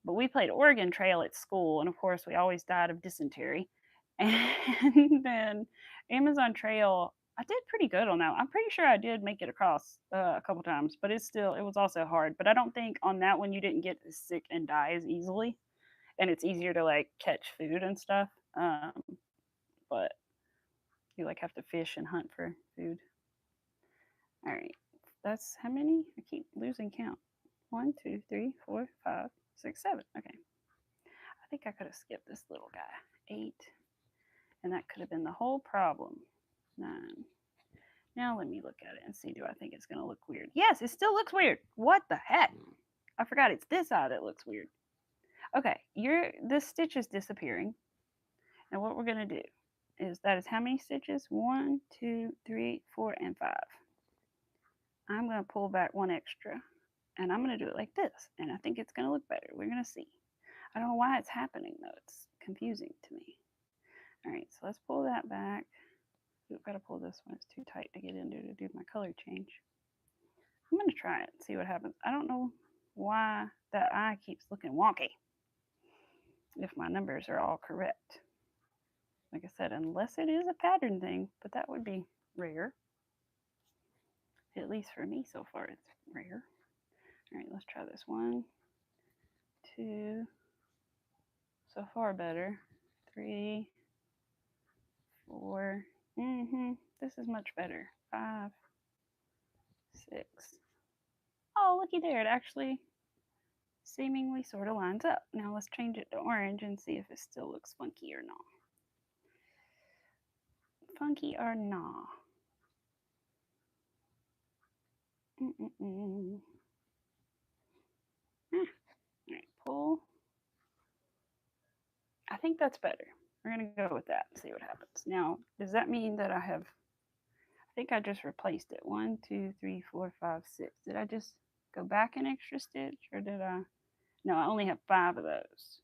But we played Oregon Trail at school, and of course, we always died of dysentery. And then Amazon Trail, I did pretty good on that. I'm pretty sure I did make it across a couple times, but it was also hard. But I don't think on that one you didn't get as sick and die as easily, and it's easier to like catch food and stuff. But you like have to fish and hunt for food. All right, that's how many? I keep losing count. 1, 2, 3, 4, 5, 6, 7. Okay. I think I could have skipped this little guy. 8. And that could have been the whole problem. 9. Now let me look at it and see, do I think it's going to look weird? Yes, it still looks weird. What the heck? I forgot it's this eye that looks weird. Okay, this stitch is disappearing. And what we're going to do is that is how many stitches? 1, 2, 3, 4, and 5. I'm going to pull back one extra, and I'm going to do it like this, and I think it's going to look better. We're going to see. I don't know why it's happening, though. It's confusing to me. All right, so let's pull that back. We've got to pull this one. It's too tight to get into to do my color change. I'm going to try it and see what happens. I don't know why that eye keeps looking wonky if my numbers are all correct. Like I said, unless it is a pattern thing, but that would be rare. At least for me so far, it's rare. All right, let's try this. 1, 2. So far better. 3, 4. This is much better. 5, 6. Oh, looky there. It actually seemingly sort of lines up. Now let's change it to orange and see if it still looks funky or not. Funky or not. All right, pull. I think that's better. We're going to go with that and see what happens. Now, does that mean that I think I just replaced it. 1, 2, 3, 4, 5, 6. Did I just go back an extra stitch or did I? No, I only have 5 of those.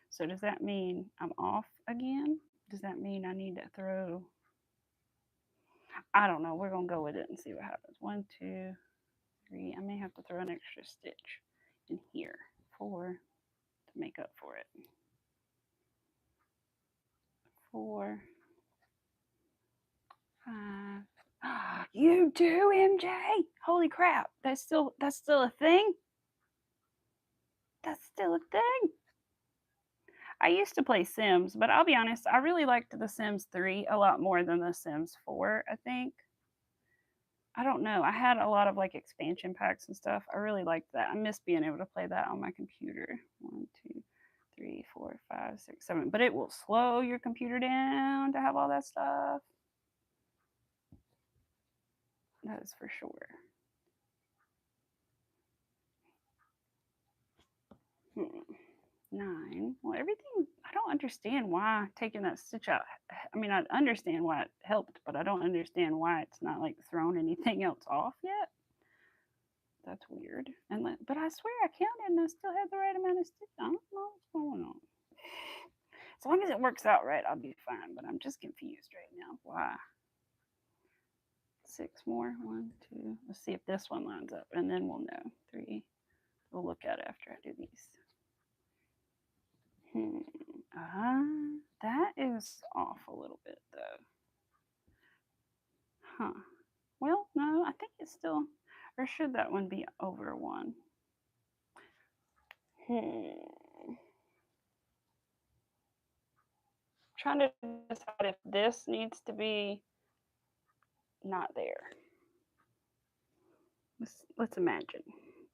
So does that mean I'm off again? Does that mean I need to throw? I don't know. We're going to go with it and see what happens. 1, 2, 3. I may have to throw an extra stitch in here. 4 to make up for it. 4, 5. You do, MJ? Holy crap. That's still a thing? That's still a thing? I used to play Sims, but I'll be honest, I really liked The Sims 3 a lot more than The Sims 4, I think. I don't know. I had a lot of like expansion packs and stuff. I really liked that. I miss being able to play that on my computer. 1, 2, 3, 4, 5, 6, 7. But it will slow your computer down to have all that stuff. That is for sure. 9. Well, everything, I don't understand why taking that stitch out. I mean, I understand why it helped, but I don't understand why it's not like thrown anything else off yet. That's weird. But I swear I counted and I still had the right amount of stitch. I don't know what's going on. As long as it works out right, I'll be fine. But I'm just confused right now. Why? 6 more. 1, 2. Let's see if this one lines up, and then we'll know. 3. We'll look at it after I do these. That is off a little bit though. Huh. Well, no, I think it's still, or should that one be over 1? Trying to decide if this needs to be not there. Let's imagine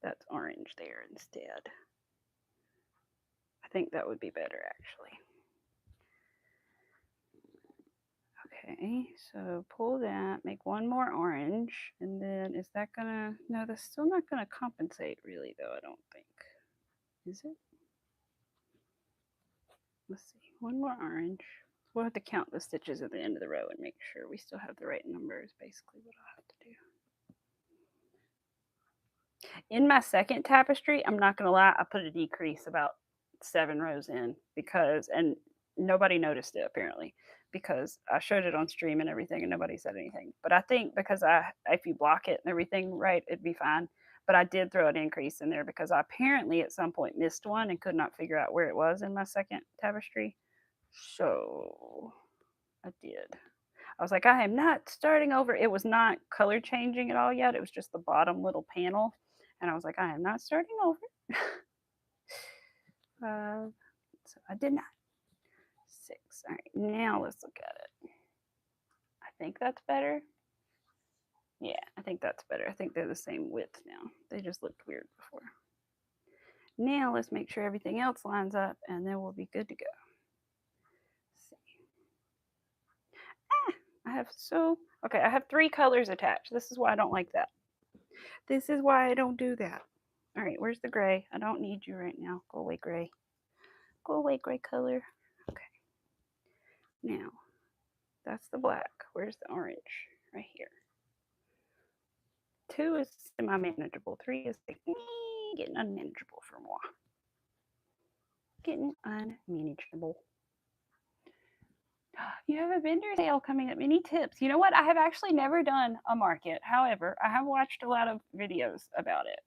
that's orange there instead. I think that would be better actually. Okay, so pull that, make one more orange, and then is that gonna, no, that's still not gonna compensate really though, I don't think. Is it? Let's see, one more orange. We'll have to count the stitches at the end of the row and make sure we still have the right numbers, basically what I'll have to do. In my second tapestry, I'm not gonna lie, I put a decrease about 7 rows in because, and nobody noticed it apparently, because I showed it on stream and everything and nobody said anything. But I think because if you block it and everything right, it'd be fine. But I did throw an increase in there because I apparently at some point missed one and could not figure out where it was in my second tapestry. So I did. I was like, I am not starting over. It was not color changing at all yet. It was just the bottom little panel. And I was like, I am not starting over. So I did not. 6. All right, now let's look at it. I think that's better. Yeah, I think that's better. I think they're the same width now. They just looked weird before. Now let's make sure everything else lines up and then we'll be good to go. Let's see. I have 3 colors attached. This is why I don't like that. This is why I don't do that. All right, where's the gray? I don't need you right now. Go away, gray. Go away, gray color. Okay. Now, that's the black. Where's the orange? Right here. 2 is semi-manageable. 3 is like, getting unmanageable for moi. Getting unmanageable. You have a vendor sale coming up. Any tips? You know what? I have actually never done a market. However, I have watched a lot of videos about it.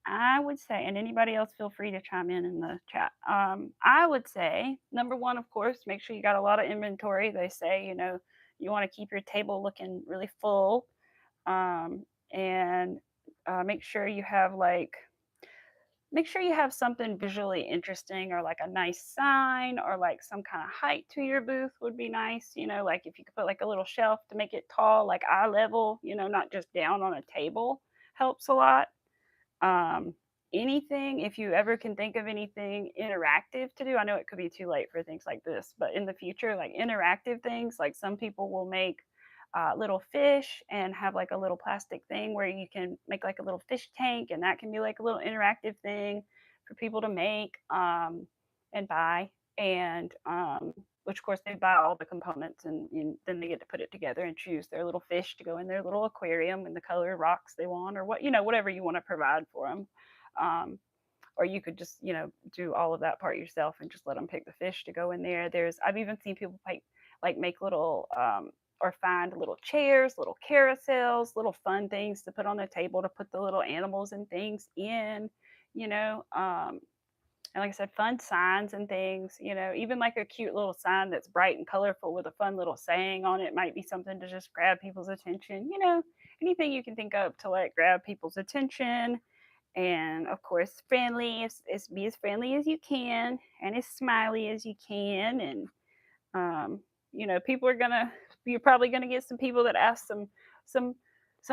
I would say, and anybody else feel free to chime in the chat. I would say, number one, of course, make sure you got a lot of inventory. They say, you want to keep your table looking really full. And make sure you have something visually interesting, or like a nice sign, or like some kind of height to your booth would be nice. Like if you could put like a little shelf to make it tall, like eye level, not just down on a table, helps a lot. Anything, if you ever can think of anything interactive to do, I know it could be too late for things like this, but in the future, like interactive things, like some people will make little fish and have like a little plastic thing where you can make like a little fish tank, and that can be like a little interactive thing for people to make and buy. And which of course they buy all the components, and then they get to put it together and choose their little fish to go in their little aquarium in the color rocks they want, or whatever you want to provide for them. Or you could just do all of that part yourself and just let them pick the fish to go in there. I've even seen people make little or find little chairs, little carousels, little fun things to put on the table to put the little animals and things in, and like I said, fun signs and things, even like a cute little sign that's bright and colorful with a fun little saying on it might be something to just grab people's attention, anything you can think of to like grab people's attention. And of course, friendly is be as friendly as you can and as smiley as you can. And you're probably gonna get some people that ask some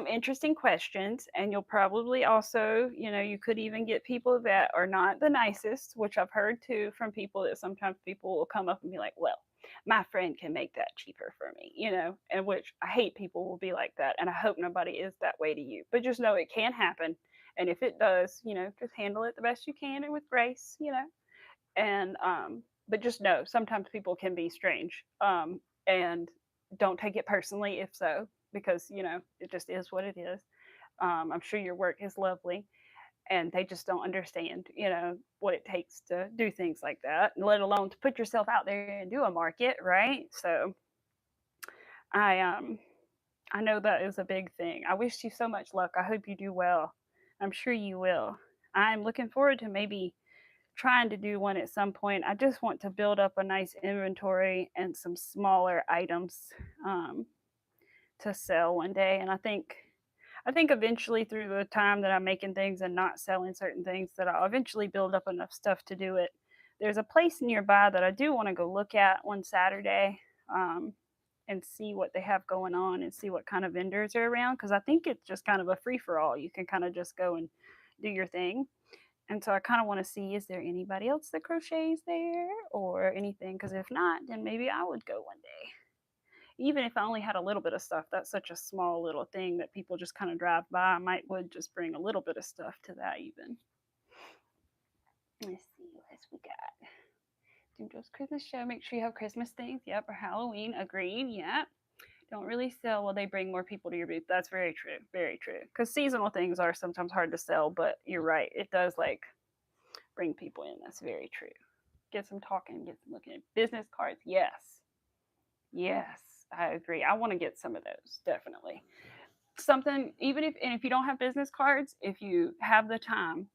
interesting questions, and you'll probably also, you could even get people that are not the nicest, which I've heard too from people, that sometimes people will come up and be like, well, my friend can make that cheaper for me, and which I hate people will be like that, and I hope nobody is that way to you, but just know it can happen. And if it does, just handle it the best you can and with grace, and but just know sometimes people can be strange, and don't take it personally if so, because it just is what it is. I'm sure your work is lovely, and they just don't understand what it takes to do things like that, let alone to put yourself out there and do a market, right? So I know that is a big thing. I wish you so much luck. I hope you do well. I'm sure you will. I'm looking forward to maybe trying to do one at some point. I just want to build up a nice inventory and some smaller items to sell one day. And I think eventually, through the time that I'm making things and not selling certain things, that I'll eventually build up enough stuff to do it. There's a place nearby that I do want to go look at one Saturday, and see what they have going on and see what kind of vendors are around, because I think it's just kind of a free for all. You can kind of just go and do your thing. And so I kind of want to see, is there anybody else that crochets there or anything? Because if not, then maybe I would go one day. Even if I only had a little bit of stuff, that's such a small little thing that people just kind of drive by. I would just bring a little bit of stuff to that even. Let's see what else we got. Do just Christmas show. Make sure you have Christmas things. Yep. Or Halloween. Agreed. Yep. Don't really sell, well, they bring more people to your booth. That's very true. Very true. Because seasonal things are sometimes hard to sell, but you're right. It does bring people in. That's very true. Get some talking, get some looking at business cards. Yes. Yes, I agree. I want to get some of those, definitely. Something, even if you don't have business cards, if you have the time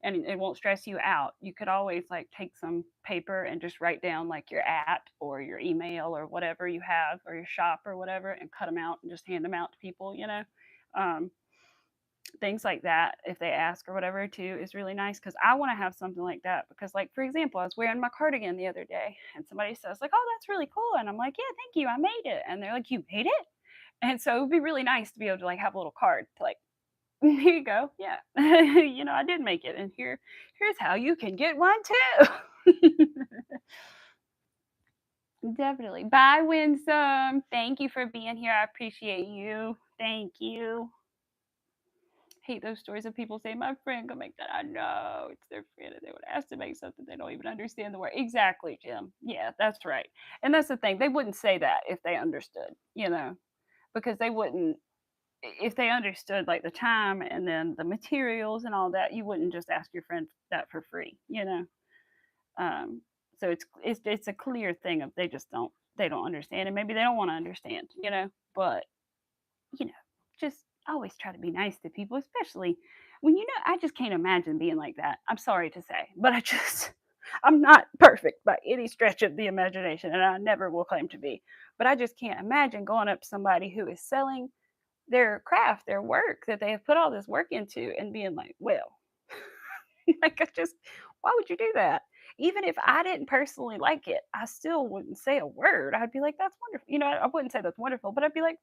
and it won't stress you out, you could always take some paper and just write down your at or your email or whatever you have, or your shop or whatever, and cut them out and just hand them out to people, things like that, if they ask or whatever too, is really nice, because I want to have something like that. Because for example, I was wearing my cardigan the other day and somebody says oh, that's really cool, and I'm like, yeah, thank you, I made it. And they're like, you made it? And so it would be really nice to be able to have a little card to here you go. Yeah. I did make it. And here's how you can get one too. Definitely. Bye, Winsome. Thank you for being here. I appreciate you. Thank you. Hate those stories of people saying, my friend can make that. I know it's their friend and they would ask to make something they don't even understand the word. Exactly, Jim. Yeah, that's right. And that's the thing. They wouldn't say that if they understood, because they wouldn't. if they understood like the time and then the materials and all that, you wouldn't just ask your friend that for free, you know. Um, so it's a clear thing of they don't understand, and maybe they don't want to understand, you know. But you know, just always try to be nice to people, especially when you know. I just can't imagine being like that. I'm sorry to say, but I'm not perfect by any stretch of the imagination, and I never will claim to be. But I just can't imagine going up to somebody who is selling their craft, their work that they have put all this work into, and being like, well, like I just, why would you do that? Even if I didn't personally like it, I still wouldn't say a word. I'd be like, that's wonderful. You know, I wouldn't say that's wonderful, but I'd be like,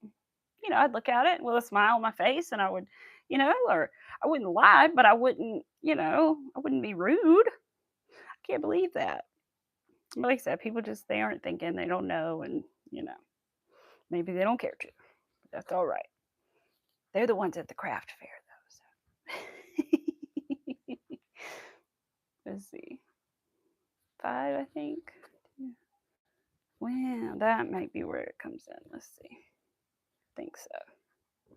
you know, I'd look at it with a smile on my face and I would, you know, or I wouldn't lie, but I wouldn't, you know, I wouldn't be rude. I can't believe that. But like I said, people just, they aren't thinking, they don't know, and, you know, maybe they don't care to. But that's all right. They're the ones at the craft fair, though. So. Let's see. 5, I think. Well, that might be where it comes in. Let's see. I think so.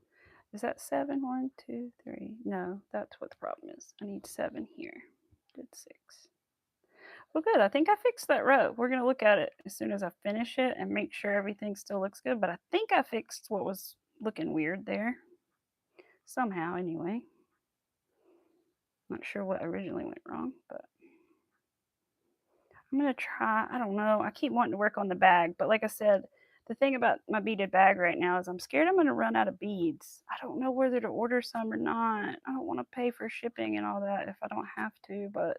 Is that 7? 1, 2, 3. No, that's what the problem is. I need 7 here. Did 6. Well, good. I think I fixed that row. We're going to look at it as soon as I finish it and make sure everything still looks good. But I think I fixed what was looking weird there. Somehow, anyway. Not sure what originally went wrong, but I'm going to try. I don't know. I keep wanting to work on the bag. But like I said, the thing about my beaded bag right now is I'm scared I'm going to run out of beads. I don't know whether to order some or not. I don't want to pay for shipping and all that if I don't have to, but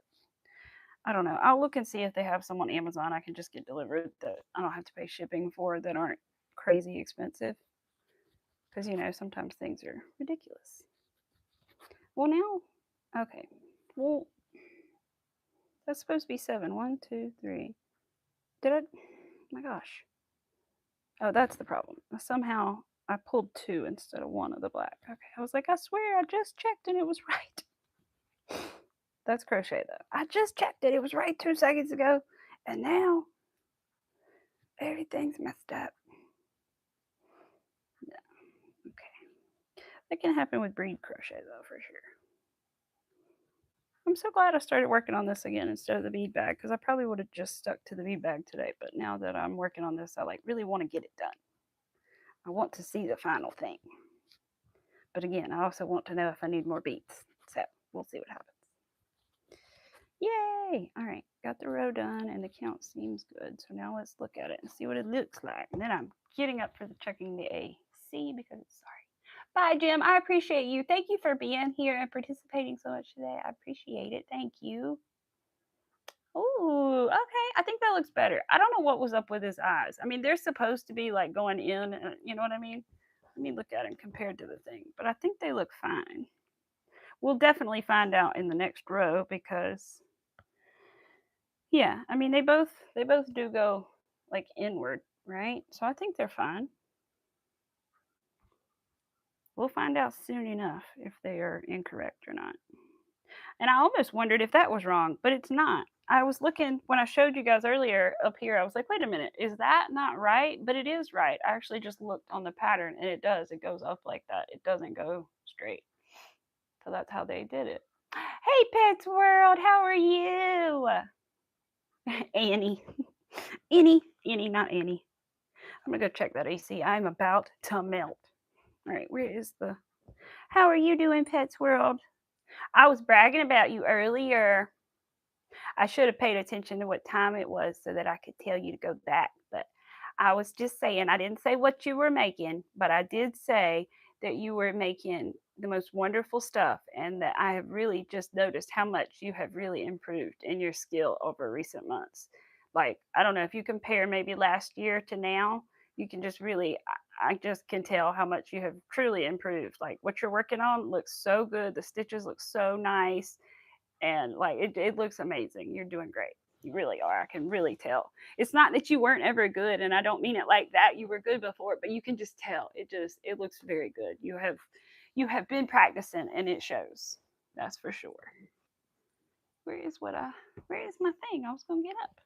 I don't know. I'll look and see if they have some on Amazon I can just get delivered that I don't have to pay shipping for, that aren't crazy expensive. Because, you know, sometimes things are ridiculous. Well, now, okay. Well, that's supposed to be 7. 1, 2, 3. Did I? My gosh. Oh, that's the problem. Somehow I pulled 2 instead of 1 of the black. Okay. I was like, I swear I just checked and it was right. That's crochet though. I just checked it. It was right 2 seconds ago. And now everything's messed up. Yeah. Okay. That can happen with bead crochet though, for sure. I'm so glad I started working on this again instead of the bead bag, because I probably would have just stuck to the bead bag today. But now that I'm working on this, I like really want to get it done. I want to see the final thing. But again, I also want to know if I need more beads. So we'll see what happens. Yay! All right, got the row done and the count seems good. So now let's look at it and see what it looks like. And then I'm getting up for the checking the AC because it's sorry. Bye, Jim. I appreciate you. Thank you for being here and participating so much today. I appreciate it. Thank you. Ooh, okay. I think that looks better. I don't know what was up with his eyes. I mean, they're supposed to be like going in, you know what I mean? Let me look at him compared to the thing, but I think they look fine. We'll definitely find out in the next row because, yeah, I mean, they both do go like inward, right? So I think they're fine. We'll find out soon enough if they are incorrect or not. And I almost wondered if that was wrong, but it's not. I was looking when I showed you guys earlier up here. I was like, wait a minute, is that not right? But it is right. I actually just looked on the pattern and it does. It goes up like that. It doesn't go straight. So that's how they did it. Hey, Pets World, how are you? Annie. Annie, not Annie. I'm going to go check that AC. I'm about to melt. All right, where is the... How are you doing, Pets World? I was bragging about you earlier. I should have paid attention to what time it was so that I could tell you to go back. But I was just saying, I didn't say what you were making, but I did say that you were making the most wonderful stuff and that I have really just noticed how much you have really improved in your skill over recent months. Like, I don't know if you compare maybe last year to now, you can just really, I just can tell how much you have truly improved. Like, what you're working on looks so good. The stitches look so nice. And like it looks amazing. You're doing great. You really are. I can really tell. It's not that you weren't ever good, and I don't mean it like that. You were good before, but you can just tell. It looks very good. You have been practicing and it shows. That's for sure. Where is my thing? I was gonna get up.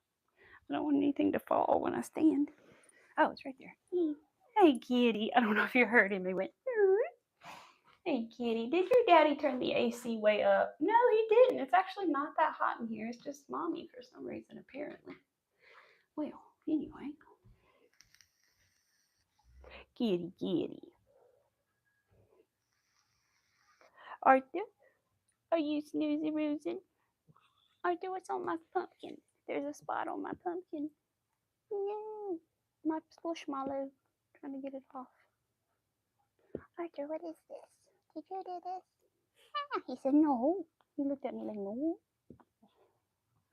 I don't want anything to fall when I stand. Oh, it's right there. Hey kitty. I don't know if you heard him. He went. kitty. Did your daddy turn the AC way up? No, he didn't. It's actually not that hot in here. It's just mommy for some reason, apparently. Well, anyway. Kitty, kitty. Arthur, are you snoozy roosing? Arthur, what's on my pumpkin? There's a spot on my pumpkin. No, my squishmallow. Trying to get it off. Arthur, what is this? Did you do this? Ah, he said no. He looked at me like no.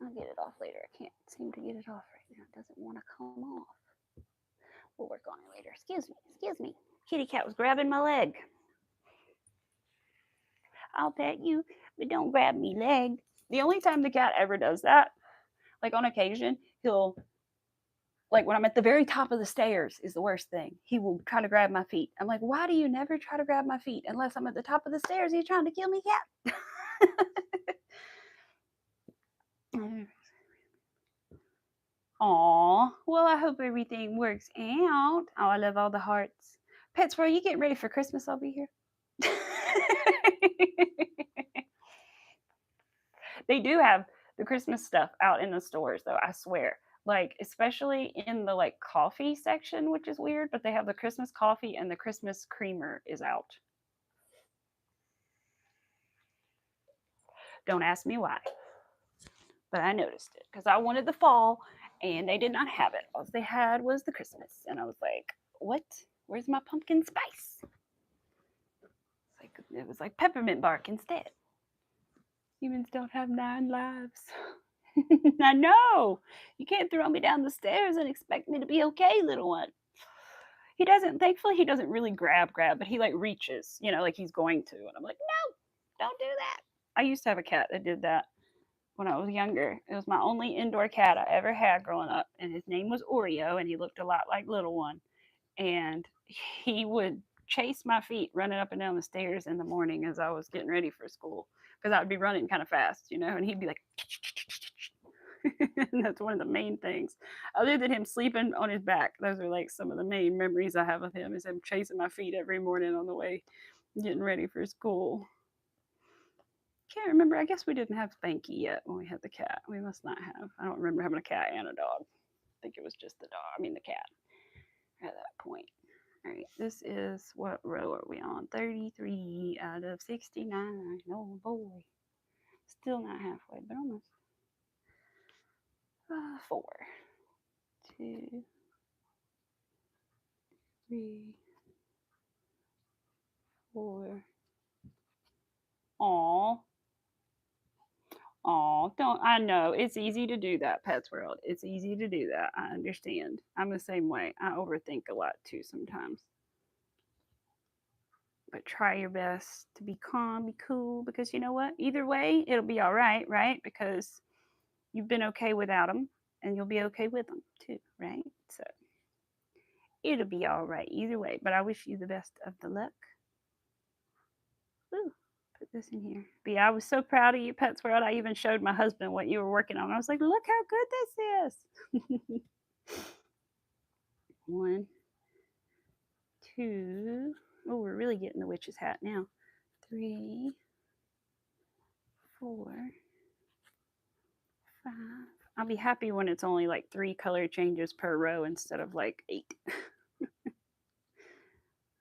I'll get it off later. I can't seem to get it off right now. It doesn't want to come off. We'll work on it later. Excuse me. Excuse me. Kitty cat was grabbing my leg. I'll pet you, but don't grab me leg. The only time the cat ever does that, like on occasion, he'll, like when I'm at the very top of the stairs is the worst thing. He will try to grab my feet. I'm like, why do you never try to grab my feet? Unless I'm at the top of the stairs, he's trying to kill me, cat. Aw, well, I hope everything works out. Oh, I love all the hearts. Pets, were you getting ready for Christmas? I'll be here. They do have the Christmas stuff out in the stores, though, I swear. Like, especially in the like coffee section, which is weird, but they have the Christmas coffee and the Christmas creamer is out. Don't ask me why, but I noticed it because I wanted the fall and they did not have it. All they had was the Christmas. And I was like, what? Where's my pumpkin spice? It was like peppermint bark instead. Humans don't have 9 lives. I know. You can't throw me down the stairs and expect me to be okay, little one. He doesn't, thankfully, he doesn't really grab, but he like reaches, you know, like he's going to. And I'm like, no, don't do that. I used to have a cat that did that when I was younger. It was my only indoor cat I ever had growing up. And his name was Oreo, and he looked a lot like Little One. And he would chase my feet running up and down the stairs in the morning as I was getting ready for school. Because I would be running kind of fast, you know, and he'd be like, and that's one of the main things. Other than him sleeping on his back, those are like some of the main memories I have of him, is him chasing my feet every morning on the way getting ready for school. Can't remember. I guess we didn't have Spanky yet when we had the cat. We must not have. I don't remember having a cat and a dog. I think it was just the dog. I mean, the cat at that point. All right, this is, what row are we on? 33 out of 69. Oh boy. Still not halfway, but almost. 4, 2, 3, 4. Aw. Aw, don't, I know. It's easy to do that, Pets World. It's easy to do that. I understand. I'm the same way. I overthink a lot too sometimes. But try your best to be calm, be cool, because you know what? Either way, it'll be all right, right? Because you've been okay without them, and you'll be okay with them too, right? So it'll be all right either way. But I wish you the best of the luck. Ooh, put this in here. But yeah, I was so proud of you, Pets World. I even showed my husband what you were working on. I was like, look how good this is. 1, 2. Oh, we're really getting the witch's hat now. 3, 4, 5. I'll be happy when it's only like 3 color changes per row instead of like 8.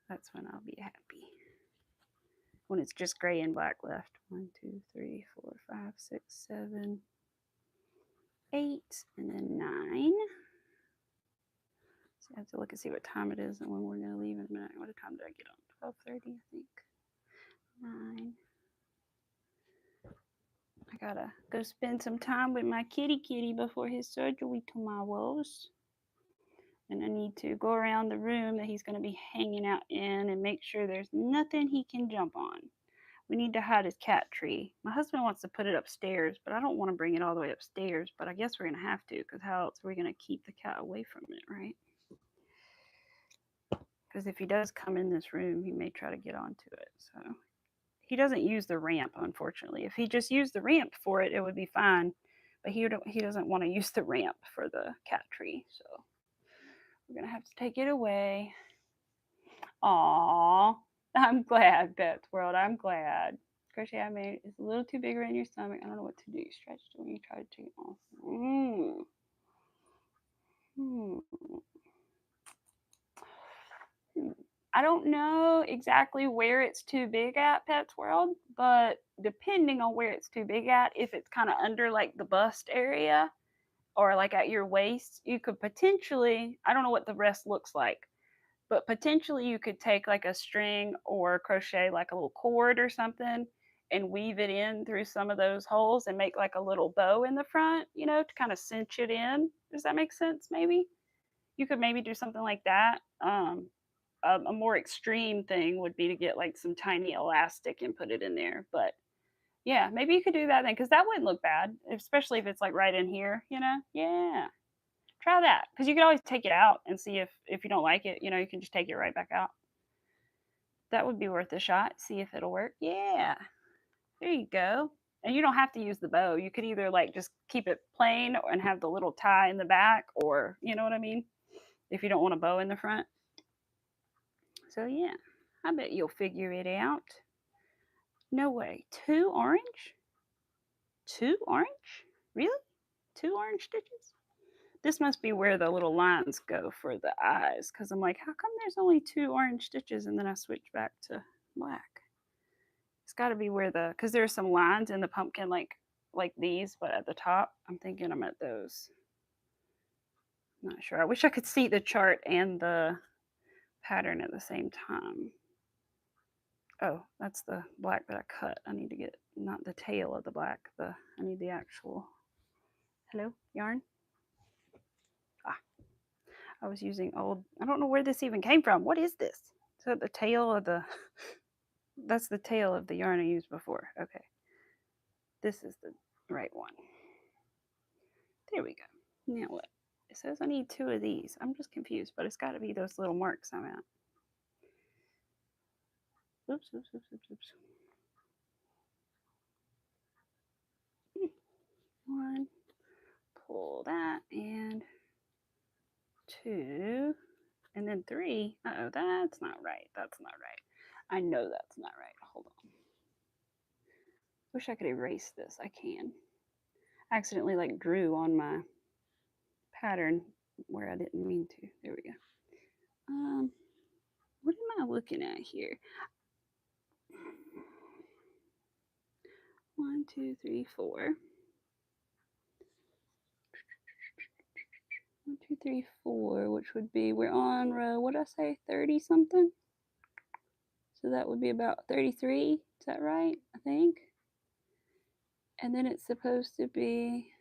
That's when I'll be happy. When it's just gray and black left. 1, 2, 3, 4, 5, 6, 7, 8, and then 9. So I have to look and see what time it is and when we're going to leave in a minute. What time did I get on? 12:30, I think. 9. I gotta go spend some time with my kitty before his surgery tomorrow. And I need to go around the room that he's going to be hanging out in and make sure there's nothing he can jump on. We need to hide his cat tree. My husband wants to put it upstairs, but I don't want to bring it all the way upstairs. But I guess we're going to have to, because how else are we going to keep the cat away from it, right? Because if he does come in this room, he may try to get onto it. So he doesn't use the ramp, unfortunately. If he just used the ramp for it, it would be fine. But he doesn't want to use the ramp for the cat tree. So we're going to have to take it away. Aww. I'm glad, Pets World. I'm glad. Crochet I made is a little too big around your stomach. I don't know what to do. Stretch it when you try to take it off. Hmm. I don't know exactly where it's too big at, Pets World, but depending on where it's too big at, if it's kind of under like the bust area or like at your waist, you could potentially, I don't know what the rest looks like, but potentially you could take like a string or crochet like a little cord or something and weave it in through some of those holes and make like a little bow in the front, you know, to kind of cinch it in. Does that make sense? Maybe you could maybe do something like that. A more extreme thing would be to get like some tiny elastic and put it in there. But yeah, maybe you could do that then because that wouldn't look bad, especially if it's like right in here, you know? Yeah. Try that because you can always take it out and see if you don't like it, you know, you can just take it right back out. That would be worth a shot. See if it'll work. Yeah. There you go. And you don't have to use the bow. You could either like just keep it plain and have the little tie in the back or, you know what I mean? If you don't want a bow in the front. So yeah, I bet you'll figure it out. No way. 2 orange? 2 orange? Really? 2 orange stitches? This must be where the little lines go for the eyes because I'm like, how come there's only 2 orange stitches and then I switch back to black? It's got to be where the, because there's some lines in the pumpkin like these, but at the top, I'm thinking I'm at those. Not sure. I wish I could see the chart and the pattern at the same time. Oh, that's the black that I cut. I need to get not the tail of the black. I need the actual. Hello, yarn. Ah, I was using old. I don't know where this even came from. What is this? Is that the tail of the? That's the tail of the yarn I used before. Okay, this is the right one. There we go. Now what? It says I need 2 of these. I'm just confused, but it's got to be those little marks I'm at. Oops, oops, oops, oops, oops. 1, pull that, and 2, and then 3. Uh-oh, that's not right. That's not right. I know that's not right. Hold on. Wish I could erase this. I can. I accidentally like drew on my pattern where I didn't mean to. There we go. What am I looking at here? 1, 2, 3, 4. 1, 2, 3, 4, which would be, we're on row, what did I say, 30 something? So that would be about 33. Is that right? I think. And then it's supposed to be,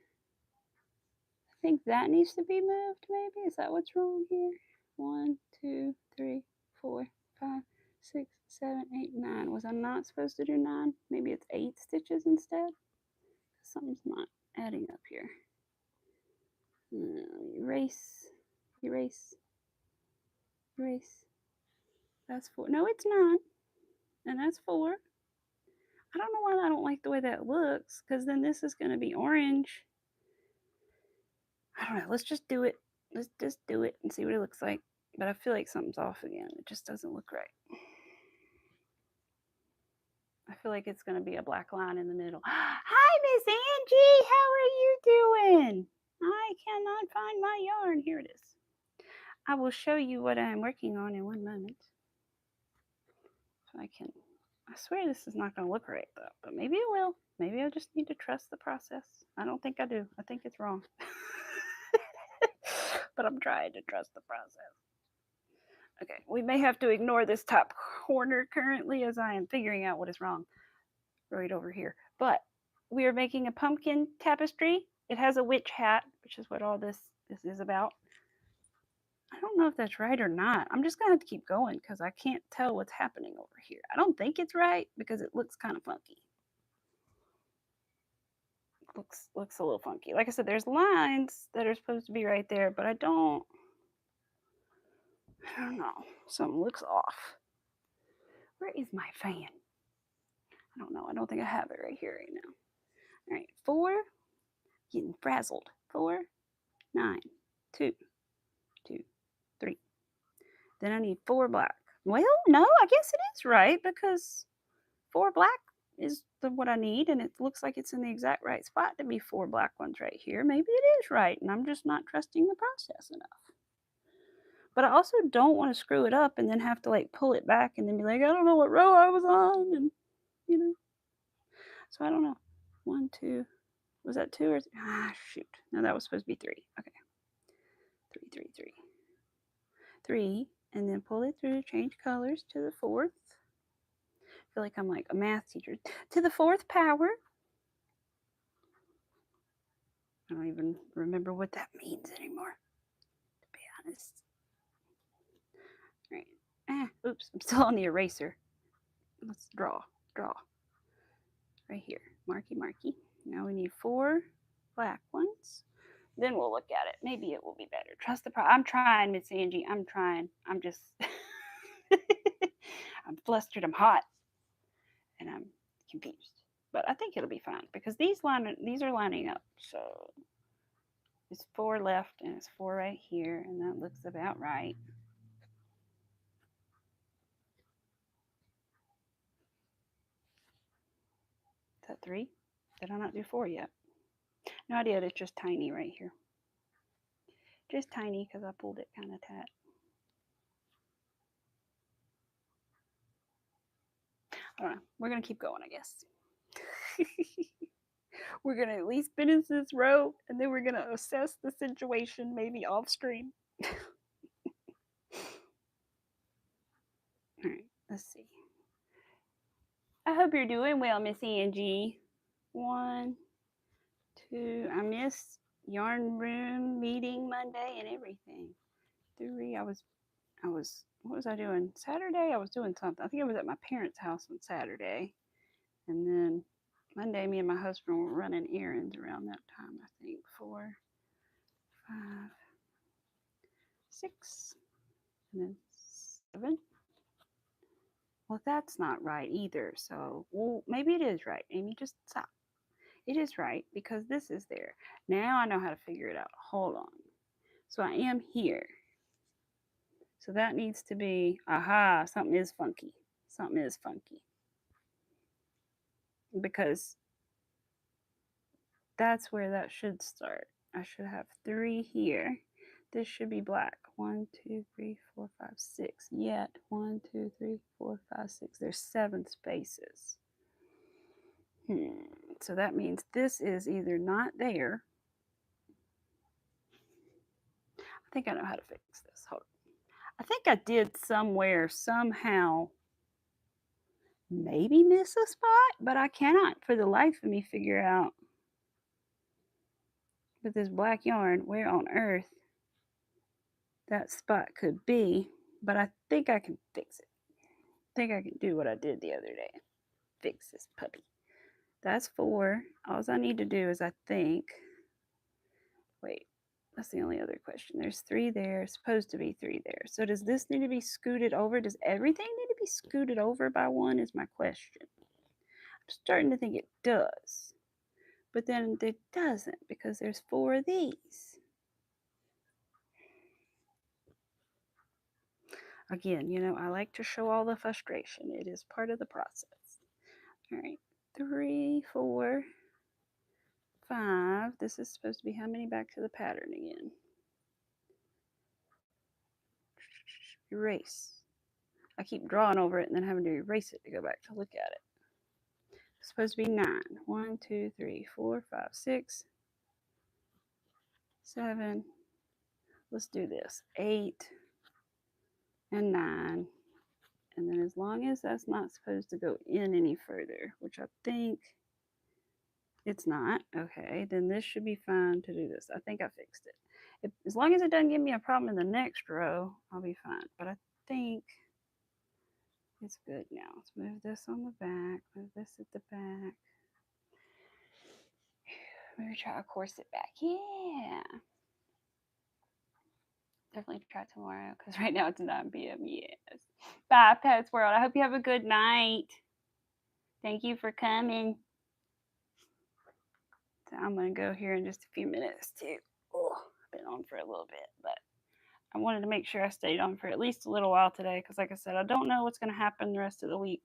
I think that needs to be moved, maybe? Is that what's wrong here? 1, 2, 3, 4, 5, 6, 7, 8, 9. Was I not supposed to do 9? Maybe it's 8 stitches instead? Something's not adding up here. Erase, erase, erase. That's 4. No, it's not. And that's 4. I don't know why I don't like the way that looks, because then this is going to be orange. I don't know. Let's just do it. Let's just do it and see what it looks like. But I feel like something's off again. It just doesn't look right. I feel like it's going to be a black line in the middle. Hi, Miss Angie. How are you doing? I cannot find my yarn. Here it is. I will show you what I'm working on in one moment. So I can. I swear this is not going to look right though, but maybe it will. Maybe I just need to trust the process. I don't think I do. I think it's wrong. But I'm trying to trust the process. Okay, we may have to ignore this top corner currently as I am figuring out what is wrong right over here. But we are making a pumpkin tapestry. It has a witch hat, which is what all this is about. I don't know if that's right or not. I'm just going to have to keep going because I can't tell what's happening over here. I don't think it's right because it looks kind of funky. Looks a little funky. Like I said, there's lines that are supposed to be right there, but I don't know. Something looks off. Where is my fan? I don't know. I don't think I have it right here right now. All right, 4. Getting frazzled. 4, 9, 2, 2, 3. Then I need 4 black. Well, no, I guess it is right because 4 black is what I need, and it looks like it's in the exact right spot to be 4 black ones right here. Maybe it is right, and I'm just not trusting the process enough. But I also don't want to screw it up and then have to like pull it back and then be like, I don't know what row I was on, and you know. So I don't know. 1, 2. Was that 2 or shoot? No, that was supposed to be 3. Okay. 3, 3, 3. 3, and then pull it through, change colors to the 4th. I feel like I'm like a math teacher. To the 4th power. I don't even remember what that means anymore, to be honest. All right. Oops, I'm still on the eraser. Let's draw. Right here. Marky, marky. Now we need 4 black ones. Then we'll look at it. Maybe it will be better. Trust the process. I'm trying, Miss Angie. I'm trying. I'm just, I'm flustered. I'm hot, and I'm confused. But I think it'll be fine because these are lining up. So it's 4 left, and it's 4 right here, and that looks about right. Is that 3? Did I not do 4 yet? No, I did. It's just tiny right here. Just tiny because I pulled it kind of tight. I don't know. We're going to keep going, I guess. We're going to at least finish this row, and then we're going to assess the situation maybe off stream. All right, let's see. I hope you're doing well, Miss Angie. 1, 2. I missed yarn room meeting Monday and everything. 3. I was. What was I doing? Saturday, I was doing something. I think I was at my parents' house on Saturday. And then Monday, me and my husband were running errands around that time, I think. 4, 5, 6, and then 7. Well, that's not right either. So, well, maybe it is right. Amy, just stop. It is right because this is there. Now I know how to figure it out. Hold on. So I am here. So that needs to be, aha, something is funky. Something is funky. Because that's where that should start. I should have 3 here. This should be black. 1, 2, 3, 4, 5, 6. Yet 1, 2, 3, 4, 5, 6. There's 7 spaces. So that means this is either not there. I think I know how to fix this. Hold on. I think I did somewhere, somehow, maybe miss a spot, but I cannot for the life of me figure out with this black yarn where on earth that spot could be. But I think I can fix it. I think I can do what I did the other day. Fix this puppy. That's 4. All I need to do is, I think, wait, that's the only other question. There's 3 there, supposed to be 3 there. So does this need to be scooted over? Does everything need to be scooted over by 1 is my question. I'm starting to think it does. But then it doesn't because there's 4 of these. Again, I like to show all the frustration. It is part of the process. All right, 3, 4, 5. This is supposed to be how many back to the pattern again? Erase. I keep drawing over it and then having to erase it to go back to look at it. It's supposed to be 9. 1, 2, 3, 4, 5, 6, 7. Let's do this. 8 and 9. And then as long as that's not supposed to go in any further, which I think it's not, okay, then this should be fine to do this. I think I fixed it. As long as it doesn't give me a problem in the next row, I'll be fine. But I think it's good now. Let's move this on the back, move this at the back. Maybe try a corset back. Yeah. Definitely try tomorrow because right now it's 9 p.m. Yes. Bye, Pets World. I hope you have a good night. Thank you for coming. So I'm going to go here in just a few minutes too. Oh, I've been on for a little bit, but I wanted to make sure I stayed on for at least a little while today because, like I said, I don't know what's going to happen the rest of the week.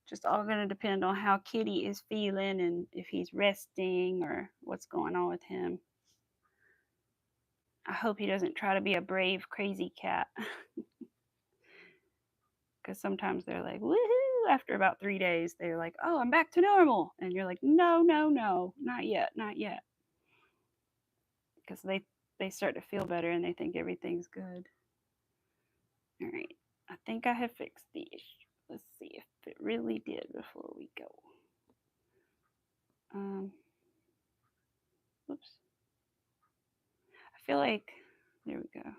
Just all going to depend on how Kitty is feeling and if he's resting or what's going on with him. I hope he doesn't try to be a brave, crazy cat. Because sometimes they're like, woohoo! After about 3 days, they're like, oh, I'm back to normal. And you're like, no, no, no, not yet, not yet. Because they start to feel better and they think everything's good. All right, I think I have fixed these. Let's see if it really did before we go. Oops. I feel like, there we go.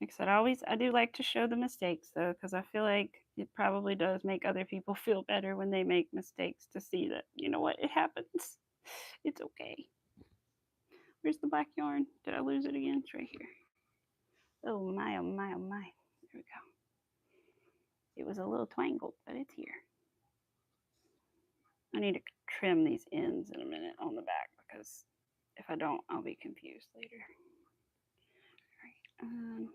Like I said, I do like to show the mistakes though, because I feel like it probably does make other people feel better when they make mistakes to see that, you know what, it happens. It's okay. Where's the black yarn? Did I lose it again? It's right here. Oh my, oh my, oh my. There we go. It was a little twangled, but it's here. I need to trim these ends in a minute on the back because if I don't, I'll be confused later. All right.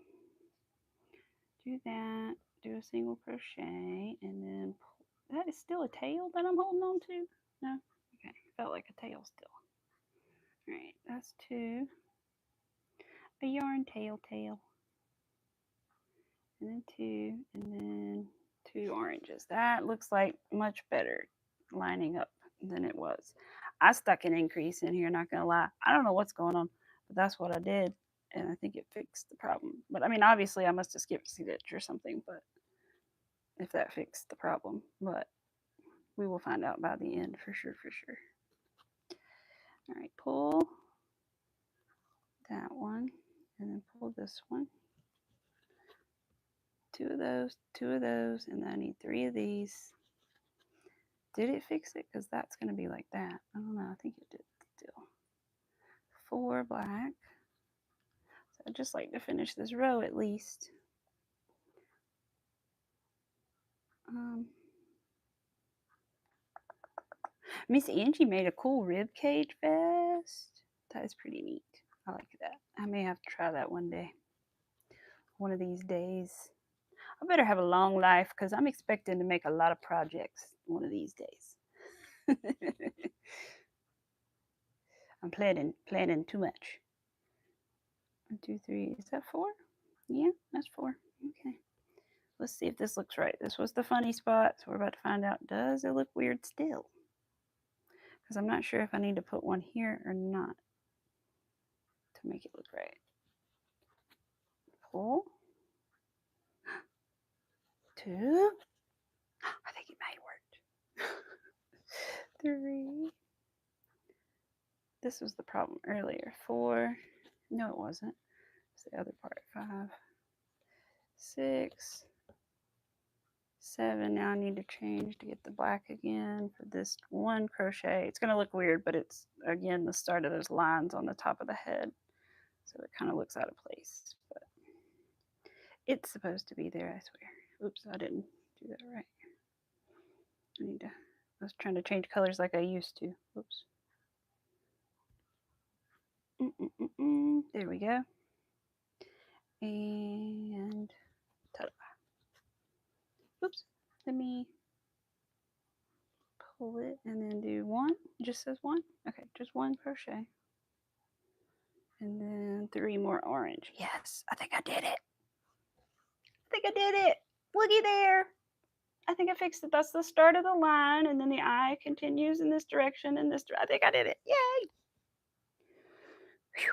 Do that, do a single crochet, and then pull. That is still a tail that I'm holding on to? No? Okay, felt like a tail still. All right, that's 2. A yarn tail, and then 2, and then 2 oranges. That looks like much better lining up than it was. I stuck an increase in here, not gonna lie. I don't know what's going on, but that's what I did, and I think it fixed the problem. But I mean, obviously I must have skipped a stitch or something, but if that fixed the problem, but we will find out by the end for sure, for sure. All right, pull that one, and then pull this one. 2 of those, 2 of those, and then I need 3 of these. Did it fix it? Because that's going to be like that. I don't know. I think it did still. 4 black. So I'd just like to finish this row at least. Miss Angie made a cool rib cage vest. That is pretty neat. I like that. I may have to try that one day. One of these days. I better have a long life because I'm expecting to make a lot of projects one of these days. I'm planning too much. 1, 2, 3. Is that 4? Yeah, that's 4. Okay. Let's see if this looks right. This was the funny spot, so we're about to find out. Does it look weird still? Because I'm not sure if I need to put one here or not to make it look right. Pull. 2. I think it might work. 3. This was the problem earlier. 4. No, it wasn't. It's the other part. 5. 6. 7. Now I need to change to get the black again for this one crochet. It's going to look weird, but it's, again, the start of those lines on the top of the head. So it kind of looks out of place. But it's supposed to be there, I swear. Oops, I didn't do that right. I was trying to change colors like I used to. Oops. There we go. And ta-da. Oops. Let me pull it and then do 1. It just says 1. Okay, just 1 crochet. And then 3 more orange. Yes, I think I did it. Looky there. I think I fixed it. That's the start of the line, and then the eye continues in this direction and this. I think I did it. Yay! Whew.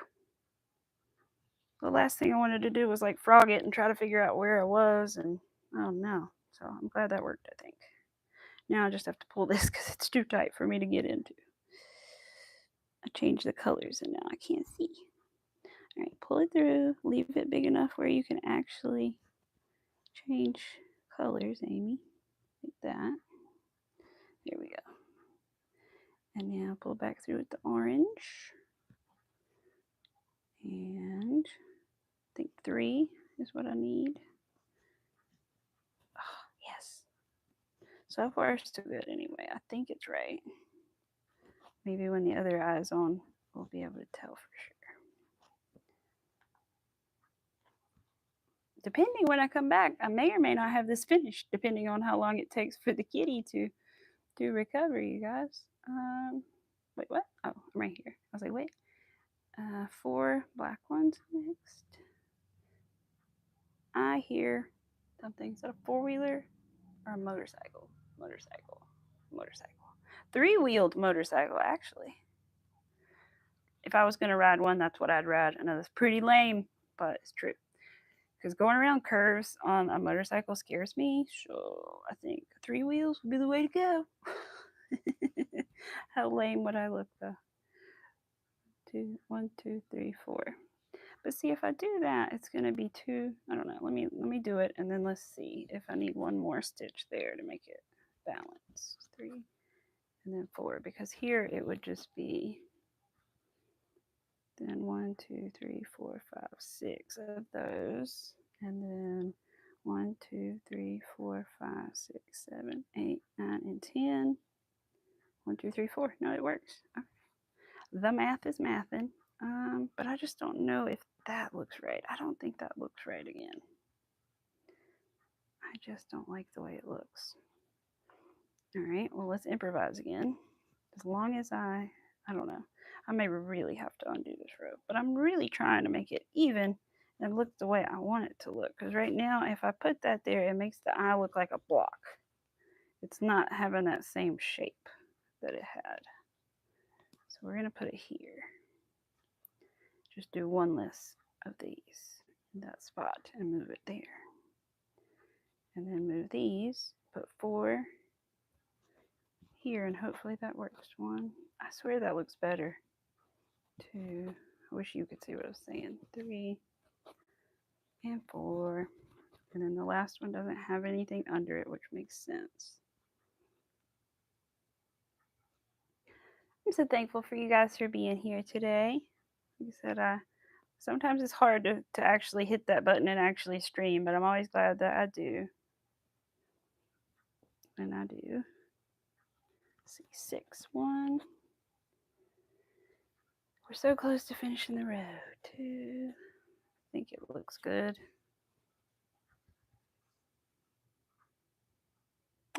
The last thing I wanted to do was like frog it and try to figure out where I was, and oh no. So I'm glad that worked, I think. Now I just have to pull this because it's too tight for me to get into. I changed the colors and now I can't see. All right, pull it through. Leave it big enough where you can actually change colors, Amy. Like that. There we go. And now pull back through with the orange. And I think 3 is what I need. Oh, yes. So far, so good anyway. I think it's right. Maybe when the other eye's on, we'll be able to tell for sure. depending when I come back, I may or may not have this finished, depending on how long it takes for the kitty to recover, you guys. Wait, what? Oh, I'm right here. I was like, wait. 4 black ones next. I hear something. Is that a 4-wheeler or a motorcycle? Motorcycle. 3-wheeled motorcycle, actually. If I was going to ride one, that's what I'd ride. I know that's pretty lame, but it's true. Because going around curves on a motorcycle scares me. So I think 3 wheels would be the way to go. How lame would I look, though? 1, 2, 3, 4. But see, if I do that, it's going to be 2. I don't know. Let me do it, and then let's see if I need one more stitch there to make it balanced. 3 and then 4, because here it would just be then 1, 2, 3, 4, 5, 6 of those, and then 1, 2, 3, 4, 5, 6, 7, 8, 9, and 10. 1, 2, 3, 4. No, it works. Okay. The math is mathing. But I just don't know if that looks right. I don't think that looks right again. I just don't like the way it looks. All right, well, let's improvise again. As long as I don't know. I may really have to undo this row, but I'm really trying to make it even and look the way I want it to look. Because right now, if I put that there, it makes the eye look like a block. It's not having that same shape that it had. So we're going to put it here. Just do one less of these in that spot and move it there. And then move these, put 4 here, and hopefully that works. 1, I swear that looks better. 2, I wish you could see what I was saying. 3 and 4. And then the last one doesn't have anything under it, which makes sense. I'm so thankful for you guys for being here today. Like I said, sometimes it's hard to actually hit that button and actually stream, but I'm always glad that I do. And I do. Let's see, 6, 1. We're so close to finishing the row. 2. I think it looks good.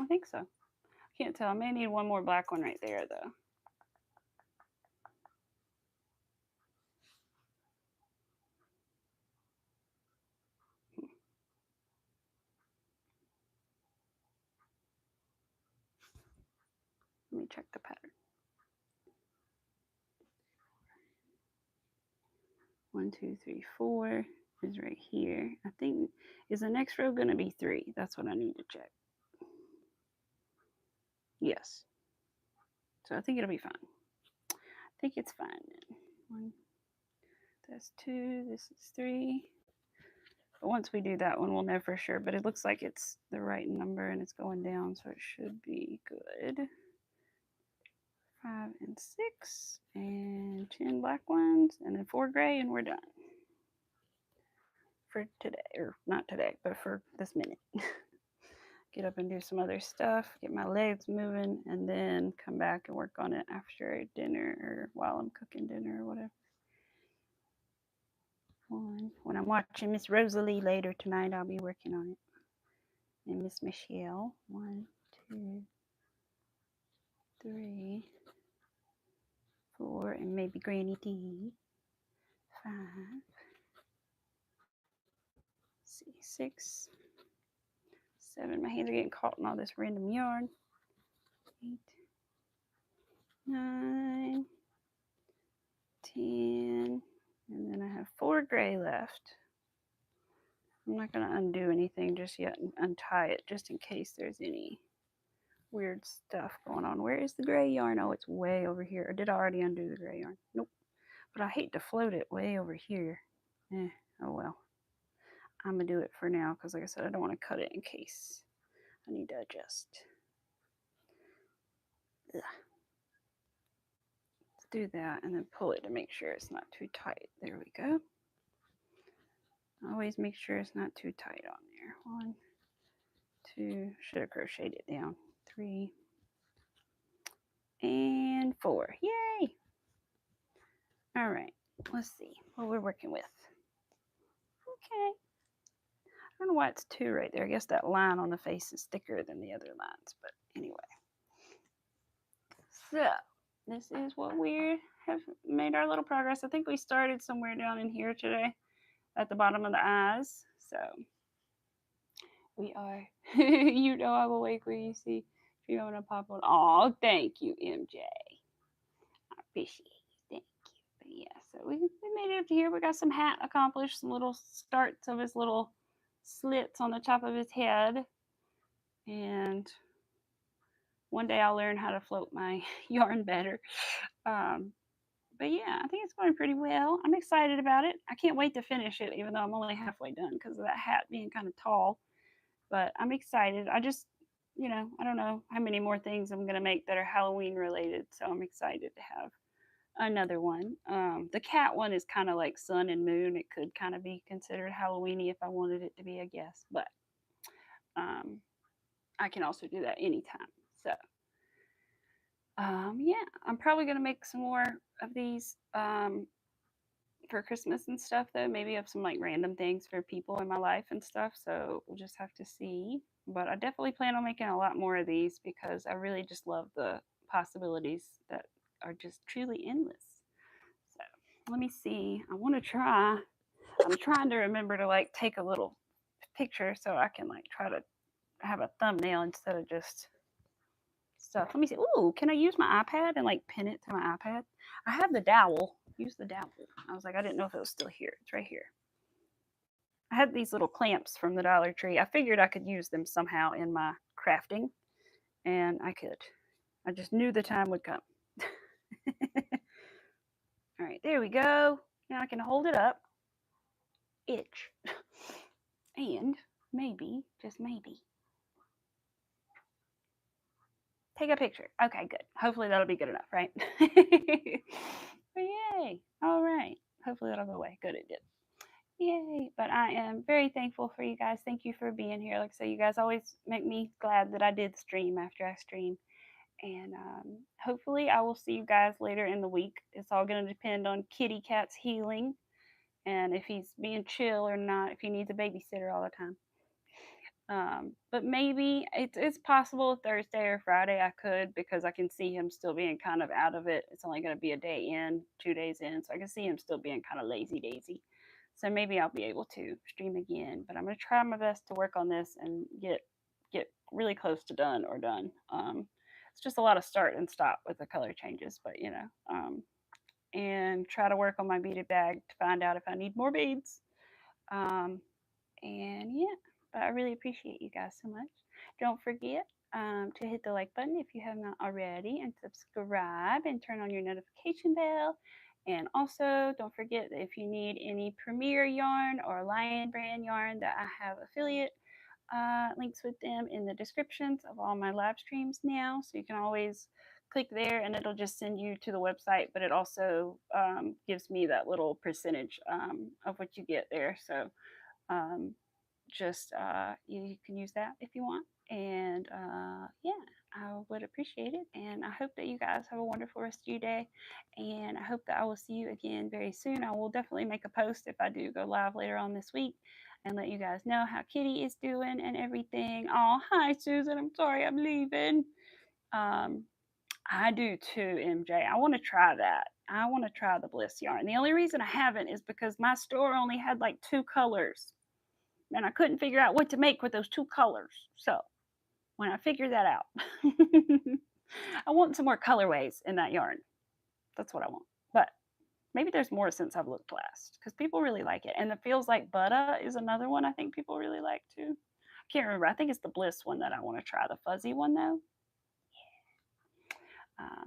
I think so. Can't tell. I may need one more black one right there, though. Let me check the pattern. 1, 2, 3, 4 is right here. I think, is the next row going to be 3? That's what I need to check. Yes. So I think it'll be fine. I think it's fine then. 1, that's 2, this is 3. But once we do that one, we'll know for sure. But it looks like it's the right number and it's going down, so it should be good. 5 and 6 and 10 black ones and then 4 gray, and we're done for today, or not today, but for this minute. Get up and do some other stuff, get my legs moving, and then come back and work on it after dinner or while I'm cooking dinner or whatever. When I'm watching Miss Rosalie later tonight, I'll be working on it. And Miss Michelle. 1, 2, 3, 4, and maybe Granny D. 5. Let's see, 6, 7. My hands are getting caught in all this random yarn. 8, 9, 10, and then I have 4 gray left. I'm not going to undo anything just yet and untie it just in case there's any weird stuff going on. Where is the gray yarn? Oh, it's way over here. Or did I already undo the gray yarn? Nope. But I hate to float it way over here. Oh well. I'm going to do it for now because, like I said, I don't want to cut it in case I need to adjust. Ugh. Let's do that and then pull it to make sure it's not too tight. There we go. Always make sure it's not too tight on there. 1, 2, should have crocheted it down. 3 and 4. Yay! All right, let's see what we're working with. Okay. I don't know why it's 2 right there. I guess that line on the face is thicker than the other lines, but anyway. So this is what we have made our little progress. I think we started somewhere down in here today at the bottom of the eyes. So we are, you know, I'm awake when you see Fiona pop on. Oh, thank you, MJ. I appreciate it. Thank you. But yeah, so we made it up to here. We got some hat accomplished, some little starts of his little slits on the top of his head. And one day I'll learn how to float my yarn better. But yeah, I think it's going pretty well. I'm excited about it. I can't wait to finish it, even though I'm only halfway done because of that hat being kind of tall. But I'm excited. I just, you know, I don't know how many more things I'm going to make that are Halloween related. So I'm excited to have another one. The cat one is kind of like sun and moon. It could kind of be considered Halloweeny if I wanted it to be, I guess. But I can also do that anytime. So yeah, I'm probably going to make some more of these for Christmas and stuff, though. Maybe of some like random things for people in my life and stuff. So we'll just have to see. But I definitely plan on making a lot more of these because I really just love the possibilities that are just truly endless. So let me see. I want to try. I'm trying to remember to like take a little picture so I can like try to have a thumbnail instead of just stuff. Let me see. Ooh, can I use my iPad and like pin it to my iPad? I have the dowel. Use the dowel. I was like, I didn't know if it was still here. It's right here. I had these little clamps from the Dollar Tree. I figured I could use them somehow in my crafting, and I could. I just knew the time would come. All right, there we go. Now I can hold it up. Itch. And maybe, just maybe, take a picture. Okay, good. Hopefully that'll be good enough, right? Yay. All right. Hopefully that'll go away. Good, it did. Yay. But I am very thankful for you guys. Thank you for being here. Like I say, you guys always make me glad that I did stream after I stream. And hopefully I will see you guys later in the week. It's all going to depend on Kitty Cat's healing and if he's being chill or not, if he needs a babysitter all the time. But maybe it's possible Thursday or Friday I could because I can see him still being kind of out of it. It's only going to be a day in, 2 days in, so I can see him still being kind of lazy daisy. So maybe I'll be able to stream again. But I'm going to try my best to work on this and get really close to done or done. It's just a lot of start and stop with the color changes, but you know, and try to work on my beaded bag to find out if I need more beads. And yeah, but I really appreciate you guys so much. Don't forget to hit the like button if you have not already, and subscribe and turn on your notification bell. And also, don't forget that if you need any Premier yarn or Lion brand yarn, that I have affiliate links with them in the descriptions of all my live streams now. So you can always click there and it'll just send you to the website, but it also gives me that little percentage of what you get there. So um, just you can use that if you want. And yeah, I would appreciate it. And I hope that you guys have a wonderful rest of your day. And I hope that I will see you again very soon. I will definitely make a post if I do go live later on this week and let you guys know how Kitty is doing and everything. Oh, hi, Susan. I'm sorry I'm leaving. I do too, MJ. I want to try that. I want to try the Bliss yarn. The only reason I haven't is because my store only had like 2 colors and I couldn't figure out what to make with those 2 colors. So when I figure that out, I want some more colorways in that yarn. That's what I want. But maybe there's more since I've looked last because people really like it. And the Feels Like Butter is another one I think people really like too. I can't remember. I think it's the Bliss one that I want to try. The fuzzy one though.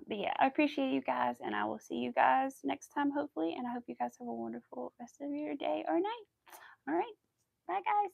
But yeah, I appreciate you guys, and I will see you guys next time, hopefully. And I hope you guys have a wonderful rest of your day or night. All right. Bye, guys.